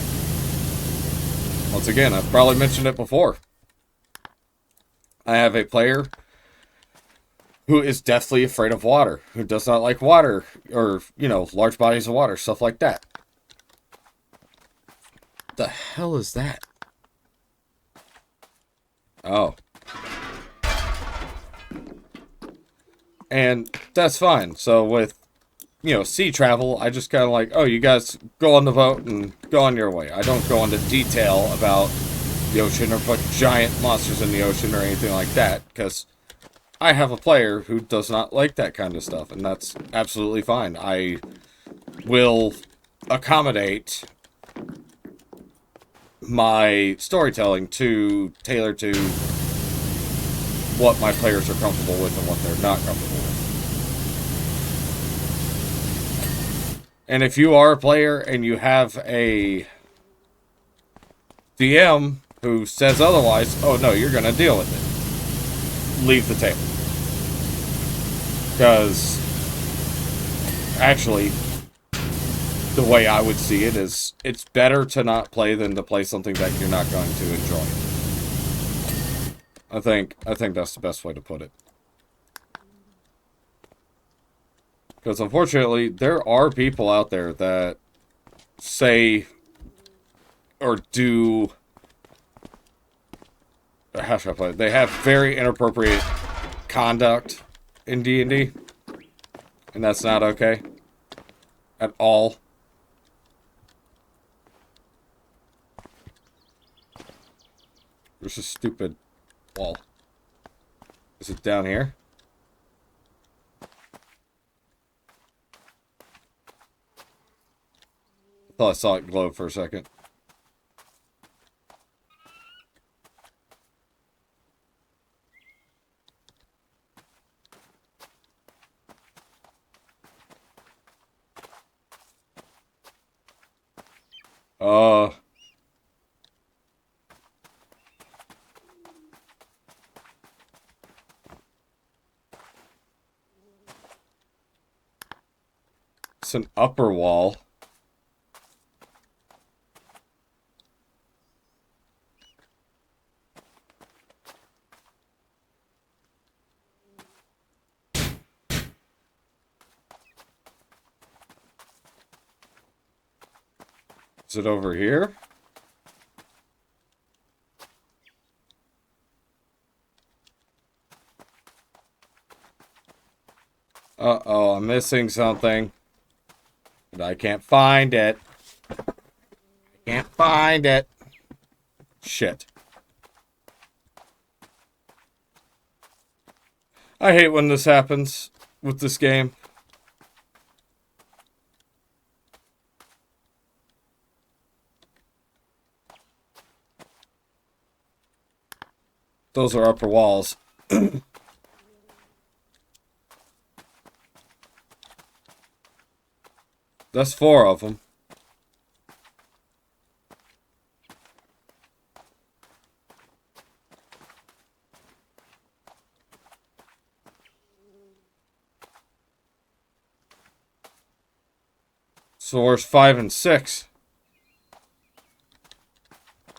Once again, I've probably mentioned it before. I have a player who is deathly afraid of water, who does not like water, or, you know, large bodies of water, stuff like that. The hell is that? Oh. And that's fine. So with, you know, sea travel, I just kind of like, oh, you guys go on the boat and go on your way. I don't go into detail about the ocean or put giant monsters in the ocean or anything like that, because I have a player who does not like that kind of stuff, and that's absolutely fine. I will accommodate my storytelling to tailor to what my players are comfortable with and what they're not comfortable with. And if you are a player and you have a DM who says otherwise, oh no, you're going to deal with it. Leave the table. Because actually, the way I would see it is it's better to not play than to play something that you're not going to enjoy. I think that's the best way to put it. Because unfortunately, there are people out there that say or do, how should I put it? They have very inappropriate conduct in D&D, and that's not okay at all. There's a stupid wall. Is it down here? I thought I saw it glow for a second. It's an upper wall. Is it over here? Uh-oh, I'm missing something. But I can't find it. I can't find it. Shit. I hate when this happens with this game. Those are upper walls. That's 4 of them. So where's 5 and 6?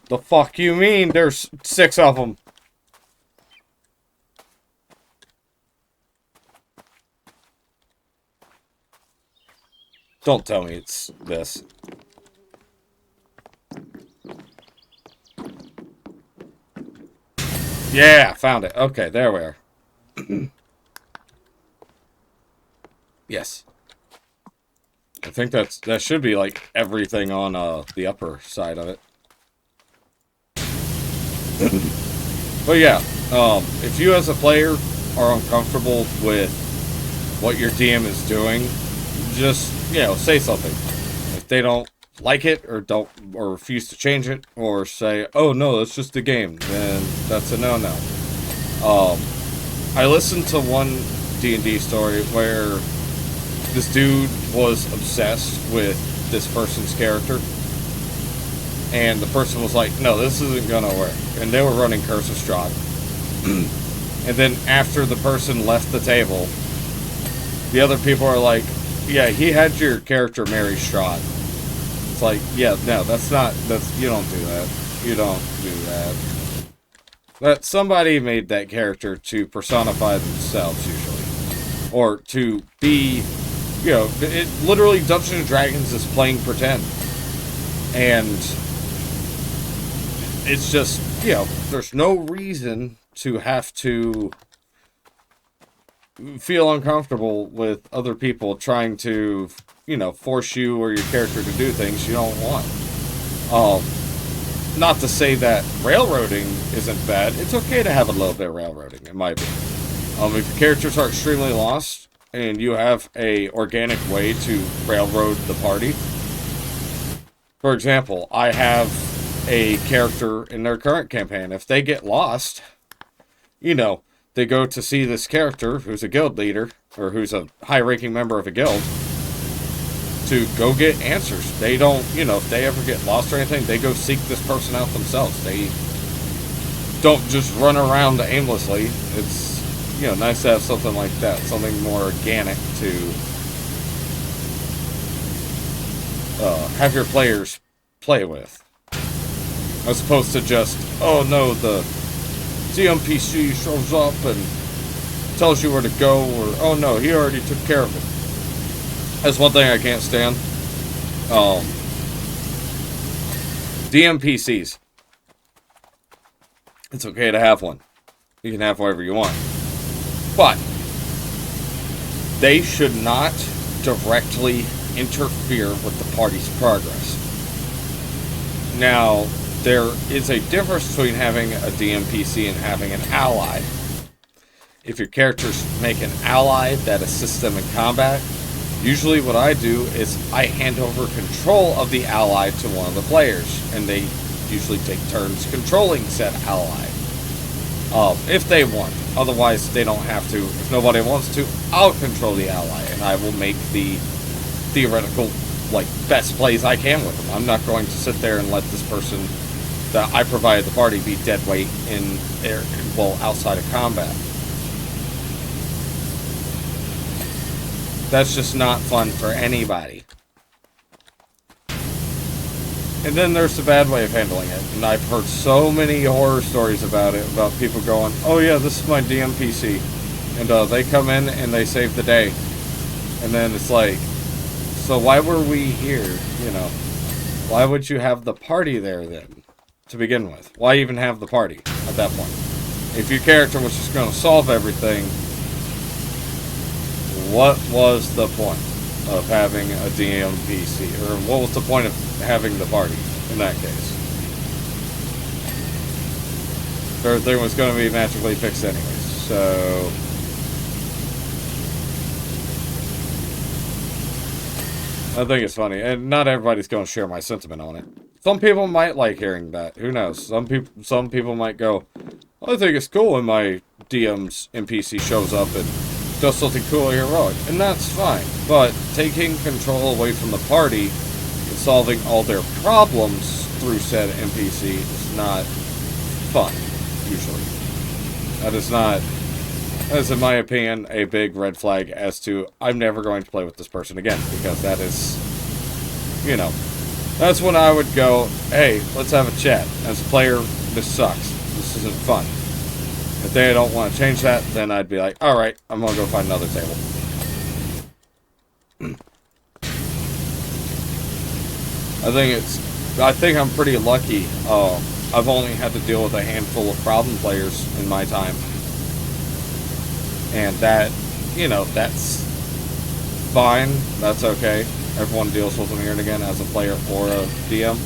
The fuck you mean there's 6 of them? Don't tell me it's this. Yeah, found it. Okay, there we are. Yes. I think that should be like everything on the upper side of it. But yeah, if you as a player are uncomfortable with what your DM is doing, just, you know, say something. if they don't like it or refuse to change it or say, oh no, it's just a game, then that's a no-no. I listened to one D&D story where this dude was obsessed with this person's character, and the person was like, no, this isn't gonna work, and they were running Curse of Strahd. And then after the person left the table, the other people are like, yeah, he had your character marry Strahd. It's like, yeah, no, you don't do that. You don't do that. But somebody made that character to personify themselves, usually. Or to be, it literally, Dungeons & Dragons is playing pretend. And it's just, there's no reason to have to feel uncomfortable with other people trying to, force you or your character to do things you don't want. Not to say that railroading isn't bad. It's okay to have a little bit of railroading, in my opinion. If your characters are extremely lost and you have a organic way to railroad the party. For example, I have a character in their current campaign. If they get lost, they go to see this character who's a guild leader, or who's a high-ranking member of a guild, to go get answers. They don't, if they ever get lost or anything, they go seek this person out themselves. They don't just run around aimlessly. It's, nice to have something like that, something more organic to have your players play with. As opposed to just, oh no, the NPC shows up and tells you where to go, or oh no, he already took care of it. That's one thing I can't stand. DMPCs. It's okay to have one. You can have whatever you want. But they should not directly interfere with the party's progress. Now, there is a difference between having a DMPC and having an ally. If your characters make an ally that assists them in combat, usually what I do is I hand over control of the ally to one of the players, and they usually take turns controlling said ally. If they want. Otherwise, they don't have to. If nobody wants to, I'll control the ally, and I will make the theoretical, best plays I can with them. I'm not going to sit there and let this person that I provided the party be dead weight outside of combat. That's just not fun for anybody. And then there's the bad way of handling it. And I've heard so many horror stories about it, about people going, oh yeah, this is my DMPC. And they come in and they save the day. And then it's like, so why were we here? Why would you have the party there then, to begin with? Why even have the party at that point? If your character was just going to solve everything, what was the point of having a DMPC? Or what was the point of having the party in that case? Everything was going to be magically fixed anyways, so I think it's funny, and not everybody's going to share my sentiment on it. Some people might like hearing that. Who knows? Some people might go, I think it's cool when my DM's NPC shows up and does something cool or heroic, and that's fine. But taking control away from the party and solving all their problems through said NPC is not fun, usually. That is, in my opinion, a big red flag as to I'm never going to play with this person again, because that is, that's when I would go, hey, let's have a chat. As a player, this sucks. This isn't fun. If they don't want to change that, then I'd be like, alright, I'm going to go find another table. I think I'm pretty lucky. I've only had to deal with a handful of problem players in my time. And that, that's fine. That's okay. Everyone deals with them here and again as a player or a DM.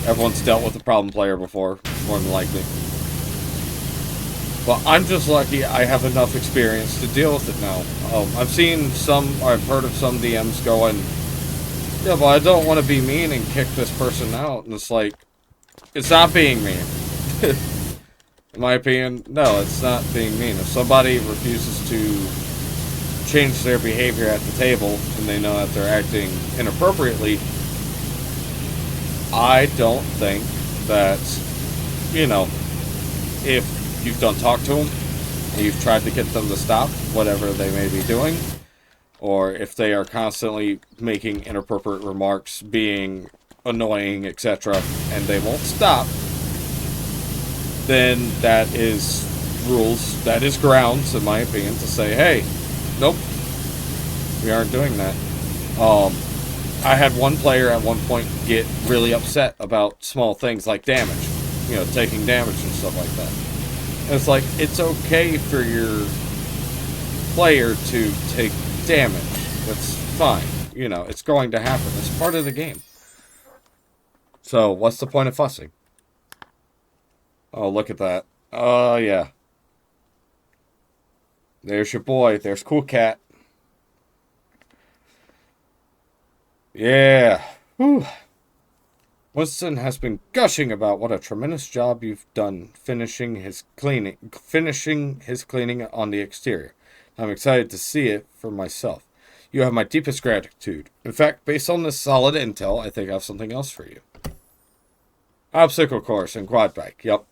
Everyone's dealt with a problem player before, more than likely. But I'm just lucky I have enough experience to deal with it now. I've heard of some DMs going, Yeah, but I don't want to be mean and kick this person out. And it's like, it's not being mean. In my opinion, no, it's not being mean. If somebody refuses to change their behavior at the table and they know that they're acting inappropriately, I don't think that, you know, if you've done talk to them and you've tried to get them to stop whatever they may be doing, or if they are constantly making inappropriate remarks, being annoying, etc., and they won't stop, then that is rules, that is grounds, in my opinion, to say, hey, nope, we aren't doing that. I had one player at one point get really upset about small things like damage, you know, taking damage and stuff like that. And it's like, it's okay for your player to take damage. That's fine. You know, it's going to happen. It's part of the game. So, what's the point of fussing? Oh, look at that. Oh, yeah. There's your boy. There's Cool Cat. Yeah. Whew. Winston has been gushing about what a tremendous job you've done finishing his cleaning on the exterior. I'm excited to see it for myself. You have my deepest gratitude. In fact, based on this solid intel, I think I have something else for you. Obstacle course and quad bike. Yep.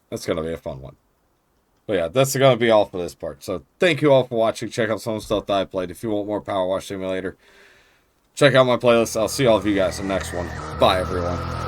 That's going to be a fun one. But yeah, that's going to be all for this part. So thank you all for watching. Check out some of the stuff that I played. If you want more Power Wash Simulator, check out my playlist. I'll see all of you guys in the next one. Bye, everyone.